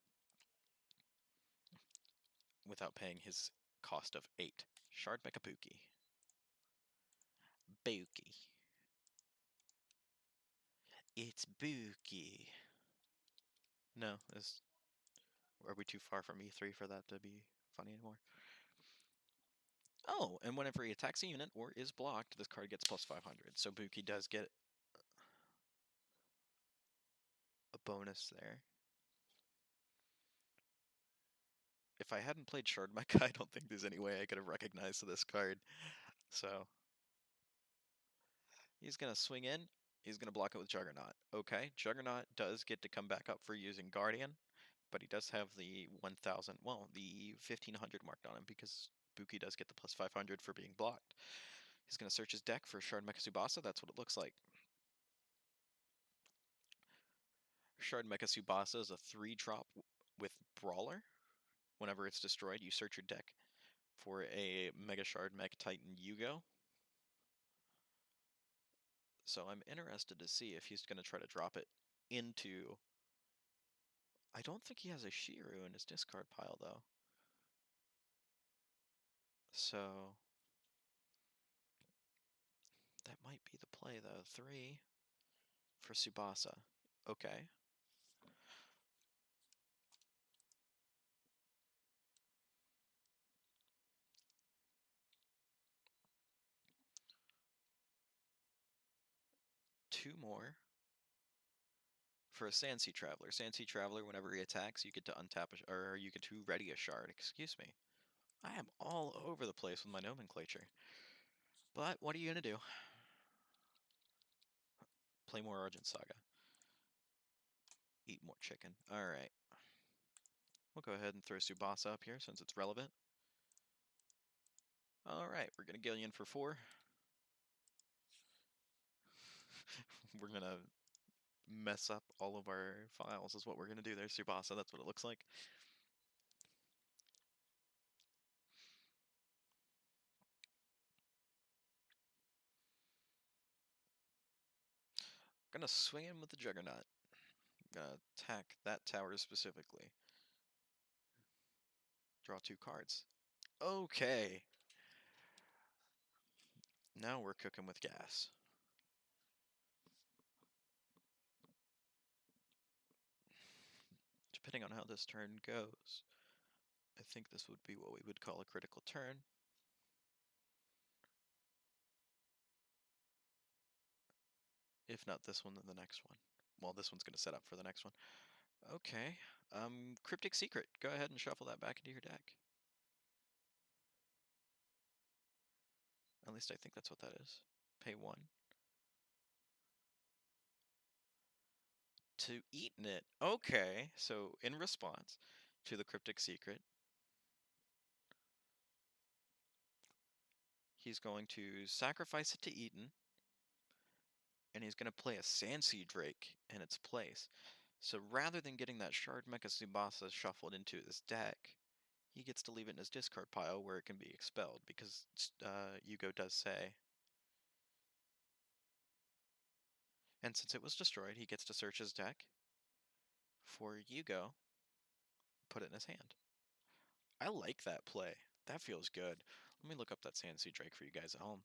without paying his cost of 8. Shard Mecha Buki. Buki. It's Buki. No, are we too far from E3 for that to be funny anymore? Oh, and whenever he attacks a unit or is blocked, this card gets plus 500. So Buki does get a bonus there. If I hadn't played Shard Mecha, I don't think there's any way I could have recognized this card. So he's going to swing in. He's going to block it with Juggernaut. Okay, Juggernaut does get to come back up for using Guardian, but he does have the 1,000, well, the 1,500 marked on him because Buki does get the plus 500 for being blocked. He's going to search his deck for Shard Mecha Subasa. That's what it looks like. Shard Mecha Subasa is a 3-drop with Brawler. Whenever it's destroyed, you search your deck for a Mega Shard Mech Titan Yugo. So I'm interested to see if he's going to try to drop it into... I don't think he has a Shiru in his discard pile, though. So that might be the play, though. 3 for Subasa. Okay. Two more for a Sandsea Traveler. Sandsea Traveler, whenever he attacks, you get to untap or you get to ready a shard. Excuse me. I am all over the place with my nomenclature. But what are you gonna do? Play more Argent Saga. Eat more chicken. Alright. We'll go ahead and throw Subasa up here since it's relevant. Alright, we're gonna Gillian for 4. We're gonna mess up all of our files is what we're gonna do there. Subasa, that's what it looks like. Gonna swing in with the Juggernaut. Gonna attack that tower specifically. Draw 2 cards. Okay. Now we're cooking with gas. Depending on how this turn goes, I think this would be what we would call a critical turn. If not this one, then the next one. Well, this one's going to set up for the next one. Okay. Cryptic Secret. Go ahead and shuffle that back into your deck. At least I think that's what that is. Pay 1. To Eaten It. Okay. So in response to the Cryptic Secret, he's going to sacrifice it to Eaten, and he's going to play a Sandsea Drake in its place. So rather than getting that Shard Mecha Subasa shuffled into his deck, he gets to leave it in his discard pile where it can be expelled, because Yugo does say. And since it was destroyed, he gets to search his deck for Yugo, put it in his hand. I like that play. That feels good. Let me look up that Sandsea Drake for you guys at home.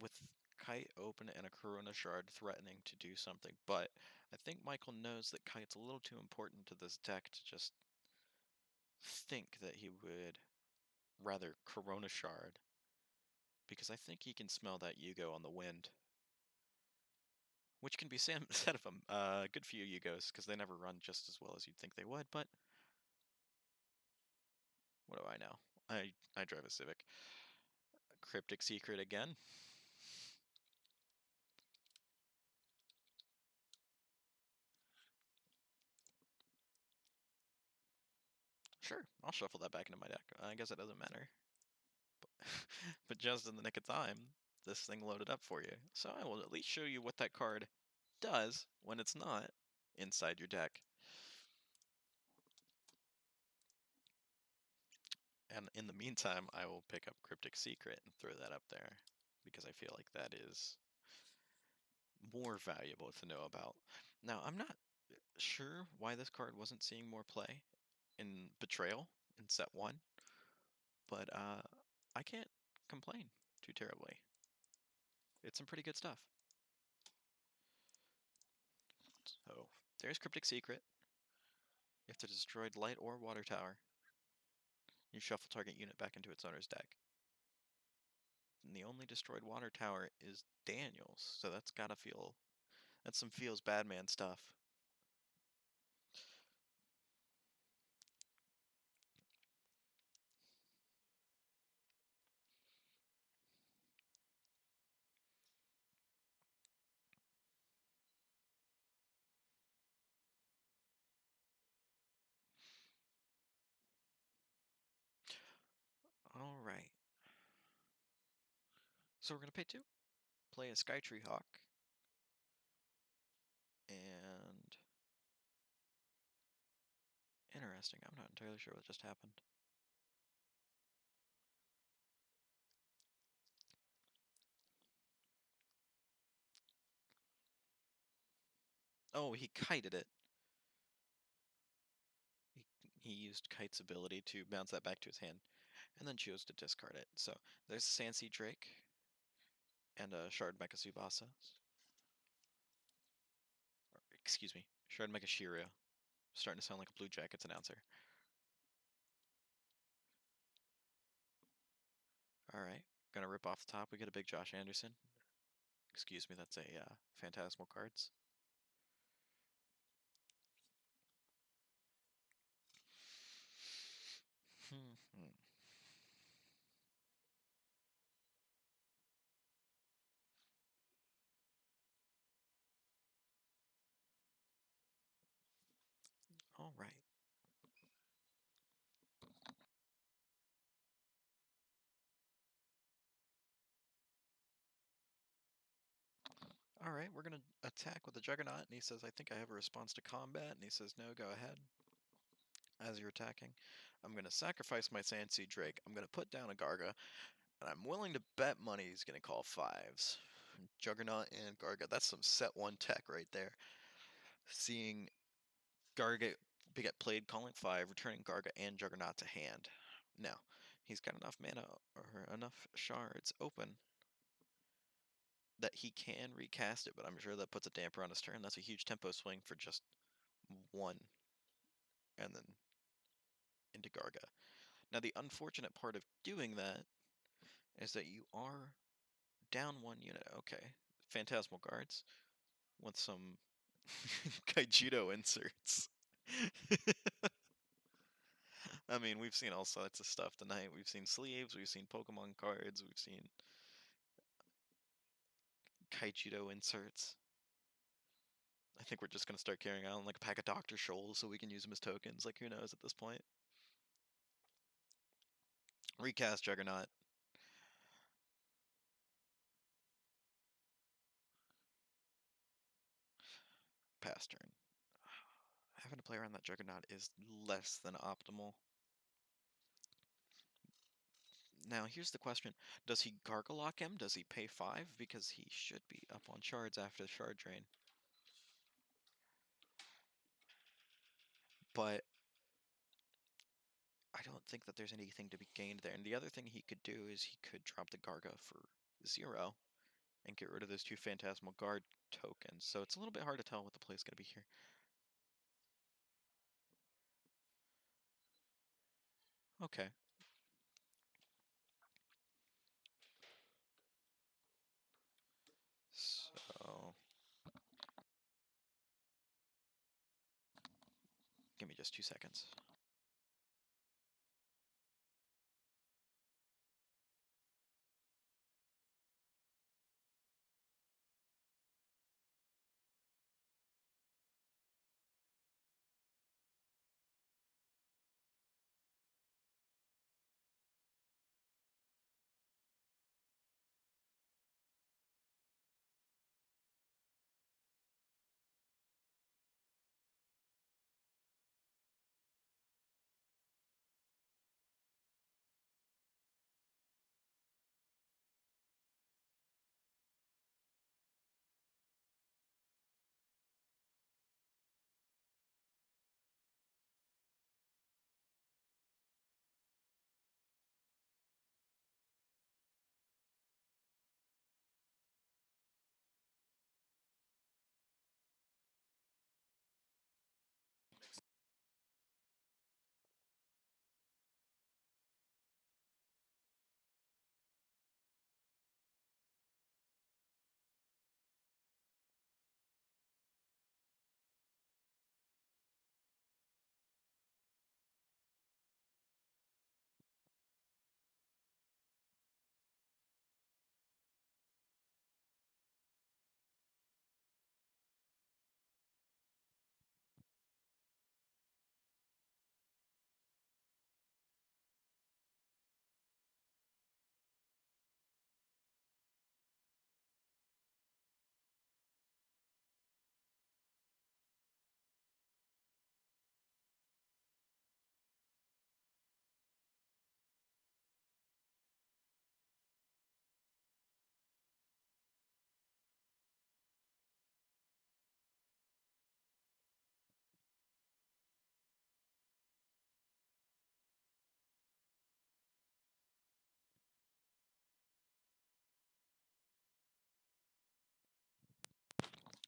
With Kite open and a Corona Shard threatening to do something, but I think Michael knows that Kite's a little too important to this deck to just think that he would rather Corona Shard, because I think he can smell that Yugo on the wind, which can be said of him. Good for you, Yugos, because they never run just as well as you'd think they would, but what do I know? I drive a Civic. Cryptic Secret again. Sure, I'll shuffle that back into my deck. I guess it doesn't matter. But just in the nick of time, this thing loaded up for you. So I will at least show you what that card does when it's not inside your deck. And in the meantime, I will pick up Cryptic Secret and throw that up there, because I feel like that is more valuable to know about. Now, I'm not sure why this card wasn't seeing more play in Betrayal in set 1, but I can't complain too terribly. It's some pretty good stuff. So, there's Cryptic Secret. If the destroyed light or water tower, you shuffle target unit back into its owner's deck. And the only destroyed water tower is Daniel's, so that's some feels bad man stuff. Alright. So we're going to pay 2. Play a Skytree Hawk. And... interesting, I'm not entirely sure what just happened. Oh, he kited it. He used Kite's ability to bounce that back to his hand, and then chose to discard it. So there's Sansi Drake and a Shard Mecha Tsubasa. Excuse me, Shard Mecha Shiryu. Starting to sound like a Blue Jackets announcer. Alright, gonna rip off the top. We get a big Josh Anderson. Excuse me, that's a Phantasmal Cards. Alright. Alright, we're gonna attack with the Juggernaut, and he says, I think I have a response to combat, and he says, no, go ahead. As you're attacking, I'm gonna sacrifice my Sansi Drake, I'm gonna put down a Garga, and I'm willing to bet money he's gonna call 5s. Juggernaut and Garga, that's some set 1 tech right there. Seeing Garga get played, calling 5, returning Garga and Juggernaut to hand. Now, he's got enough mana, or enough shards open, that he can recast it, but I'm sure that puts a damper on his turn. That's a huge tempo swing for just 1, and then into Garga. Now, the unfortunate part of doing that is that you are down 1 unit. Okay, Phantasmal Guards with some Kaijudo inserts. I mean, we've seen all sorts of stuff tonight. We've seen sleeves, we've seen Pokemon cards, we've seen Kaijudo inserts. I think we're just going to start carrying on like a pack of Dr. Scholl so we can use them as tokens. Like, who knows at this point? Recast Juggernaut. Pass turn. Having to play around that Juggernaut is less than optimal. Now, here's the question. Does he Gargalock him? Does he pay 5? Because he should be up on shards after the shard drain. But I don't think that there's anything to be gained there. And the other thing he could do is he could drop the Garga for 0 and get rid of those 2 Phantasmal Guard tokens. So it's a little bit hard to tell what the play is going to be here. Okay. So, give me just 2 seconds.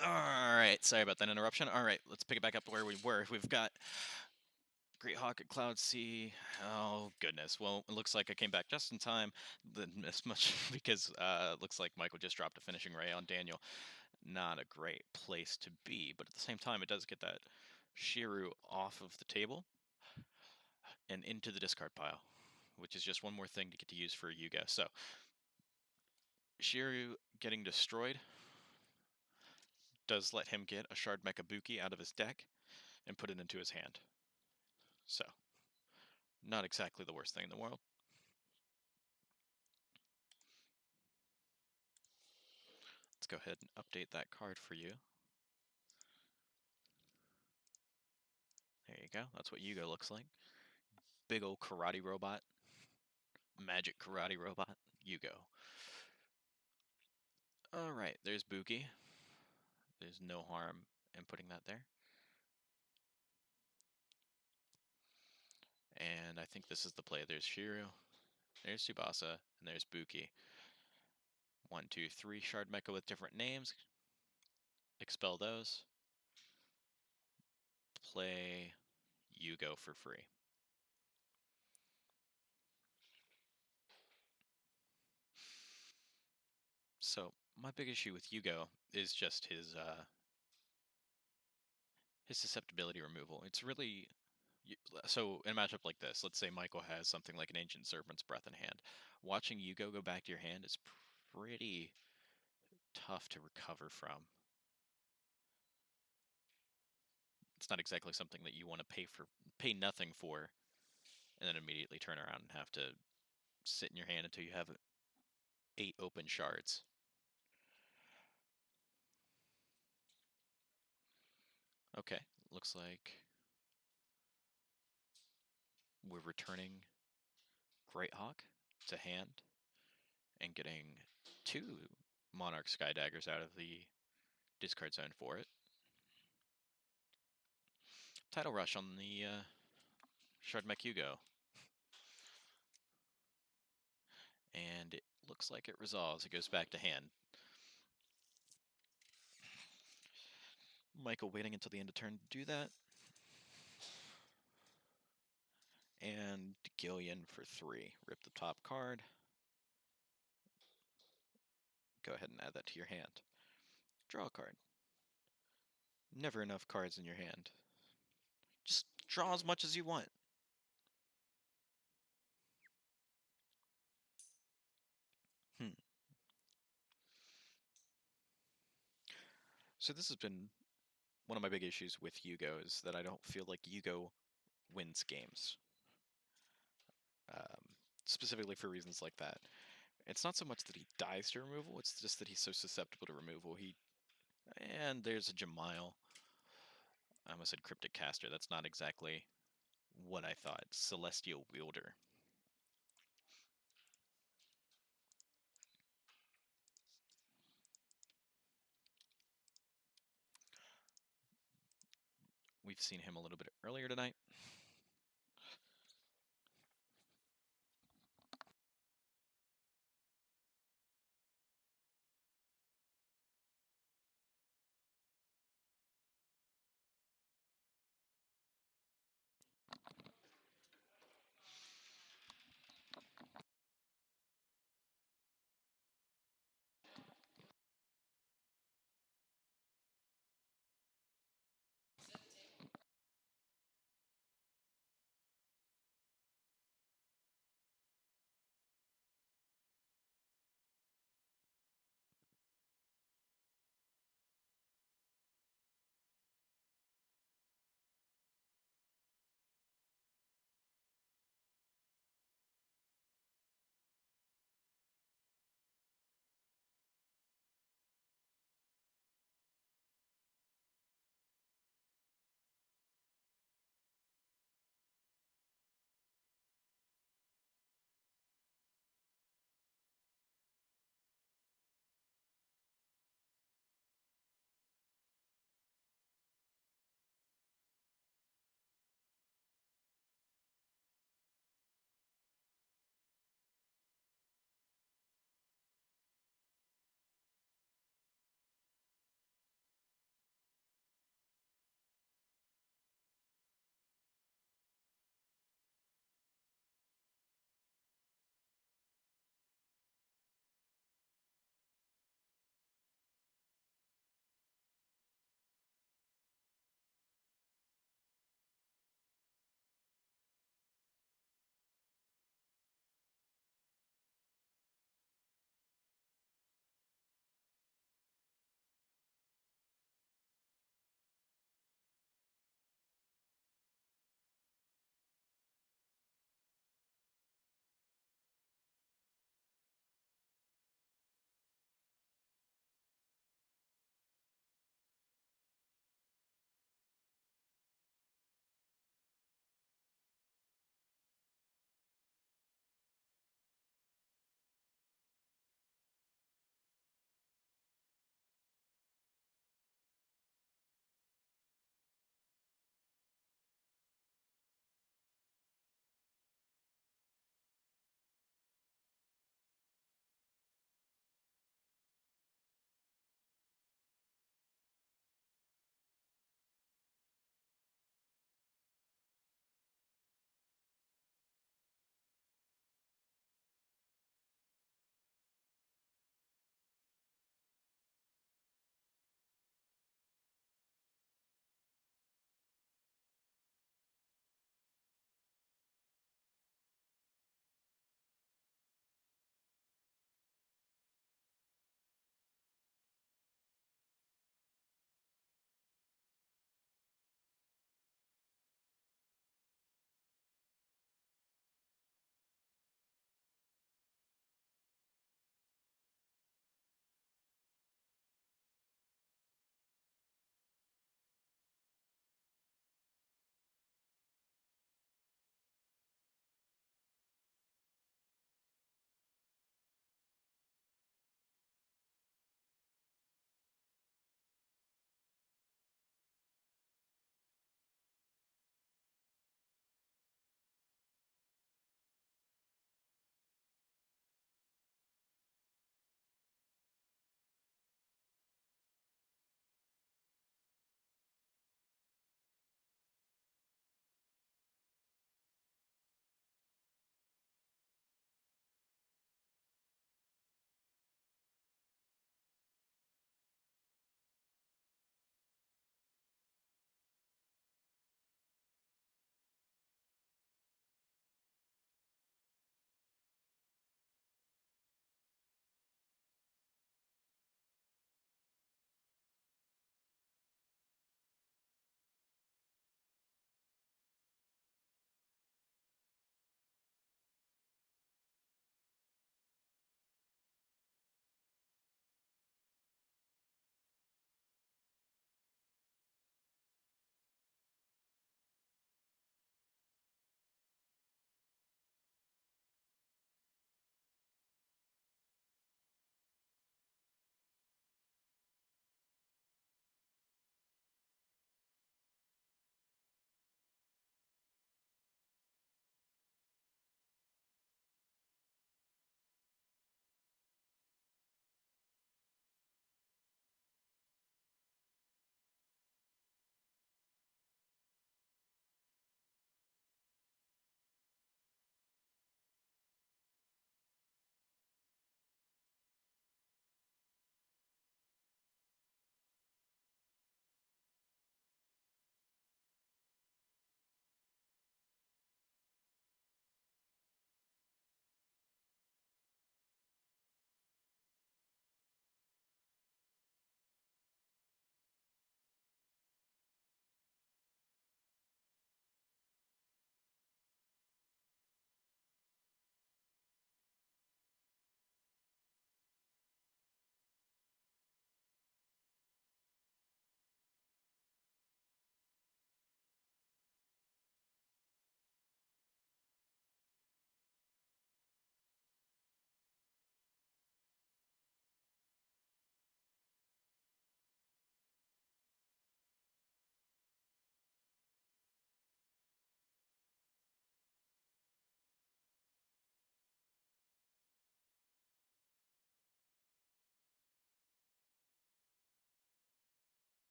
All right, sorry about that interruption. All right, let's pick it back up where we were. We've got Great Hawk at Cloud Sea. Oh, goodness. Well, it looks like I came back just in time. Didn't miss much because it looks like Michael just dropped a finishing ray on Daniel. Not a great place to be, but at the same time, it does get that Shiru off of the table and into the discard pile, which is just one more thing to get to use for Yuga. So, Shiru getting destroyed does let him get a Shard Mekabuki out of his deck and put it into his hand. So, not exactly the worst thing in the world. Let's go ahead and update that card for you. There you go. That's what Yugo looks like. Big old karate robot. Magic karate robot. Yugo. Alright, there's Buki. There's no harm in putting that there. And I think this is the play. There's Shiru, there's Tsubasa, and there's Buki. 1, 2, 3 Shard Mecha with different names. Expel those. Play Yugo for free. So my big issue with Yugo is just his susceptibility removal. It's really so in a matchup like this, let's say Michael has something like an Ancient Serpent's Breath in hand. Watching Yugo go back to your hand is pretty tough to recover from. It's not exactly something that you want to pay nothing for, and then immediately turn around and have to sit in your hand until you have 8 open shards. Okay, looks like we're returning Great Hawk to hand and getting 2 Monarch Sky Daggers out of the discard zone for it. Tidal Rush on the Shard Mech Yugo. And it looks like it resolves. It goes back to hand. Michael waiting until the end of turn to do that. and Gillian for 3. Rip the top card. Go ahead and add that to your hand. Draw a card. Never enough cards in your hand. Just draw as much as you want. So this has been one of my big issues with Yugo, is that I don't feel like Yugo wins games. Specifically for reasons like that. It's not so much that he dies to removal, it's just that he's so susceptible to removal. And there's a Jemile. I almost said Cryptic Caster. That's not exactly what I thought. Celestial Wielder. We've seen him a little bit earlier tonight.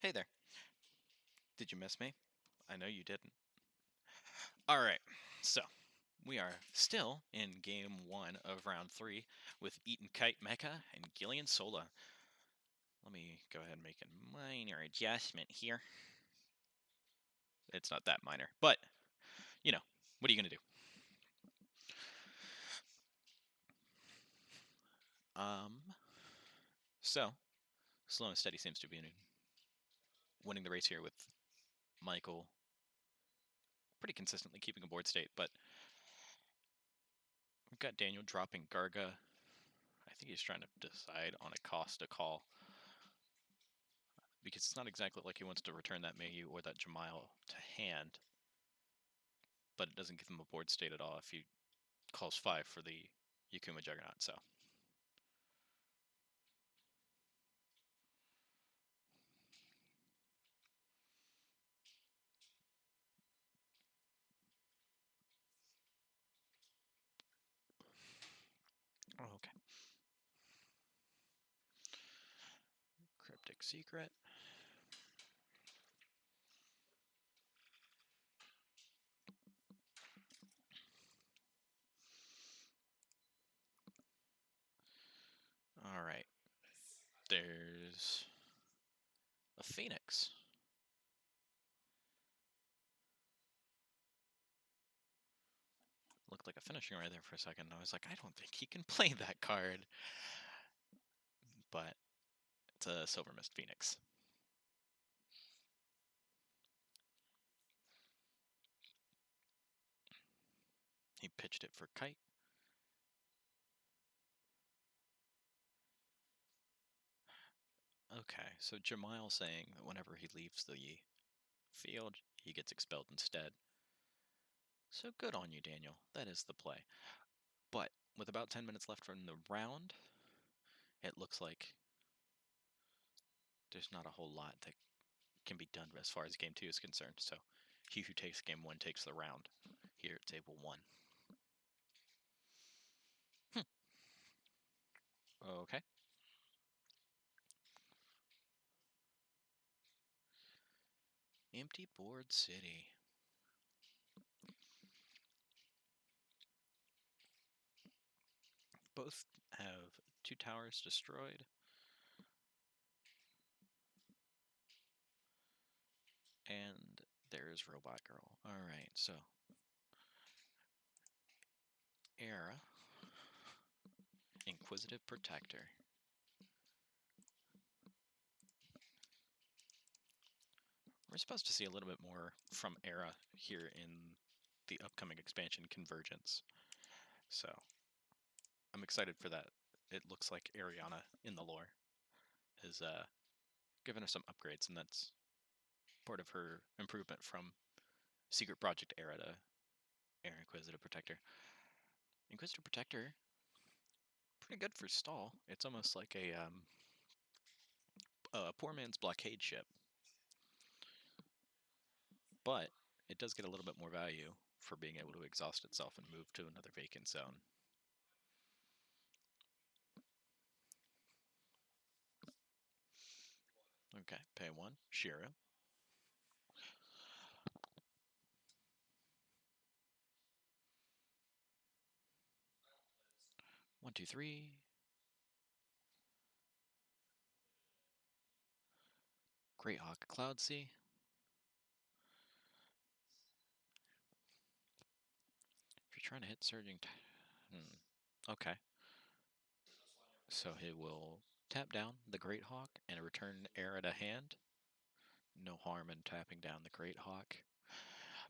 Hey there. Did you miss me? I know you didn't. Alright, so we are still in game 1 of round 3 with Eaton Kite Mecha and Gillian Sola. Let me go ahead and make a minor adjustment here. It's not that minor, but, you know, what are you going to do? So, Slow and Steady seems to be winning the race here with Michael pretty consistently keeping a board state, but we've got Daniel dropping Garga. I think he's trying to decide on a cost to call, because it's not exactly like he wants to return that Mayu or that Jamail to hand, but it doesn't give him a board state at all if he calls 5 for the Yakuma Juggernaut, so. Oh, okay. Cryptic Secret. Alright. There's a Phoenix. Looked like a finishing right there for a second. I was like, I don't think he can play that card. But it's a Silver Mist Phoenix. He pitched it for Kite. Okay, so Jamail saying that whenever he leaves the field, he gets expelled instead. So good on you, Daniel. That is the play. But with about 10 minutes left from the round, it looks like there's not a whole lot that can be done as far as game 2 is concerned. So he who takes game 1 takes the round here at table 1. Okay. Empty board city. Both have 2 towers destroyed. And there's Robot Girl. Alright, so Era, Inquisitive Protector. We're supposed to see a little bit more from Era here in the upcoming expansion Convergence. So I'm excited for that. It looks like Ariana in the lore has given her some upgrades, and that's part of her improvement from Secret Project Era to Era Inquisitive Protector. Inquisitive Protector, pretty good for stall. It's almost like a poor man's blockade ship. But it does get a little bit more value for being able to exhaust itself and move to another vacant zone. Okay, pay 1, Shiro. One, two, three. Great Hawk, Cloud Sea. If you're trying to hit Surging... Okay. So he will tap down the Great Hawk and return Era to hand. No harm in tapping down the Great Hawk,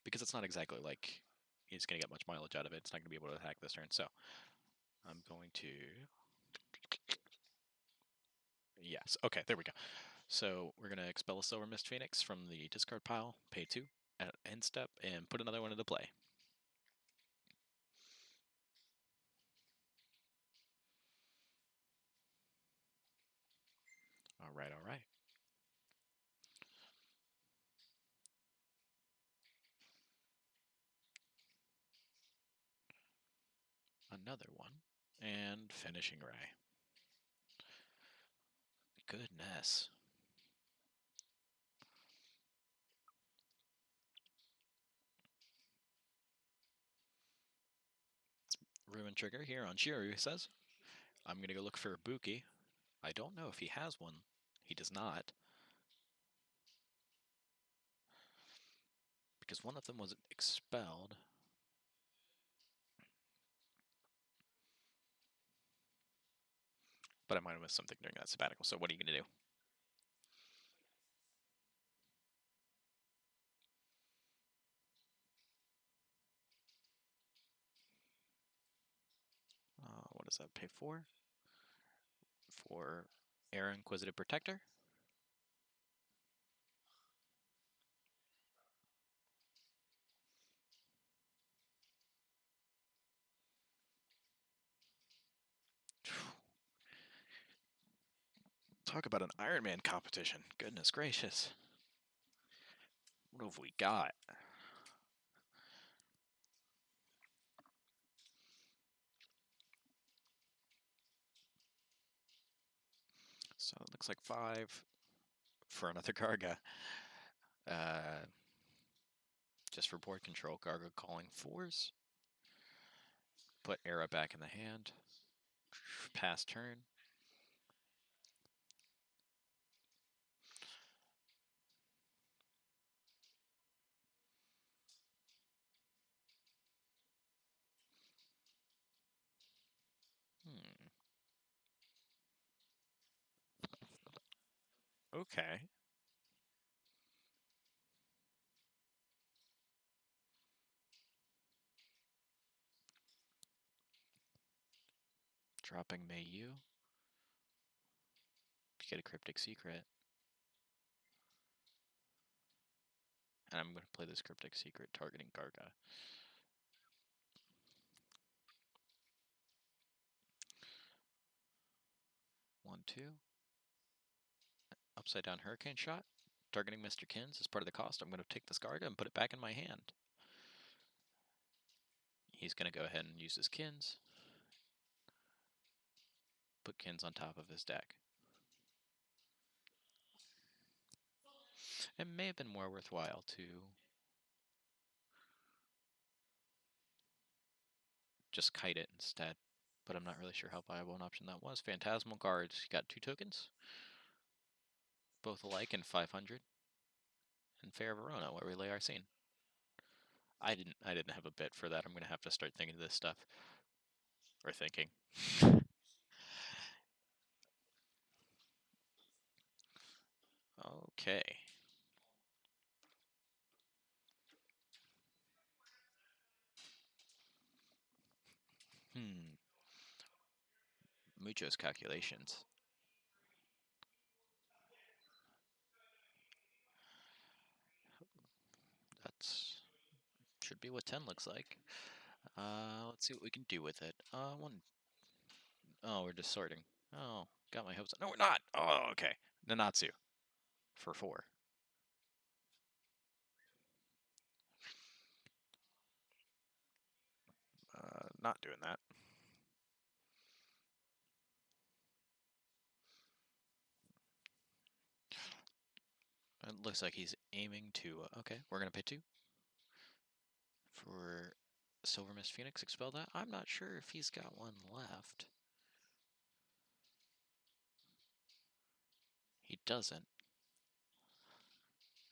because it's not exactly like he's going to get much mileage out of it. It's not going to be able to attack this turn. So I'm going to... Yes. Okay, there we go. So we're going to expel a Silver Mist Phoenix from the discard pile, pay 2 at end step, and put another one into play. All right, all right. Another one. And Finishing Ray. Goodness. Ruin Trigger here on Shiryu says, I'm going to go look for a Buki. I don't know if he has one. He does not. Because one of them was expelled. But I might have missed something during that sabbatical, so what are you going to do? What does that pay for? For Air Inquisitive Protector? Talk about an Iron Man competition. Goodness gracious. What have we got? So it looks like 5 for another Garga. Just for board control, Garga calling 4s. Put Era back in the hand. Pass turn. Okay. Dropping Mayu. To get a Cryptic Secret. And I'm going to play this Cryptic Secret targeting Garga. One, two. Upside down Hurricane Shot. Targeting Mr. Kins as part of the cost. I'm going to take this Garga and put it back in my hand. He's going to go ahead and use his Kins. Put Kins on top of his deck. It may have been more worthwhile to just kite it instead, but I'm not really sure how viable an option that was. Phantasmal Guards, you got 2 tokens, both alike in 500. And Fair Verona, where we lay our scene. I didn't have a bit for that. I'm gonna have to start thinking of this stuff. Or thinking. Okay. Muchos calculations. That's should be what 10 looks like. Let's see what we can do with it. One. Oh, we're just sorting. Oh, got my hopes up. No, we're not. Oh, okay. Nanatsu for 4. Not doing that. It looks like he's aiming to. Okay, we're gonna pay 2 for Silver Mist Phoenix. Expel that. I'm not sure if he's got one left. He doesn't.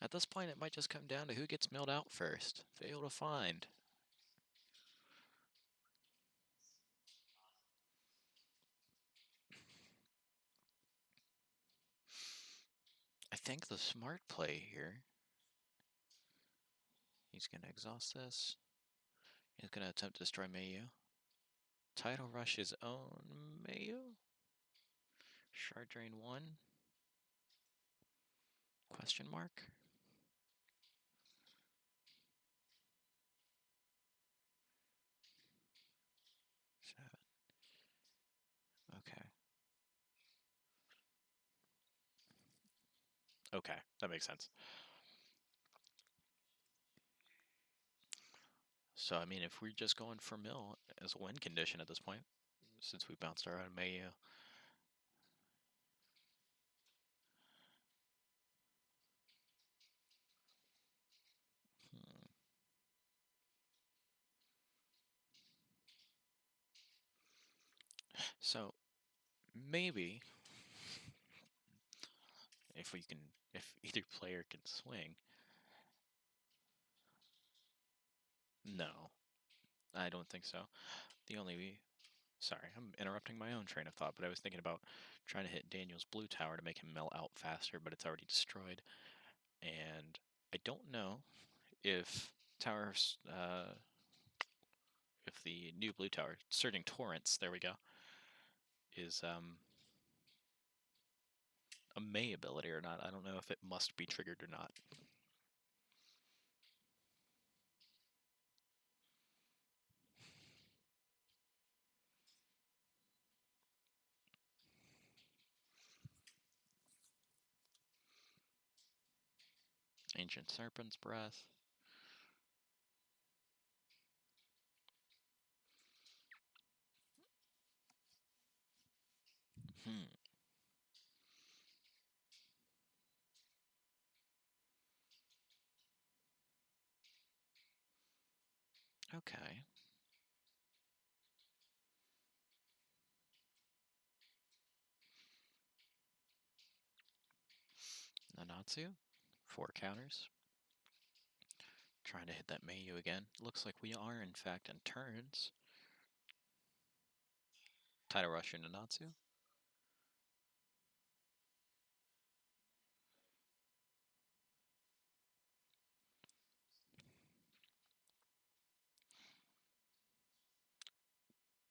At this point, it might just come down to who gets milled out first. Fail to find. I think the smart play here, he's going to exhaust this. He's going to attempt to destroy Mayu. Tidal Rush his own Mayu. Shard Drain 1. Question mark. 7. Okay. Okay, that makes sense. So, I mean, if we're just going for mill as a win condition at this point, since we bounced our own Mayu. So maybe if either player can swing. No, I don't think so. Sorry, I'm interrupting my own train of thought, but I was thinking about trying to hit Daniel's blue tower to make him mill out faster, but it's already destroyed. And I don't know if towers, if the new blue tower, Surging Torrents, there we go, is a May ability or not. I don't know if it must be triggered or not. Ancient Serpent's Breath. Okay. Nanatsu. 4 counters. Trying to hit that Mayu again. Looks like we are, in fact, in turns. Tidal Rush into Nanatsu.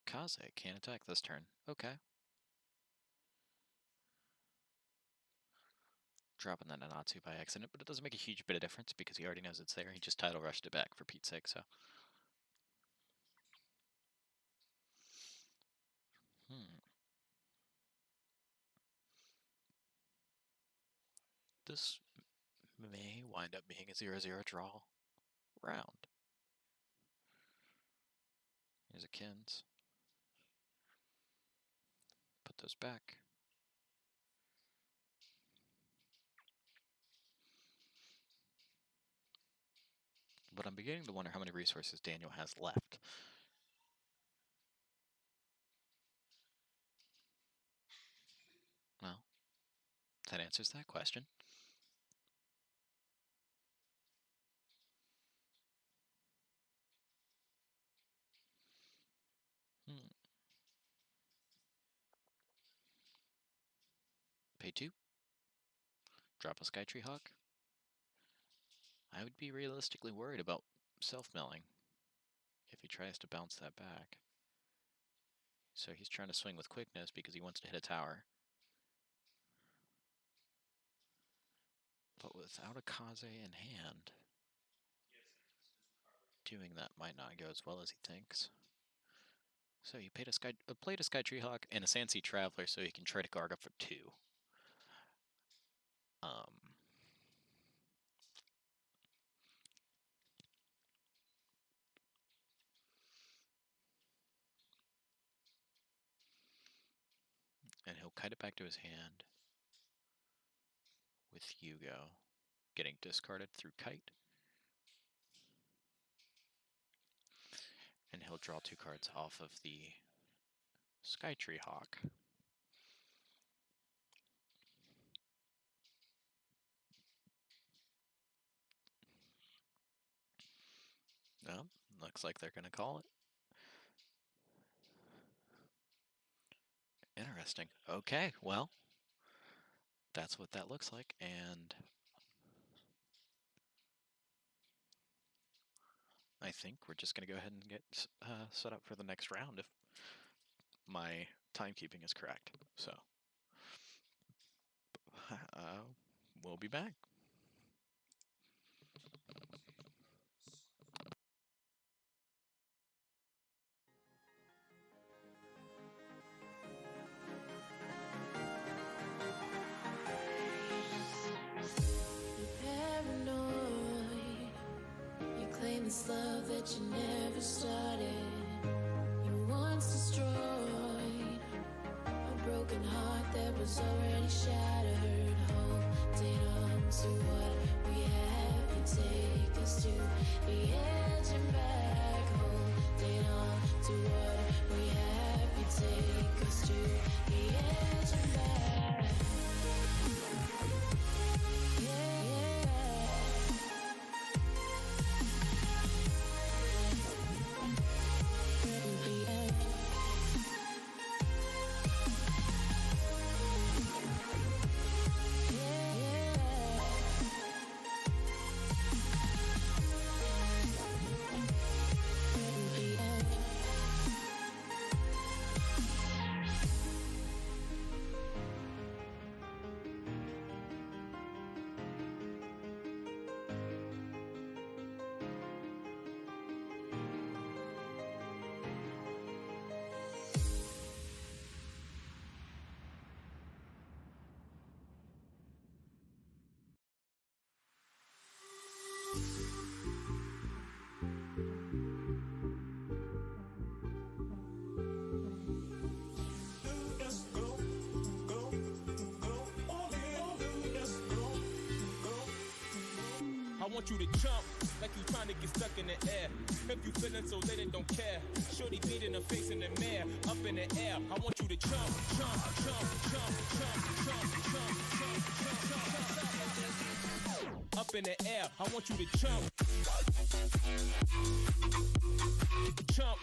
Kaze can't attack this turn. Okay. Dropping that Nanatsu by accident, but it doesn't make a huge bit of difference because he already knows it's there. He just Tidal Rushed it back for Pete's sake, so. This may wind up being a 0-0 draw round. Here's a Kins. Put those back. But I'm beginning to wonder how many resources Daniel has left. Well, that answers that question. Pay 2. Drop a Skytree Hawk. I would be realistically worried about self-milling if he tries to bounce that back. So he's trying to swing with quickness because he wants to hit a tower. But without a Kaze in hand, doing that might not go as well as he thinks. So he played a Skytree Hawk and a Sandsea Traveler so he can try to Garga for 2. And he'll kite it back to his hand with Hugo getting discarded through Kite. And he'll draw 2 cards off of the Skytree Hawk. Well, looks like they're going to call it. Interesting. Okay, well, that's what that looks like, and I think we're just going to go ahead and get set up for the next round if my timekeeping is correct. So, we'll be back. This love that you never started, you once destroyed a broken heart that was already shattered. Holding on to what we have, you take us to the edge and back. Holding on to what we have, you take us want you to jump like you trying to get stuck in the air. If you feeling so lit and don't care, shorty beat in the face in the mirror, up in the air. I want you to jump, jump, jump, jump, jump, jump, jump, jump, jump, jump. Up in the air, I want you to jump. Jump.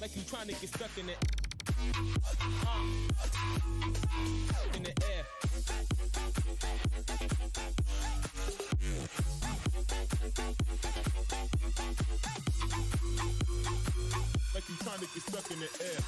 Like you trying to get stuck in it. In the air. Like you trying to get stuck in the air.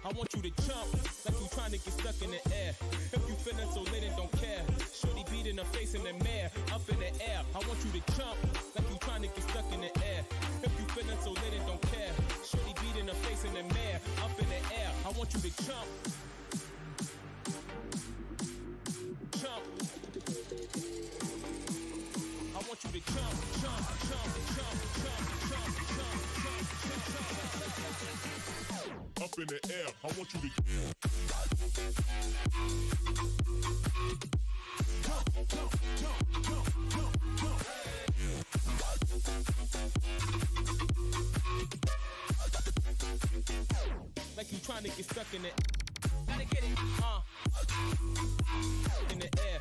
I want you to jump like you trying to get stuck in the air. If you feeling so lit and don't care, shorty beat in the face in the mirror, up in the air. I want you to jump like you trying to get stuck in the air. If you feeling so lit and don't care, shorty beat in the face in the mirror, up in the air. I want you to jump. Jump. I want you to jump, jump, jump, jump, jump, jump, jump, jump, jump, jump. Up in the air, I want you to jump, jump, jump, jump, jump, jump. Like you trying to get stuck in it. Gotta get it, in the air.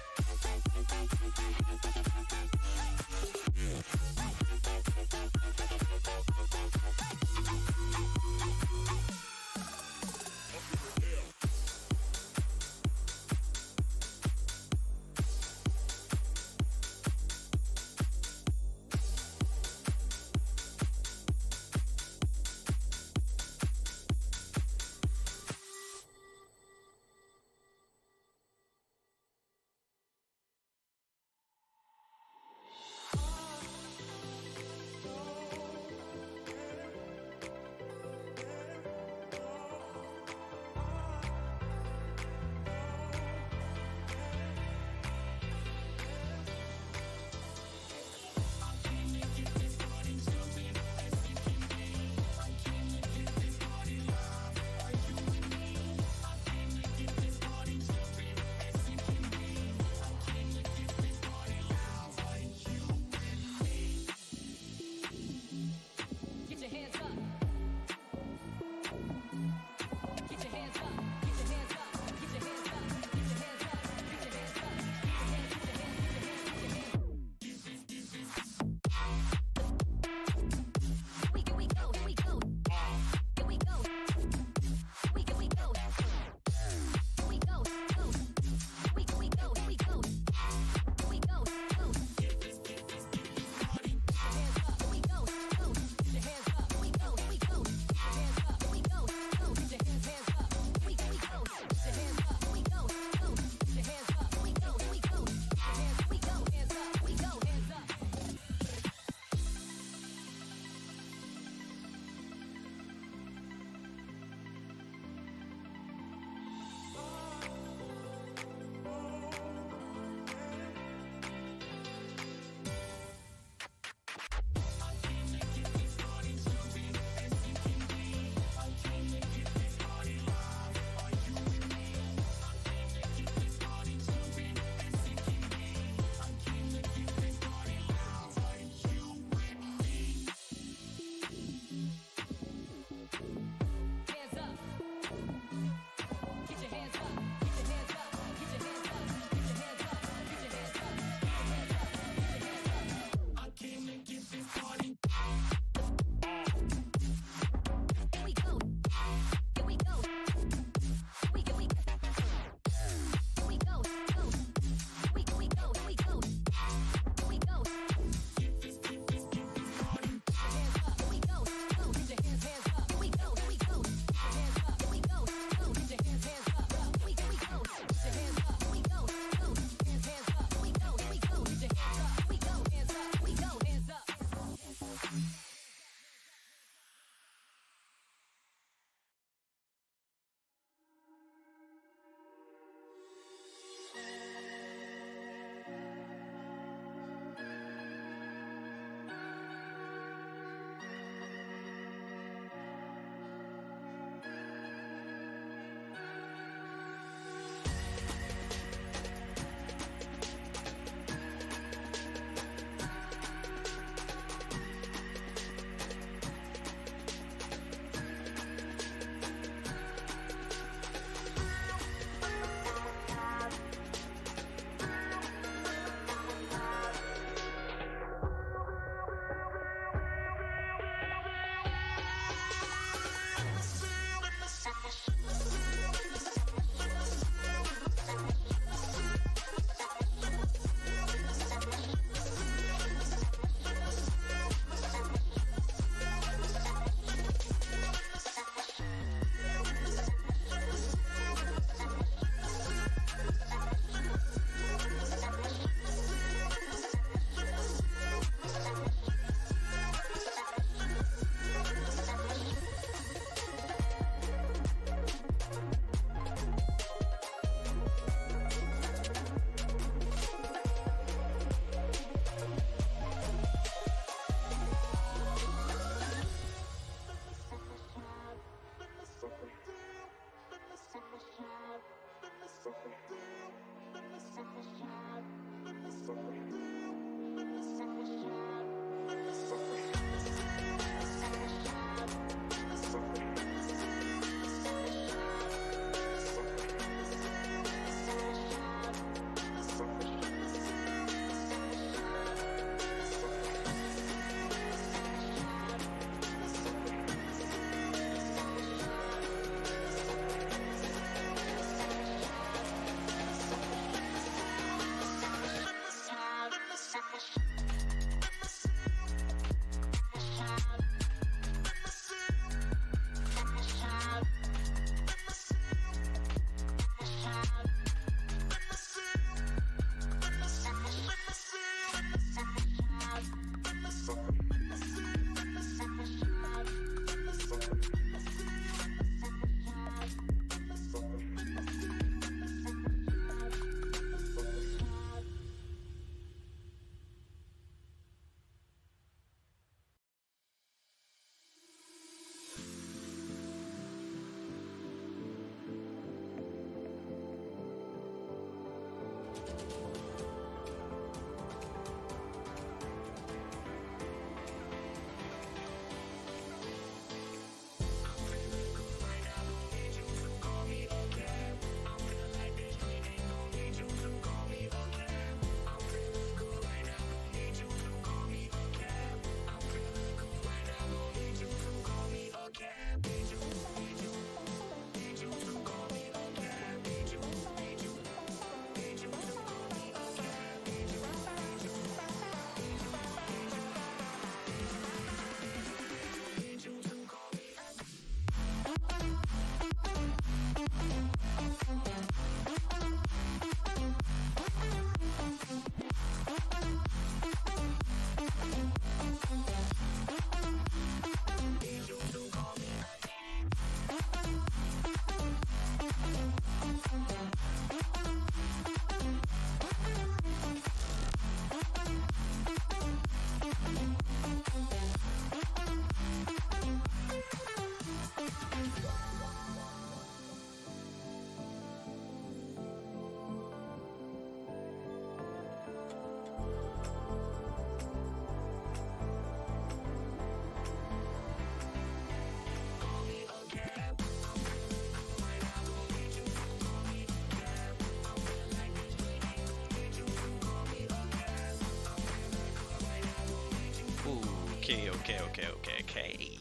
Okay.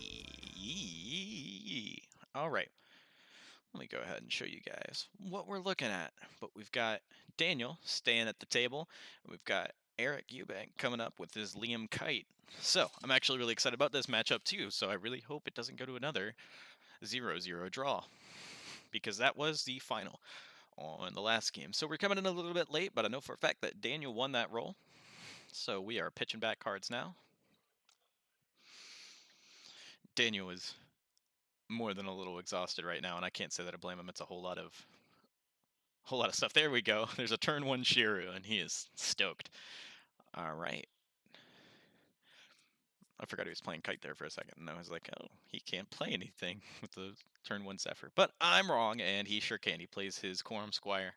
All right. Let me go ahead and show you guys what we're looking at. But we've got Daniel staying at the table. And we've got Eric Eubank coming up with his Liam Kite. So I'm actually really excited about this matchup too. So I really hope it doesn't go to another 0-0 draw, because that was the final on the last game. So we're coming in a little bit late, but I know for a fact that Daniel won that roll. So we are pitching back cards now. Daniel is more than a little exhausted right now, and I can't say that I blame him. It's a whole lot of stuff. There we go. There's a turn 1 Shiru, and he is stoked. All right. I forgot he was playing Kite there for a second, and I was like, oh, he can't play anything with the turn 1 Zephyr. But I'm wrong, and he sure can. He plays his Quorum Squire.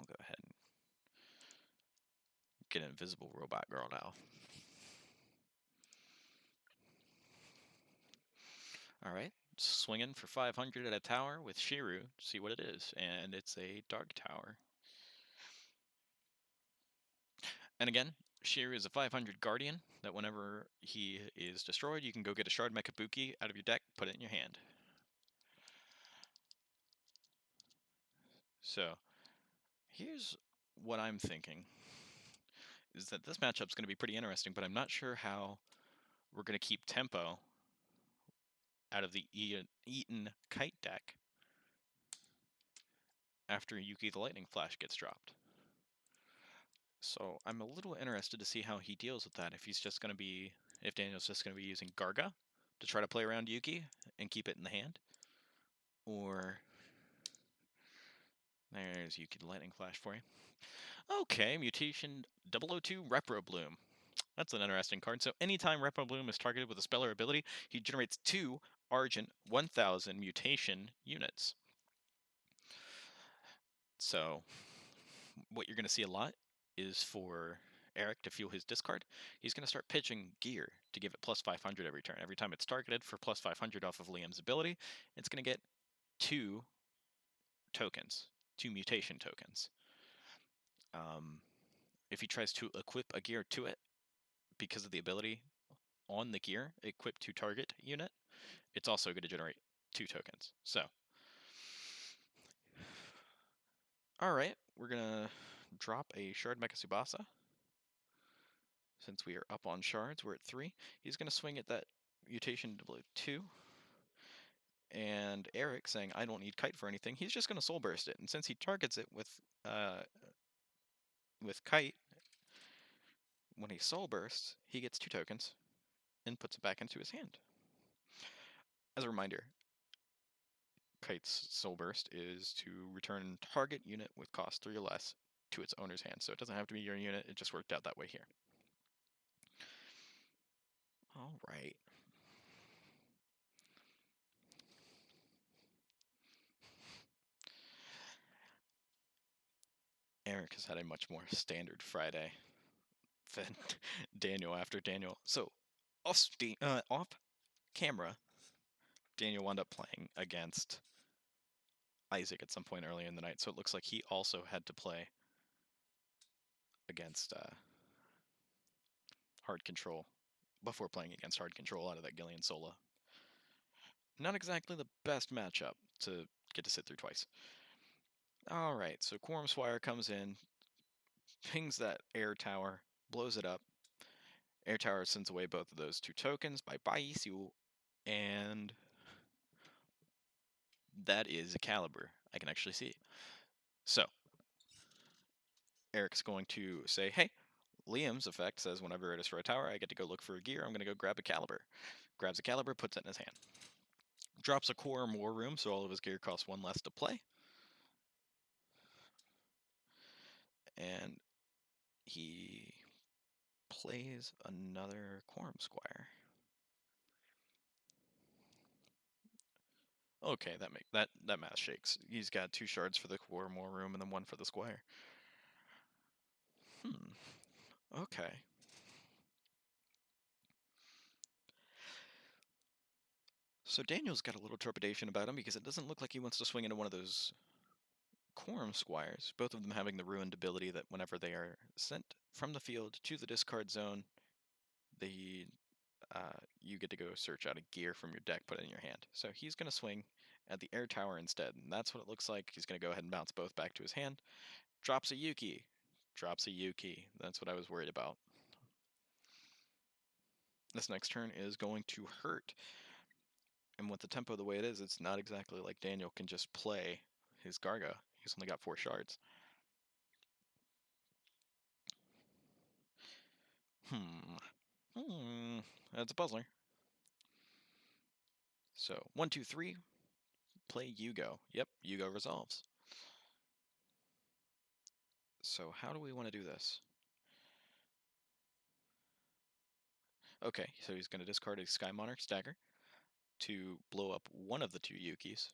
I'll go ahead and get an invisible robot girl now. All right, swinging for 500 at a tower with Shiru. See what it is, and it's a Dark Tower. And again, Shiru is a 500 Guardian that whenever he is destroyed, you can go get a Shard Mekabuki out of your deck, put it in your hand. So here's what I'm thinking, is that this matchup's going to be pretty interesting, but I'm not sure how we're going to keep tempo out of the Eaton Kite deck after Yuki the Lightning Flash gets dropped. So I'm a little interested to see how he deals with that, if Daniel's just going to be using Garga to try to play around Yuki and keep it in the hand, or there's Yuki the Lightning Flash for you. Okay, Mutation 002 Repro Bloom. That's an interesting card. So anytime Repro Bloom is targeted with a spell or ability, he generates 2 Argent 1000 mutation units. So what you're going to see a lot is for Eric to fuel his discard, he's going to start pitching gear to give it plus 500 every turn. Every time it's targeted for plus 500 off of Liam's ability, it's going to get 2 tokens, 2 mutation tokens. If he tries to equip a gear to it, because of the ability on the gear, equip to target unit, it's also going to generate 2 tokens. So, alright, we're going to drop a Shard Mecha Tsubasa. Since we are up on shards, we're at 3. He's going to swing at that mutation to 2. And Eric, saying, I don't need Kite for anything, he's just going to Soul Burst it. And since he targets it with Kite, when he Soul Bursts, he gets 2 tokens and puts it back into his hand. As a reminder, Kite's Soul Burst is to return target unit with cost 3 or less to its owner's hand. So it doesn't have to be your unit, it just worked out that way here. Alright. Eric has had a much more standard Friday than Daniel after Daniel. So, off camera, Daniel wound up playing against Isaac at some point early in the night, so it looks like he also had to play against Hard Control before playing against Hard Control out of that Gillian Sola. Not exactly the best matchup to get to sit through twice. Alright, so Quorum Squire comes in, pings that air tower, blows it up. Air tower sends away both of those 2 tokens by Baisu, and that is a caliber. I can actually see it. So, Eric's going to say, hey, Liam's effect says whenever I destroy a tower, I get to go look for a gear. I'm going to go grab a caliber. Grabs a caliber, puts it in his hand. Drops a Quorum War Room, so all of his gear costs 1 less to play. And he plays another Quorum Squire. Okay, that math shakes. He's got 2 shards for the core, more room, and then 1 for the squire. Okay. So Daniel's got a little trepidation about him because it doesn't look like he wants to swing into one of those quorum squires, both of them having the ruined ability that whenever they are sent from the field to the discard zone, they you get to go search out a gear from your deck, put it in your hand. So he's going to swing at the air tower instead, and that's what it looks like. He's going to go ahead and bounce both back to his hand. Drops a Yuki. Drops a Yuki. That's what I was worried about. This next turn is going to hurt. And with the tempo the way it is, it's not exactly like Daniel can just play his Garga. He's only got 4 shards. That's a puzzler. So 1, 2, 3. Play Yugo. Yep, Yugo resolves. So how do we want to do this? Okay, so he's going to discard a Sky Monarch's dagger to blow up one of the 2 Yukis.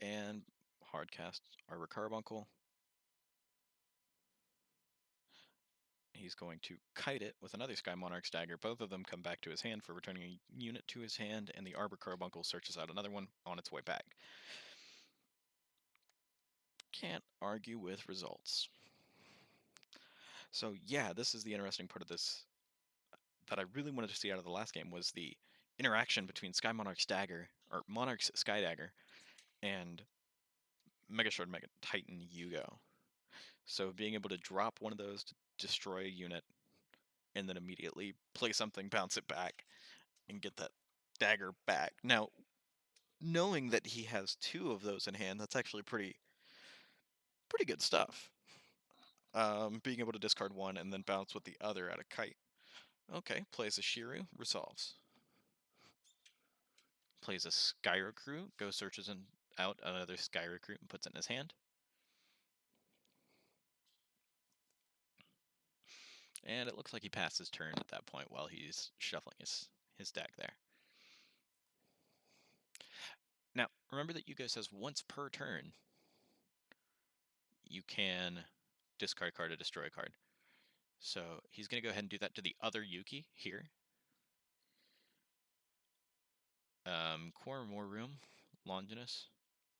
And hardcast Arbor Carbuncle. He's going to kite it with another Sky Monarch's dagger. Both of them come back to his hand for returning a unit to his hand, and the Arbor Carbuncle searches out another one on its way back. Can't argue with results. So yeah, this is the interesting part of this that I really wanted to see out of the last game was the interaction between Sky Monarch's dagger, or Monarch's Sky Dagger, and Mega Shard Mega Titan Yugo. So being able to drop one of those to destroy a unit, and then immediately play something, bounce it back, and get that dagger back. Now, knowing that he has 2 of those in hand, that's actually pretty good stuff. Being able to discard one and then bounce with the other at a kite. Okay, plays a Shiru, resolves. Plays a Sky Recruit, goes searches out another Sky Recruit and puts it in his hand. And it looks like he passed his turn at that point while he's shuffling his deck there. Now, remember that Yugo says once per turn, you can discard a card or destroy a card. So he's going to go ahead and do that to the other Yuki here. Core More Room, Longinus,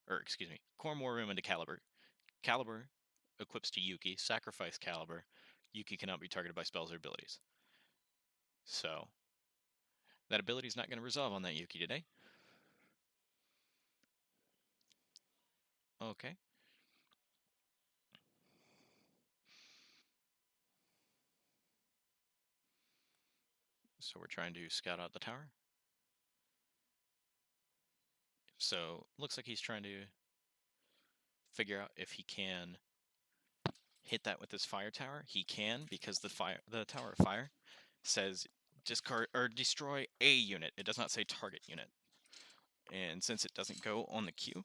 or excuse me, Core More Room into Caliber. Caliber equips to Yuki, sacrifice Caliber. Yuki cannot be targeted by spells or abilities. So that ability is not going to resolve on that Yuki today. Okay. So we're trying to scout out the tower. So looks like he's trying to figure out if he can hit that with his fire tower. He can, because the tower of fire says discard or destroy a unit. It does not say target unit. And since it doesn't go on the queue,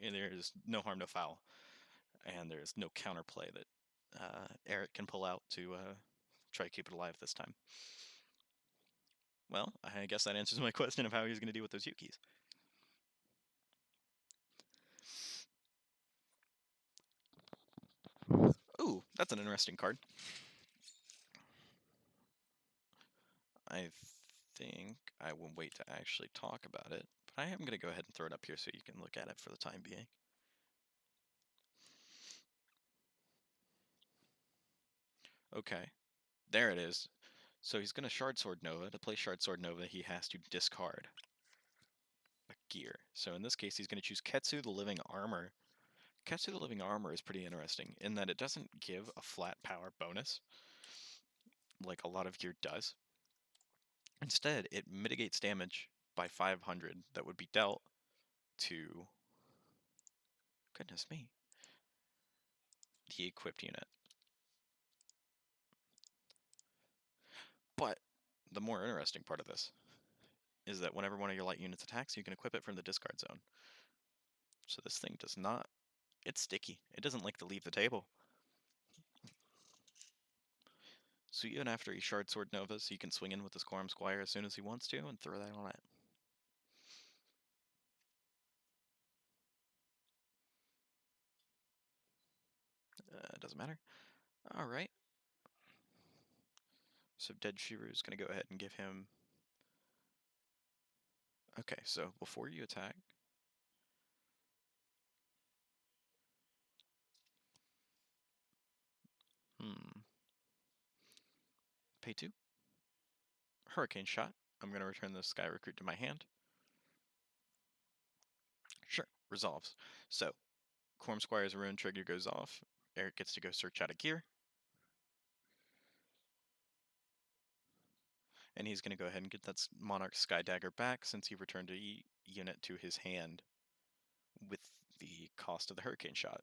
there is no harm, no foul, and there's no counterplay that Eric can pull out to try to keep it alive this time. Well, I guess that answers my question of how he's going to deal with those Yukis. Ooh, that's an interesting card. I think I will wait to actually talk about it, but I am going to go ahead and throw it up here so you can look at it for the time being. Okay, there it is. So he's going to Shard Sword Nova. To play Shard Sword Nova, he has to discard a gear. So in this case, he's going to choose Ketsu the Living Armor. Ketsu the Living Armor is pretty interesting in that it doesn't give a flat power bonus like a lot of gear does. Instead, it mitigates damage by 500 that would be dealt to, goodness me, the equipped unit. But the more interesting part of this is that whenever one of your light units attacks, you can equip it from the discard zone. So this thing does not, it's sticky. It doesn't like to leave the table. So even after he Shard Sword Novas, he can swing in with his Quorum Squire as soon as he wants to and throw that on it. Doesn't matter. Alright. So Dead Shiru is going to go ahead and give him... Okay, so before you attack... Pay 2. Hurricane Shot. I'm going to return the Sky Recruit to my hand. Sure, resolves. So, Quorum Squire's Rune trigger goes off. Eric gets to go search out a gear. And he's going to go ahead and get that Monarch Sky Dagger back since he returned a unit to his hand with the cost of the Hurricane Shot.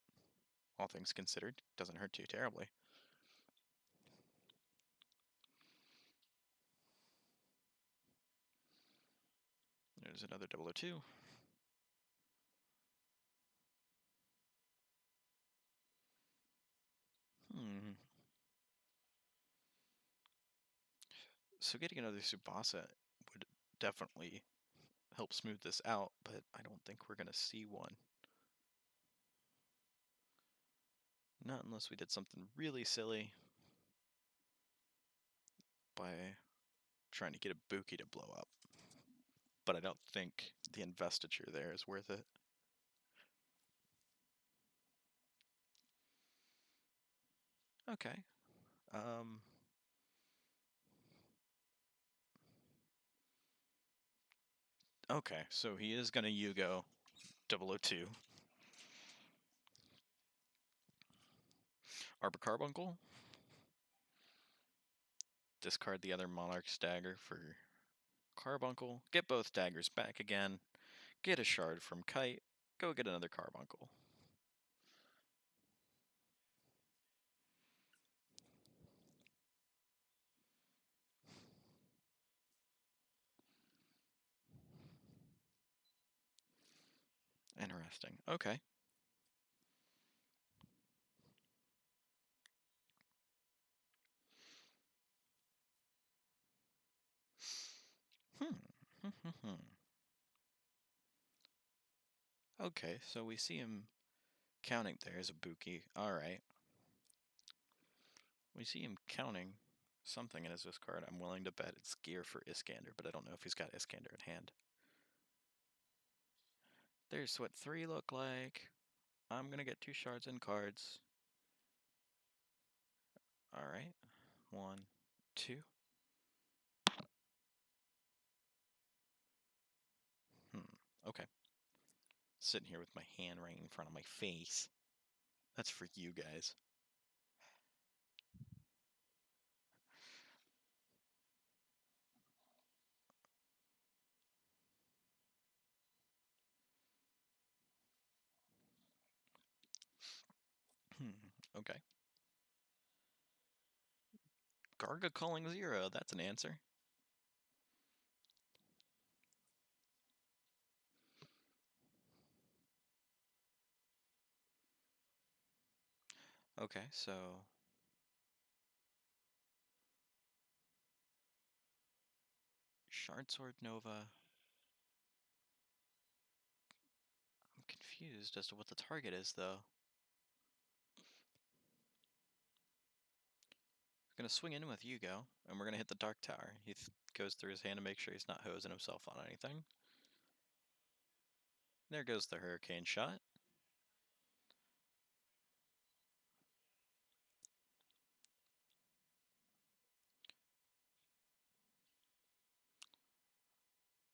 All things considered, doesn't hurt too terribly. There's another 002. So getting another Tsubasa would definitely help smooth this out, but I don't think we're going to see one. Not unless we did something really silly by trying to get a Buki to blow up. But I don't think the investiture there is worth it. Okay. Okay, so he is going to Yugo 002. Arbor Carbuncle. Discard the other Monarch's dagger for Carbuncle. Get both daggers back again. Get a shard from Kite. Go get another Carbuncle. Interesting. Okay. Okay, so we see him counting. There's a Buki. Alright. We see him counting something in his discard. I'm willing to bet it's gear for Iskander, but I don't know if he's got Iskander in hand. There's what 3 look like. I'm gonna get 2 shards and cards. Alright. 1, 2. Okay. Sitting here with my hand right in front of my face. That's for you guys. Okay. Garga calling 0. That's an answer. Okay, so... Shard Sword Nova. I'm confused as to what the target is, though. Gonna swing in with Yugo, and we're gonna hit the Dark Tower. He goes through his hand to make sure he's not hosing himself on anything. There goes the Hurricane Shot.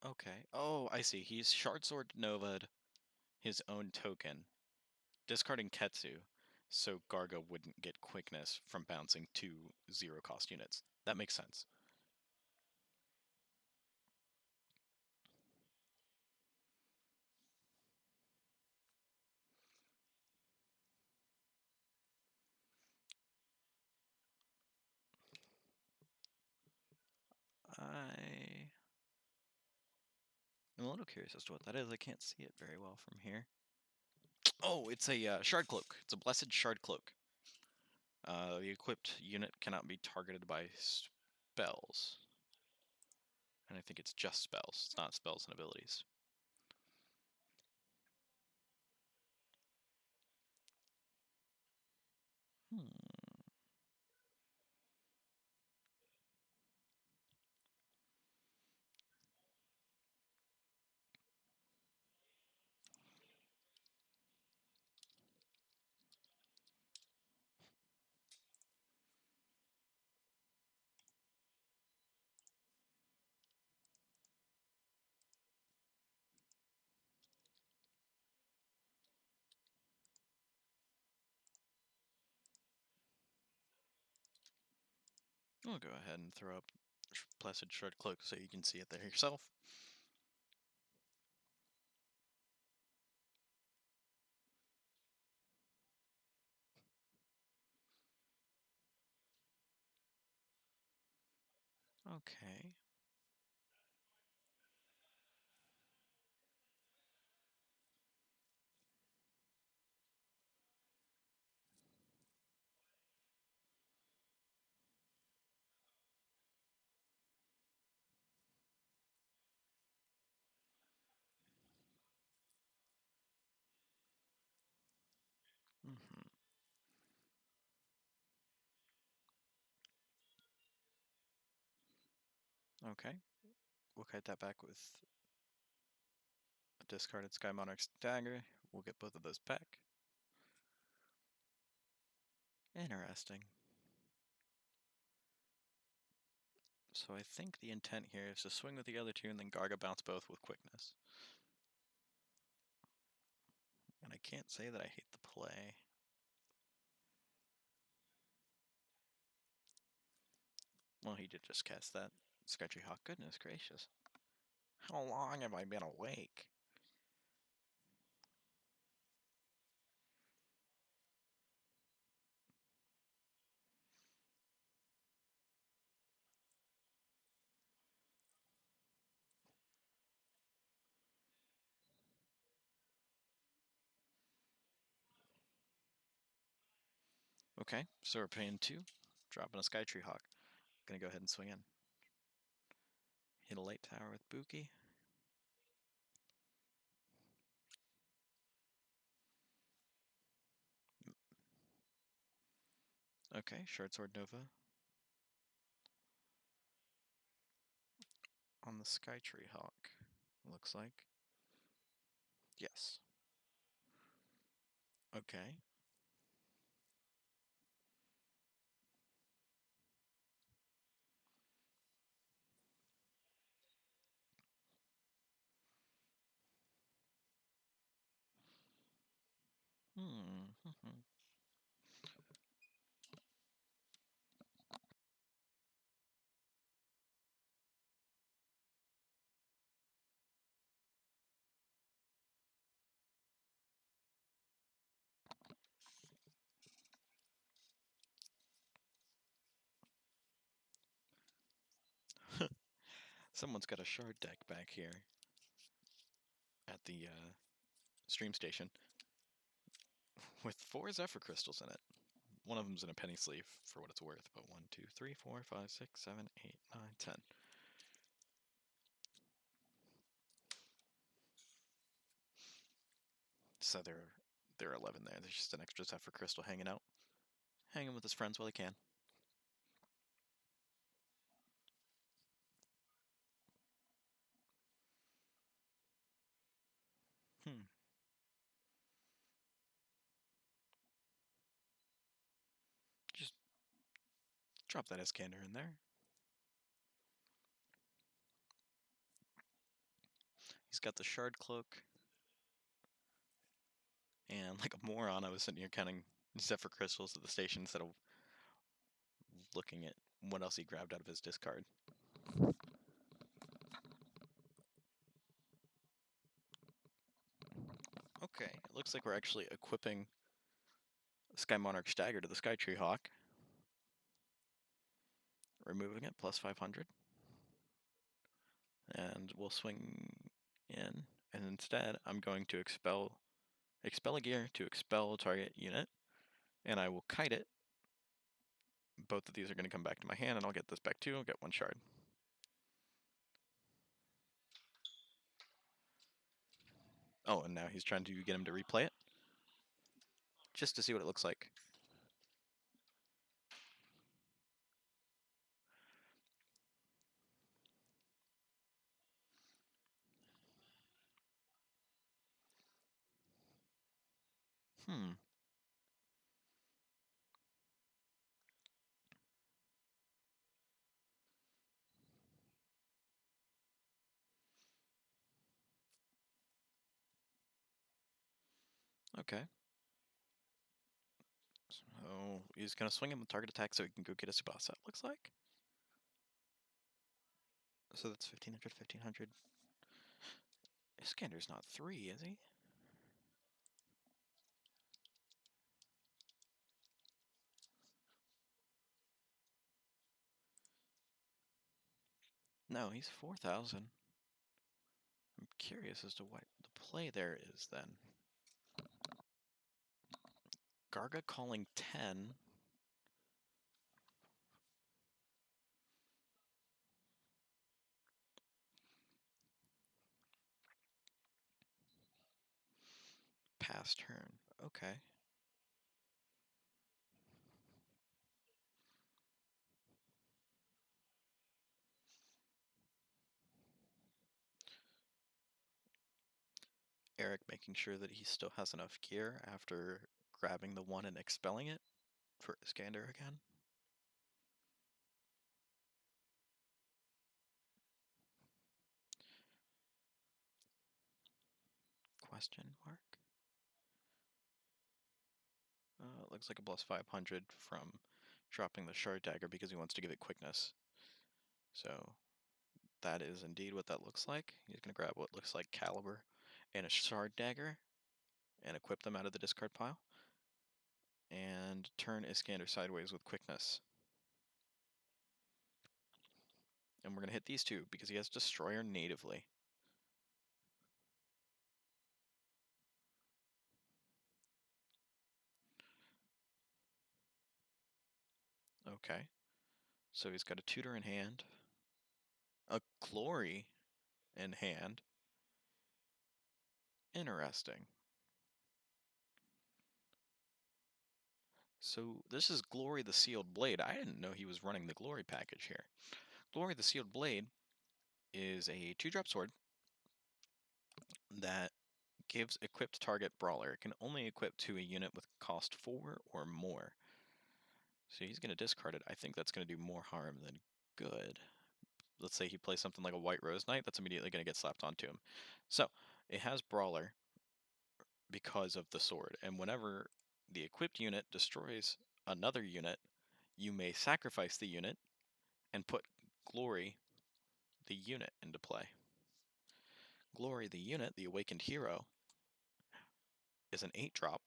Okay. Oh, I see. He's Shard Sword Nova'd his own token, discarding Ketsu, so Garga wouldn't get quickness from bouncing 2 0-cost units. That makes sense. I'm a little curious as to what that is. I can't see it very well from here. Oh, it's a Shard Cloak. It's a Blessed Shard Cloak. The equipped unit cannot be targeted by spells. And I think it's just spells. It's not spells and abilities. I'll go ahead and throw up Placid Shard Cloak so you can see it there yourself. Okay. Okay. We'll kite that back with a discarded Sky Monarch's dagger. We'll get both of those back. Interesting. So I think the intent here is to swing with the other two and then Garga bounce both with quickness. And I can't say that I hate the play. Well, he did just cast that. Sketchy Hawk, goodness gracious. How long have I been awake? Okay, so we're paying 2, dropping a Skytree Hawk. Gonna go ahead and swing in. Hit a light tower with Buki. Okay, Shard Sword Nova. On the Skytree Hawk, looks like. Yes. Okay. Someone's got a shard deck back here at the stream station with 4 Zephyr crystals in it. One of them's in a penny sleeve for what it's worth, but 1, 2, 3, 4, 5, 6, 7, 8, 9, 10. So there are 11 there. There's just an extra Zephyr crystal hanging out. Hanging with his friends while he can. Just drop that Iskander in there. He's got the Shard Cloak. And like a moron, I was sitting here counting Zephyr crystals at the station instead of looking at what else he grabbed out of his discard. Okay, it looks like we're actually equipping Sky Monarch Stagger to the Skytree Hawk. Removing it, plus 500. And we'll swing in, and instead I'm going to expel a gear to expel a target unit, and I will kite it both of these are going to come back to my hand, and I'll get this back too. I'll get one shard. Oh, and now he's trying to get him to replay it, just to see what it looks like. Hmm. Okay. So he's going to swing him with target attack so he can go get a Subasa, it looks like. So that's 1500, 1500. Iskander's not 3, is he? No, he's 4000. I'm curious as to what the play there is then. Garga calling 10. Pass turn. Okay. Eric making sure that he still has enough gear after grabbing the one and expelling it for Iskander again. Question mark? It looks like a plus 500 from dropping the shard dagger because he wants to give it quickness. So that is indeed what that looks like. He's going to grab what looks like caliber and a shard dagger and equip them out of the discard pile. And turn Iskander sideways with quickness. And we're going to hit these two because he has Destroyer natively. Okay. So he's got a Tutor in hand, a Glory in hand. Interesting. So this is Glory the Sealed Blade. I didn't know he was running the Glory package here. Glory the Sealed Blade is a 2-drop sword that gives equipped target brawler. It can only equip to a unit with cost 4 or more. So he's going to discard it. I think that's going to do more harm than good. Let's say he plays something like a White Rose Knight, that's immediately going to get slapped onto him. So it has brawler because of the sword, and whenever the equipped unit destroys another unit, you may sacrifice the unit and put Glory the unit into play. Glory the unit, the Awakened Hero, is an 8-drop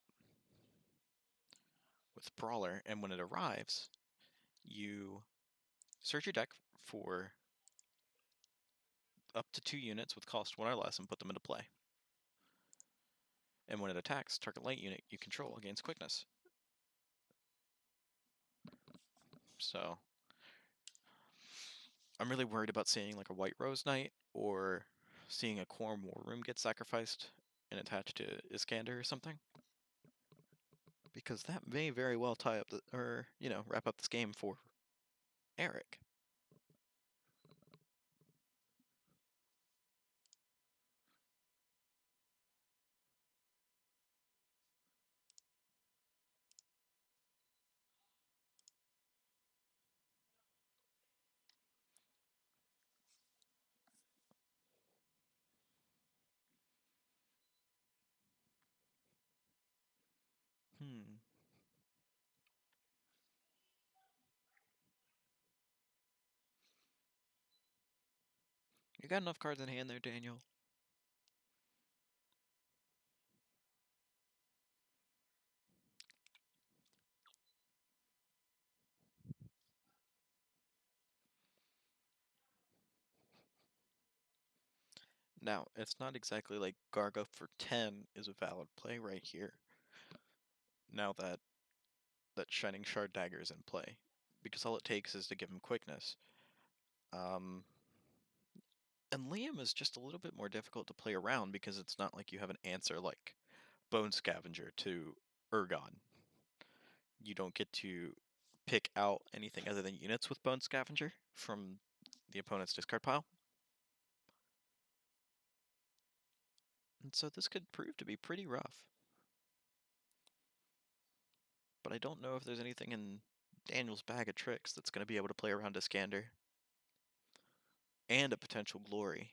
with Brawler, and when it arrives, you search your deck for up to 2 units with cost 1 or less and put them into play. And when it attacks, target light unit you control gains quickness. So I'm really worried about seeing like a White Rose Knight or seeing a Quorum War Room get sacrificed and attached to Iskander or something. Because that may very well tie up wrap up this game for Eric. You got enough cards in hand there, Daniel? Now, it's not exactly like Garga for 10 is a valid play right here. Now that Shining Shard Dagger is in play. because all it takes is to give him quickness. And Liam is just a little bit more difficult to play around because it's not like you have an answer like Bone Scavenger to Ergon. You don't get to pick out anything other than units with Bone Scavenger from the opponent's discard pile. And so this could prove to be pretty rough. But I don't know if there's anything in Daniel's bag of tricks that's going to be able to play around Iskander and a potential glory.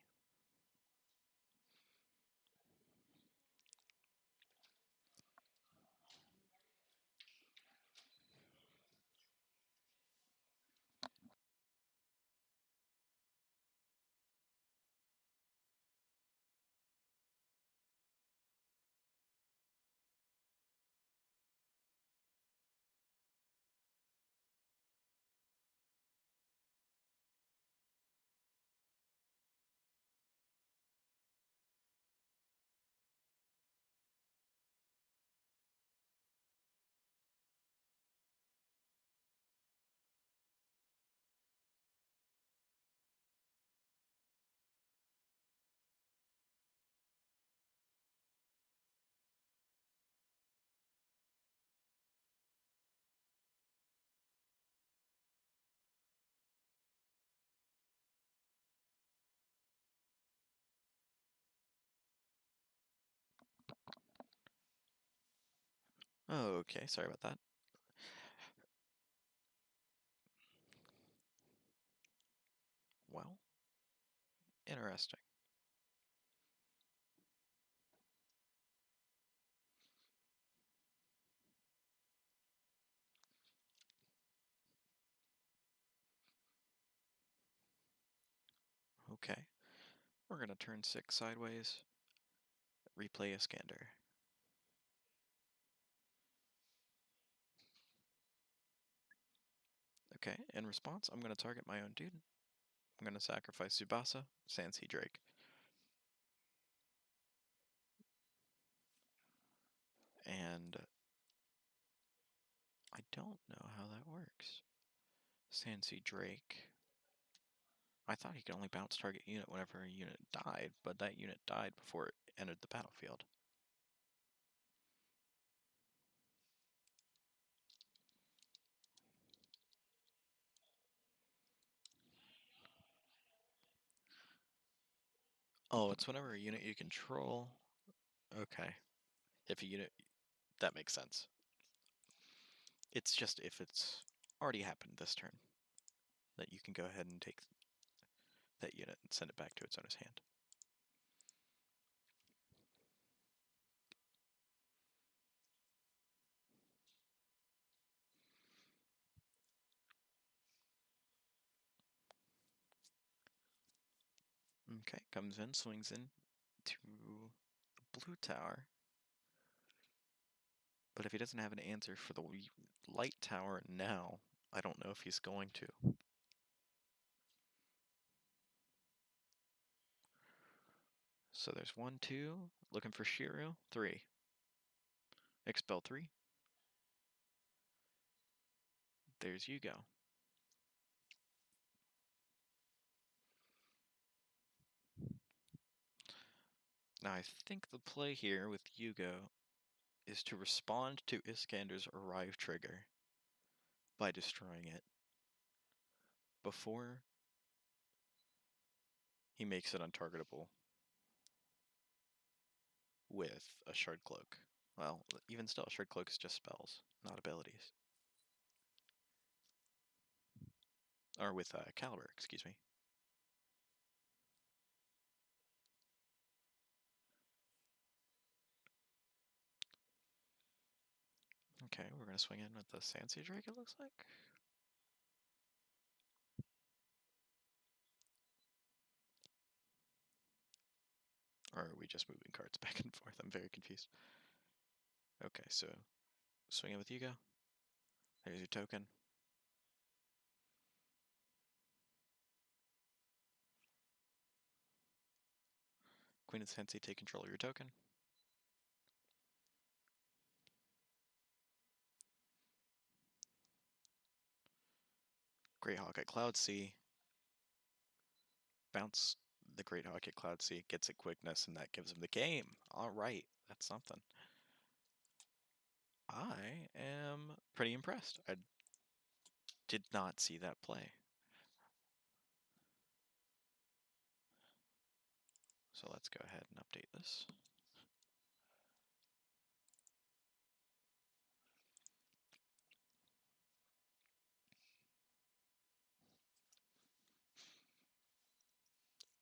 Oh, okay, sorry about that. Well, interesting. Okay, we're going to turn 6 sideways, replay Iskander. Okay, in response, I'm going to target my own dude. I'm going to sacrifice Tsubasa, Sandsea Drake. And I don't know how that works. Sandsea Drake. I thought he could only bounce target unit whenever a unit died, but that unit died before it entered the battlefield. Oh, it's whenever a unit you control. Okay. If a unit... That makes sense. It's just if it's already happened this turn, that you can go ahead and take that unit and send it back to its owner's hand. Okay, comes in, swings in to the blue tower. But if he doesn't have an answer for the light tower now, I don't know if he's going to. So there's 1, 2, looking for Shiru, 3. Expel 3. There's Yugo. Now I think the play here with Yugo is to respond to Iskander's arrive trigger by destroying it before he makes it untargetable with a Shard Cloak. Well, even still, Shard Cloak is just spells, not abilities. Or with Caliber, excuse me. Okay, we're going to swing in with the Sandsea Drake, it looks like. Or are we just moving cards back and forth? I'm very confused. Okay, so swing in with Yugo. There's your token. Queen of Sandsea, take control of your token. Greyhawk at Cloud Sea. Bounce the Greyhawk at Cloud Sea, gets a quickness, and that gives him the game. Alright, that's something. I am pretty impressed. I did not see that play. So let's go ahead and update this.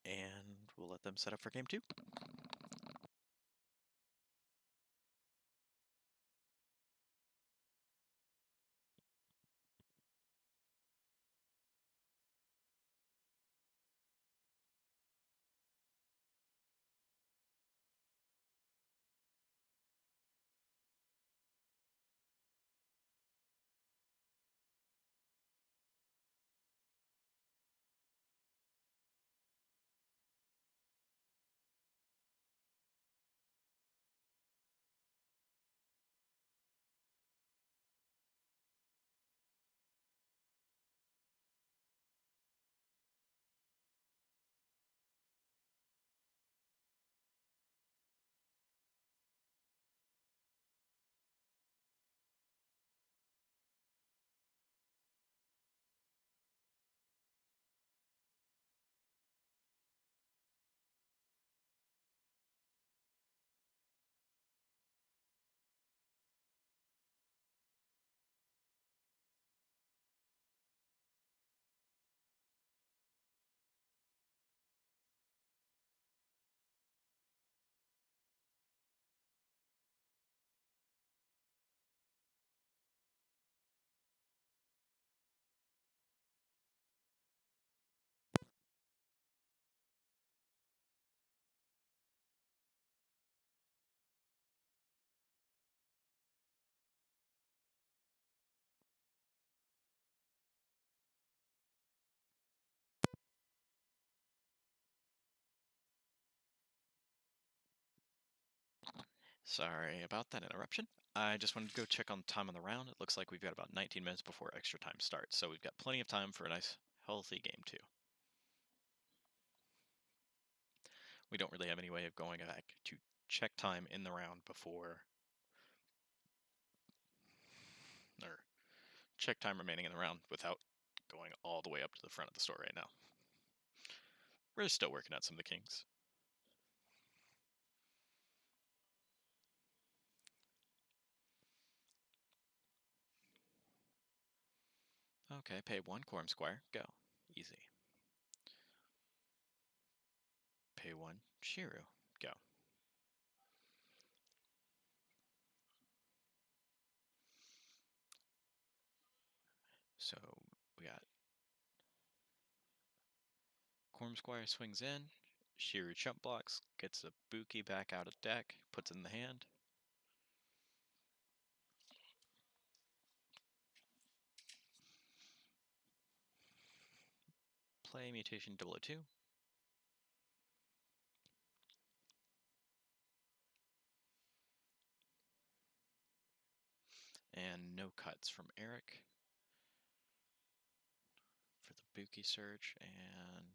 And we'll let them set up for game 2. Sorry about that interruption. I just wanted to go check on the time on the round. It looks like we've got about 19 minutes before extra time starts, so we've got plenty of time for a nice, healthy game 2. We don't really have any way of going back to check time in the round before, or check time remaining in the round without going all the way up to the front of the store right now. We're still working out some of the kinks. Okay, pay 1 Quorum Squire, go. Easy. Pay 1 Shiru, go. So we got Quorum Squire swings in, Shiru jump blocks, gets a Buki back out of deck, puts it in the hand. Play Mutation 002. And no cuts from Eric for the Buki Surge, and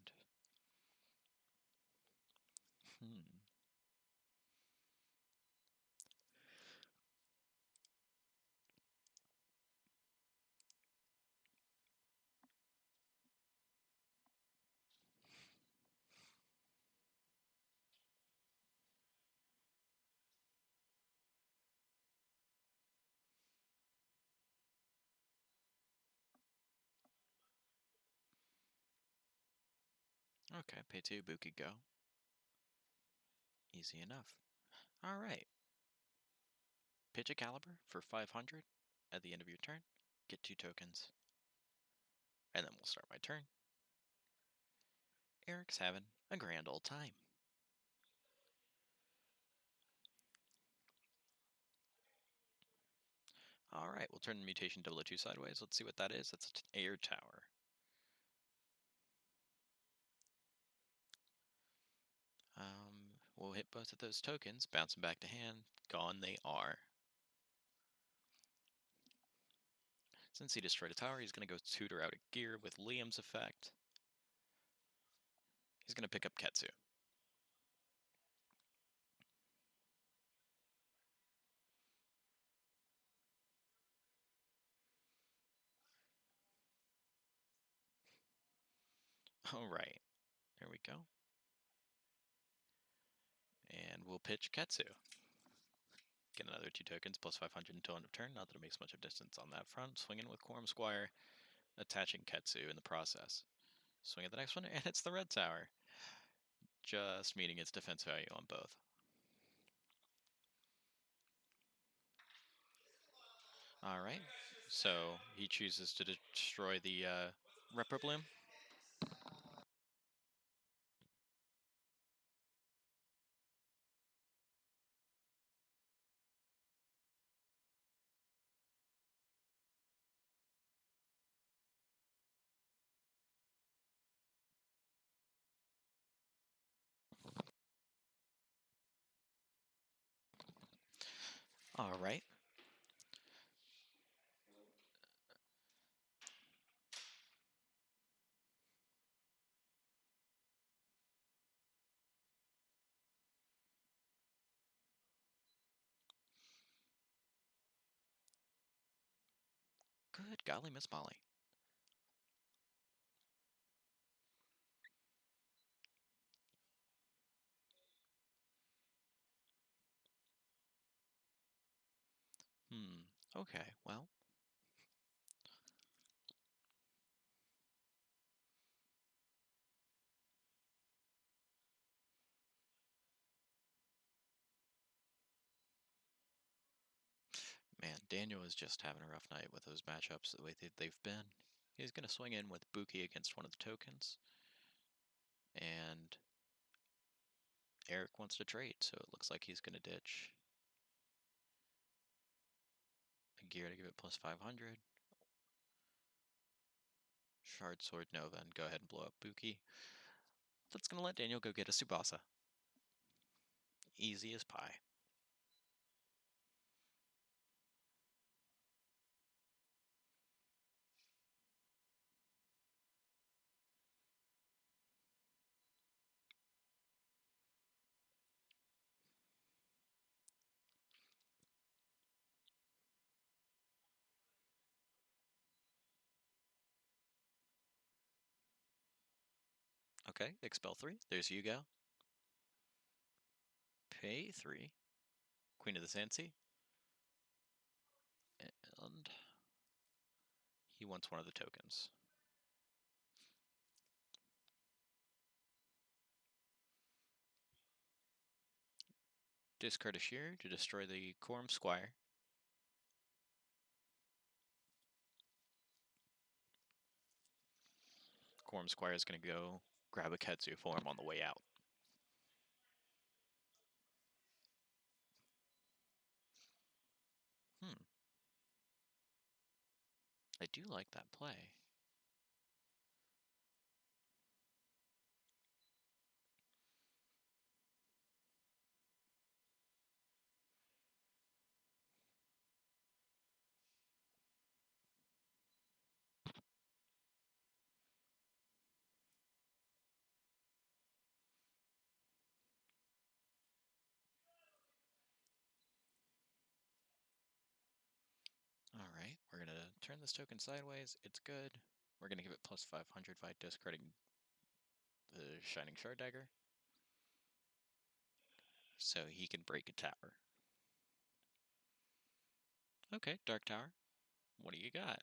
okay, pay 2, Buki, go. Easy enough. Alright. Pitch a Caliber for 500 at the end of your turn. Get 2 tokens. And then we'll start my turn. Eric's having a grand old time. Alright, we'll turn the Mutation 002 sideways. Let's see what that is. That's an Air Tower. We'll hit both of those tokens, bounce them back to hand. Gone they are. Since he destroyed a tower, he's going to go tutor out a gear with Liam's effect. He's going to pick up Ketsu. Alright, there we go. And we'll pitch Ketsu. Get another 2 tokens, plus 500 until end of turn. Not that it makes much of distance on that front. Swinging with Quorum Squire, attaching Ketsu in the process. Swing at the next one, and it's the red tower. Just meeting its defense value on both. Alright, so he chooses to destroy the Repro-Bloom. Alright. Good golly, Miss Molly. Okay, well. Man, Daniel is just having a rough night with those matchups the way they've been. He's going to swing in with Buki against one of the tokens. And Eric wants to trade, so it looks like he's going to ditch a gear to give it plus 500. Shard Sword Nova, and go ahead and blow up Buki. That's going to let Daniel go get a Tsubasa. Easy as pie. Okay, expel 3. There's Yugo. Pay 3. Queen of the Sandsea. And he wants one of the tokens. Discard a Shear to destroy the Quorum Squire. Quorum Squire is going to go grab a Ketsu for him on the way out. I do like that play. Alright, we're going to turn this token sideways. It's good. We're going to give it plus 500 by discarding the Shining Shard Dagger. So he can break a tower. Okay, Dark Tower. What do you got?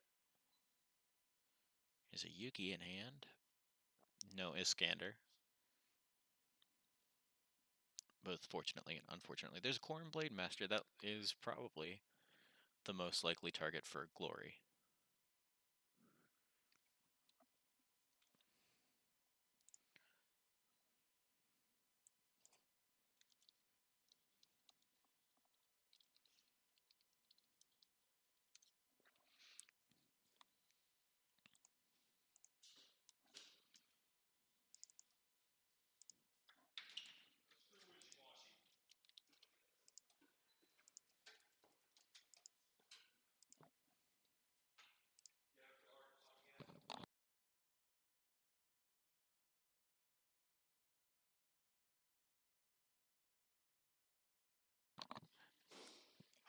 Is a Yuki in hand? No Iskander. Both fortunately and unfortunately. There's a Corn Blade Master. That is probably the most likely target for Glory.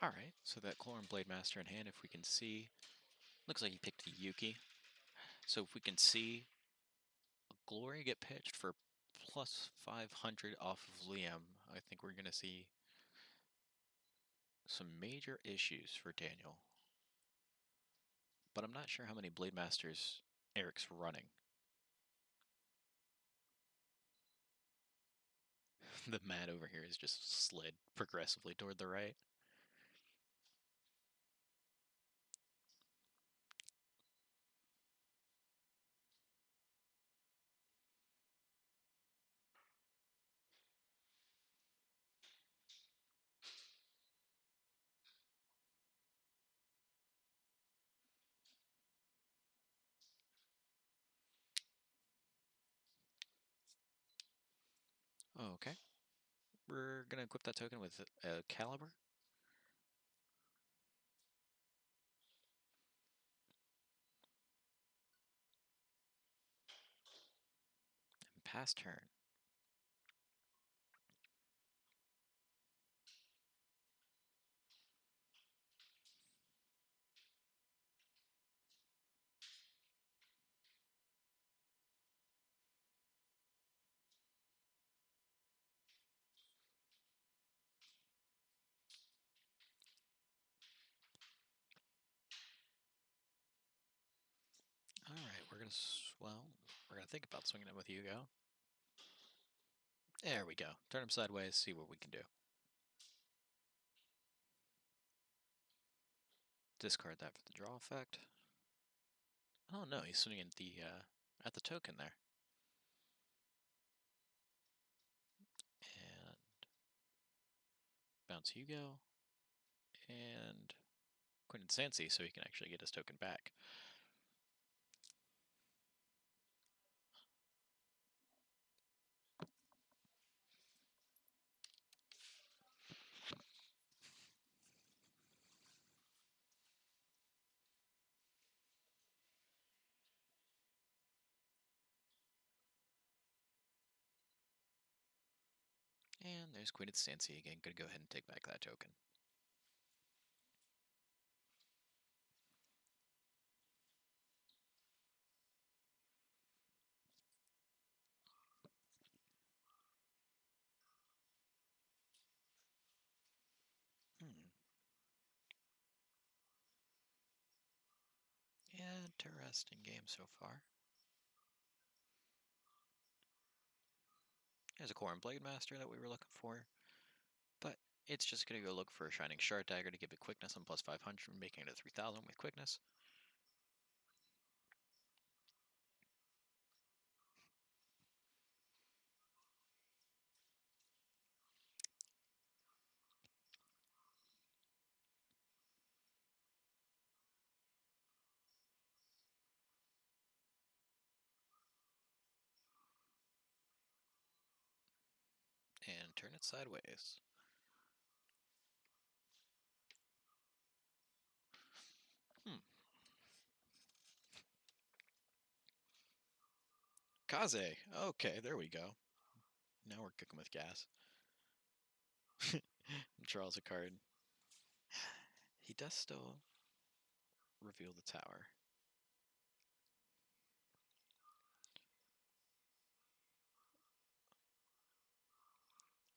Alright, so that Chlorine Blade Master in hand, if we can see, looks like he picked a Yuki. So if we can see a Glory get pitched for plus 500 off of Liam, I think we're going to see some major issues for Daniel. But I'm not sure how many Blade Masters Eric's running. The mat over here is just slid progressively toward the right. Okay. We're going to equip that token with a Caliber. And pass turn. Alright, we're going to, well, we're going to think about swinging it with Hugo. There we go. Turn him sideways, see what we can do. Discard that for the draw effect. Oh no, he's swinging at the token there. And bounce Hugo. And Quinton Sansi so he can actually get his token back. And there's Queen of Stancy again. Gonna go ahead and take back that token. Interesting game so far. There's a Corn Blade Master that we were looking for. But it's just gonna go look for a Shining Shard Dagger to give it quickness on plus 500, making it a 3000 with quickness. And turn it sideways. Kaze! Okay, there we go. Now we're cooking with gas. Draws a card. He does still reveal the tower.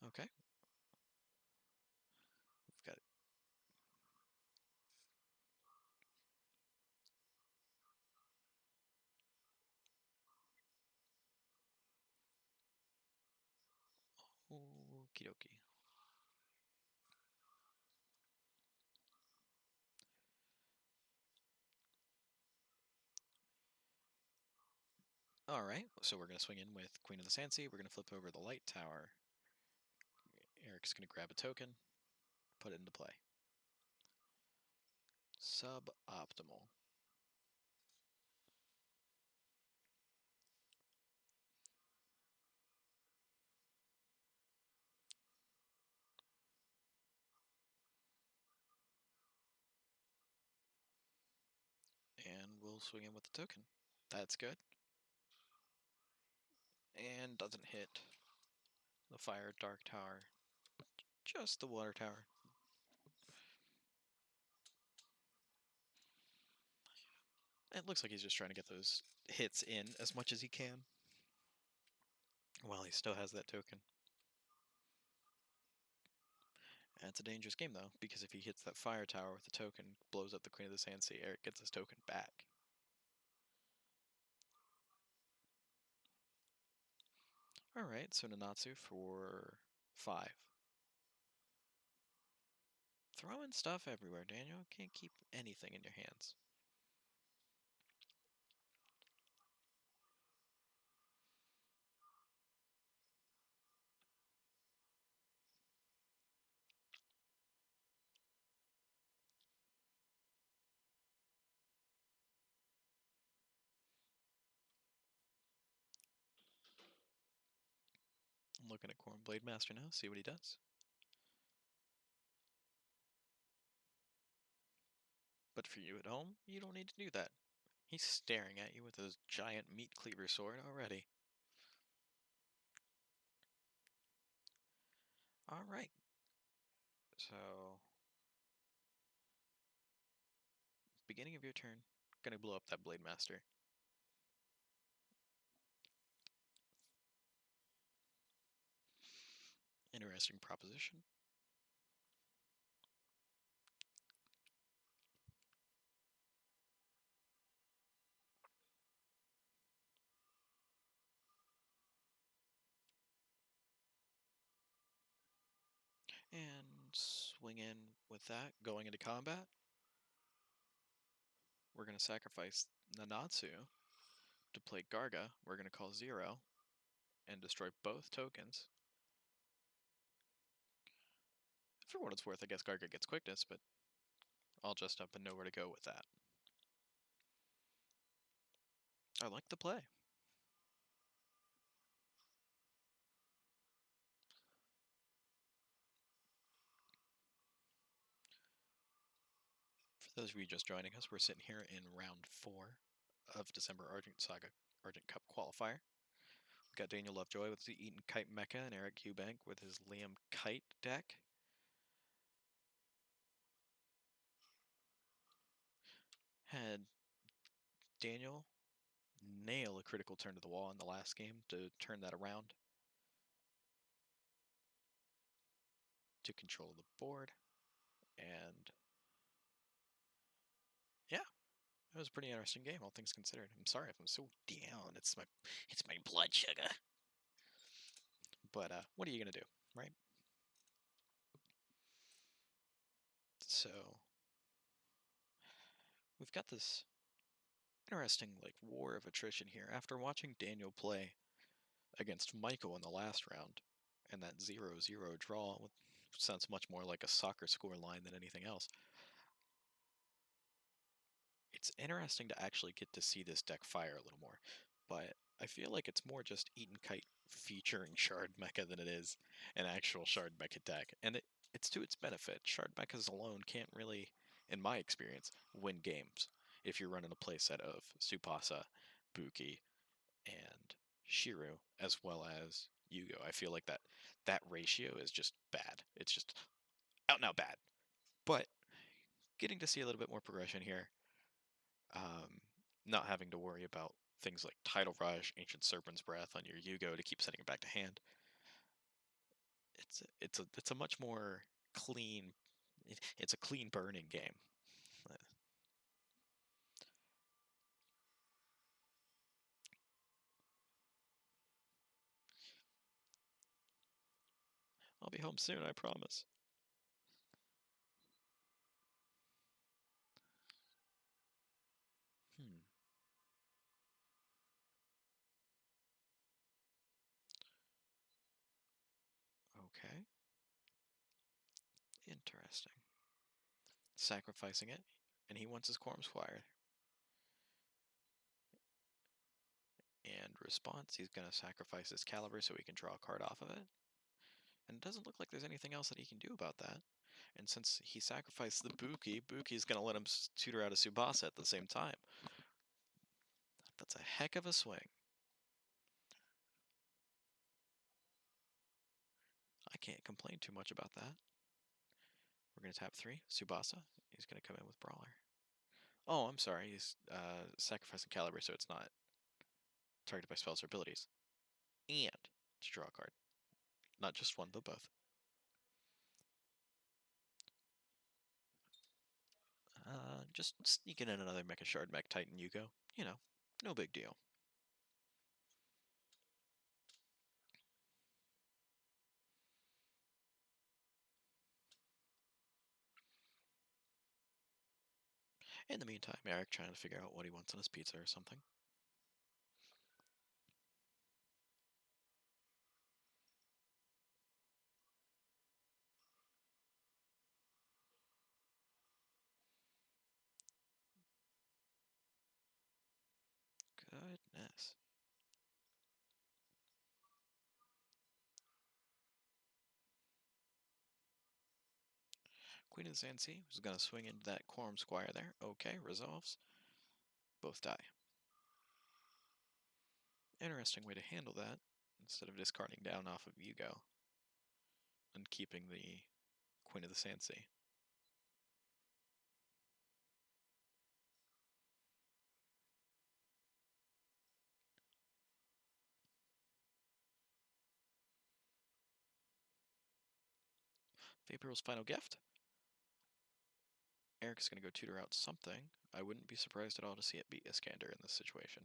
Okay. We've got okie dokie. Alright, so we're going to swing in with Queen of the Sandsea. We're going to flip over the light tower. Eric's going to grab a token, put it into play. Suboptimal. And we'll swing in with the token. That's good. And doesn't hit the fire dark tower, just the water tower. It looks like he's just trying to get those hits in as much as he can while he still has that token. And it's a dangerous game, though, because if he hits that fire tower with the token, blows up the Queen of the Sand Sea, Eric gets his token back. Alright, so Nanatsu for 5. Throwing stuff everywhere, Daniel. Can't keep anything in your hands. I'm looking at Cornblade Master now, see what he does. But for you at home, you don't need to do that. He's staring at you with his giant meat cleaver sword already. Alright. So, beginning of your turn, gonna blow up that Blade Master. Interesting proposition. And swing in with that, going into combat. We're going to sacrifice Nanatsu to play Garga. We're going to call 0 and destroy both tokens. For what it's worth, I guess Garga gets quickness, but I'll just up and know where to go with that. I like the play. For those of you just joining us, we're sitting here in round 4 of December Argent Saga Argent Cup qualifier. We've got Daniel Lovejoy with the Eaton Kite Mecha and Eric Eubank with his Liam Kite deck. Had Daniel nail a critical turn to the wall in the last game to turn that around to control the board, and yeah, it was a pretty interesting game, all things considered. I'm sorry if I'm so down. It's my blood sugar. But what are you gonna do, right? So we've got this interesting like war of attrition here. After watching Daniel play against Michael in the last round, and that 0-0 draw, which sounds much more like a soccer score line than anything else. It's interesting to actually get to see this deck fire a little more, but I feel like it's more just Eaton Kite featuring Shard Mecha than it is an actual Shard Mecha deck, and it's to its benefit. Shard Mechas alone can't really, in my experience, win games if you're running a playset of Tsubasa, Buki, and Shiru, as well as Yugo. I feel like that ratio is just bad. It's just out and out bad. But getting to see a little bit more progression here, not having to worry about things like Tidal Rush, Ancient Serpent's Breath on your Yugo to keep sending it back to hand. It's a much more clean. It's a clean burning game. I'll be home soon, I promise. Okay. Interesting. Sacrificing it, and he wants his Corpse Fire. And response, he's going to sacrifice his Caliber so he can draw a card off of it. And it doesn't look like there's anything else that he can do about that. And since he sacrificed the Buki, Buki's going to let him tutor out a Tsubasa at the same time. That's a heck of a swing. I can't complain too much about that. We're going to tap 3, Tsubasa. He's going to come in with Brawler. Oh, I'm sorry. He's sacrificing Caliber, so it's not targeted by spells or abilities. And to draw a card. Not just one, but both. Just sneaking in another Mecha Shard Mech Titan Yugo. You know, no big deal. In the meantime, Eric trying to figure out what he wants on his pizza or something. Goodness. Queen of the Sand Sea was going to swing into that Quorum Squire there. Okay, resolves. Both die. Interesting way to handle that, instead of discarding down off of Yugo and keeping the Queen of the Sand Sea. Vapor's final gift. Eric's going to go tutor out something. I wouldn't be surprised at all to see it beat Iskander in this situation.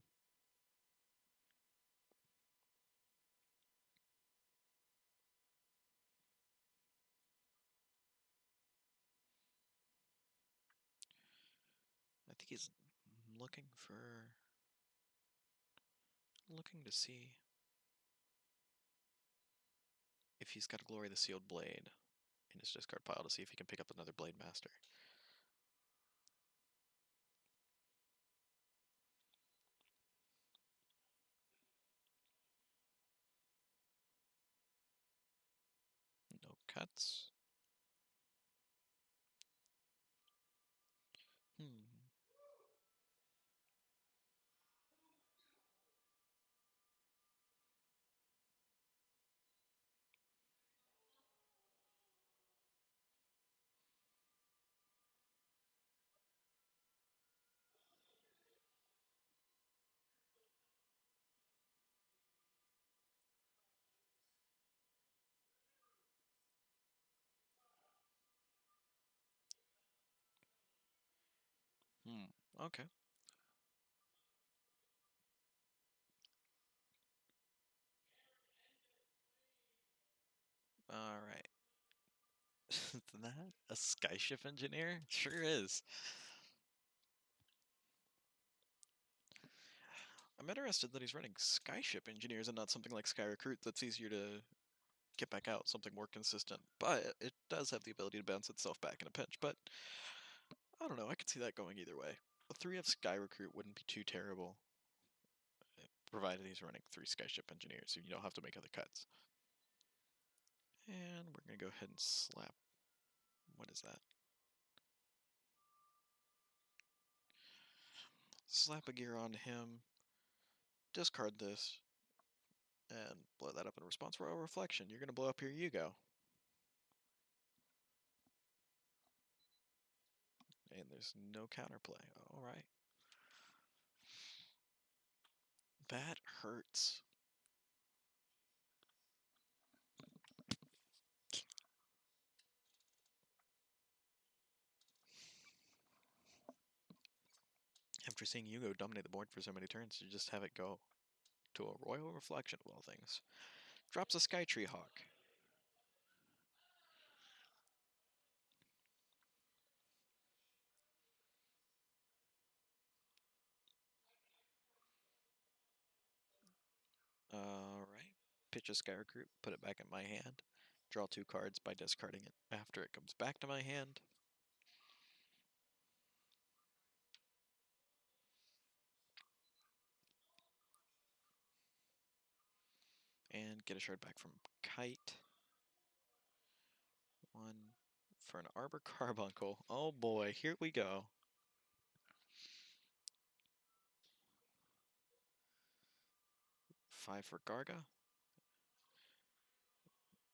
I think he's looking to see if he's got a Glory the Sealed Blade in his discard pile to see if he can pick up another Blade Master. No cuts. Okay. Alright. Is that a Skyship Engineer? Sure is. I'm interested that he's running Skyship Engineers and not something like Sky Recruit that's easier to get back out, something more consistent. But it does have the ability to bounce itself back in a pinch, but I don't know, I could see that going either way. A 3 of Sky Recruit wouldn't be too terrible, provided he's running 3 Skyship Engineers, so you don't have to make other cuts. And we're going to go ahead and slap... What is that? Slap a gear on him, discard this, and blow that up in response. Royal Reflection, you're going to blow up your Yugo. And there's no counterplay. Alright. That hurts. After seeing Yugo dominate the board for so many turns, you just have it go to a Royal Reflection of all things. Drops a Skytree Hawk. Alright. Pitch a Sky Recruit, put it back in my hand. Draw 2 cards by discarding it after it comes back to my hand. And get a shard back from Kite. 1 for an Arbor Carbuncle. Oh boy, here we go. Five for Garga.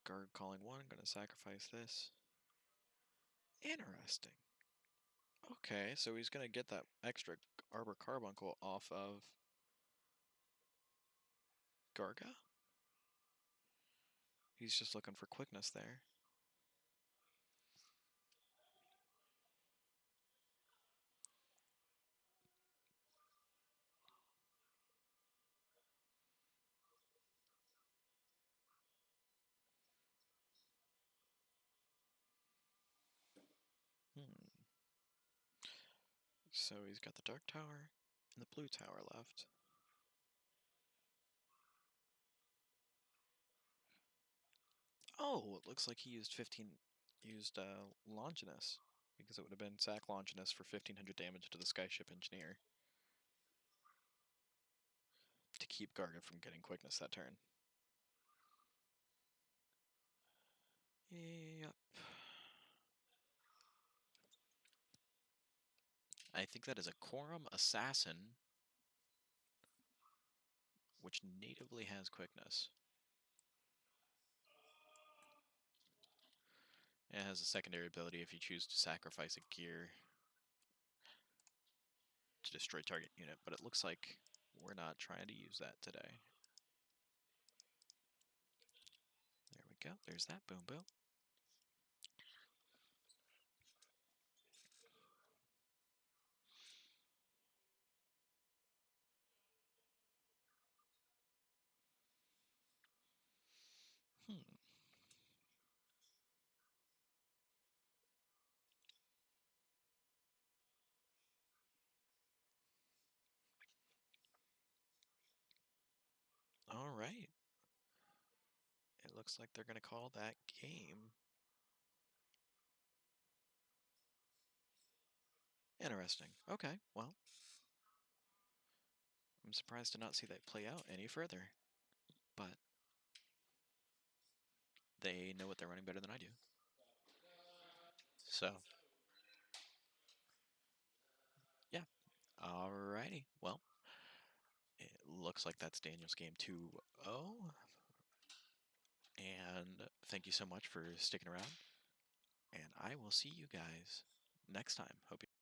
Guard calling 1, gonna sacrifice this. Interesting. Okay, so he's gonna get that extra Arbor Carbuncle off of Garga? He's just looking for quickness there. So he's got the Dark Tower and the Blue Tower left. Oh, it looks like he used Longinus, because it would have been Sack Longinus for 1500 damage to the Skyship Engineer to keep Garga from getting quickness that turn. Yep. I think that is a Quorum Assassin, which natively has quickness. It has a secondary ability if you choose to sacrifice a gear to destroy target unit, but it looks like we're not trying to use that today. There we go. There's that. Boom, boom. All right. It looks like they're going to call that game. Interesting. Okay, well, I'm surprised to not see that play out any further, but they know what they're running better than I do. So, yeah. Alrighty. Well, it looks like that's Daniel's game 2-0. And thank you so much for sticking around. And I will see you guys next time. Hope you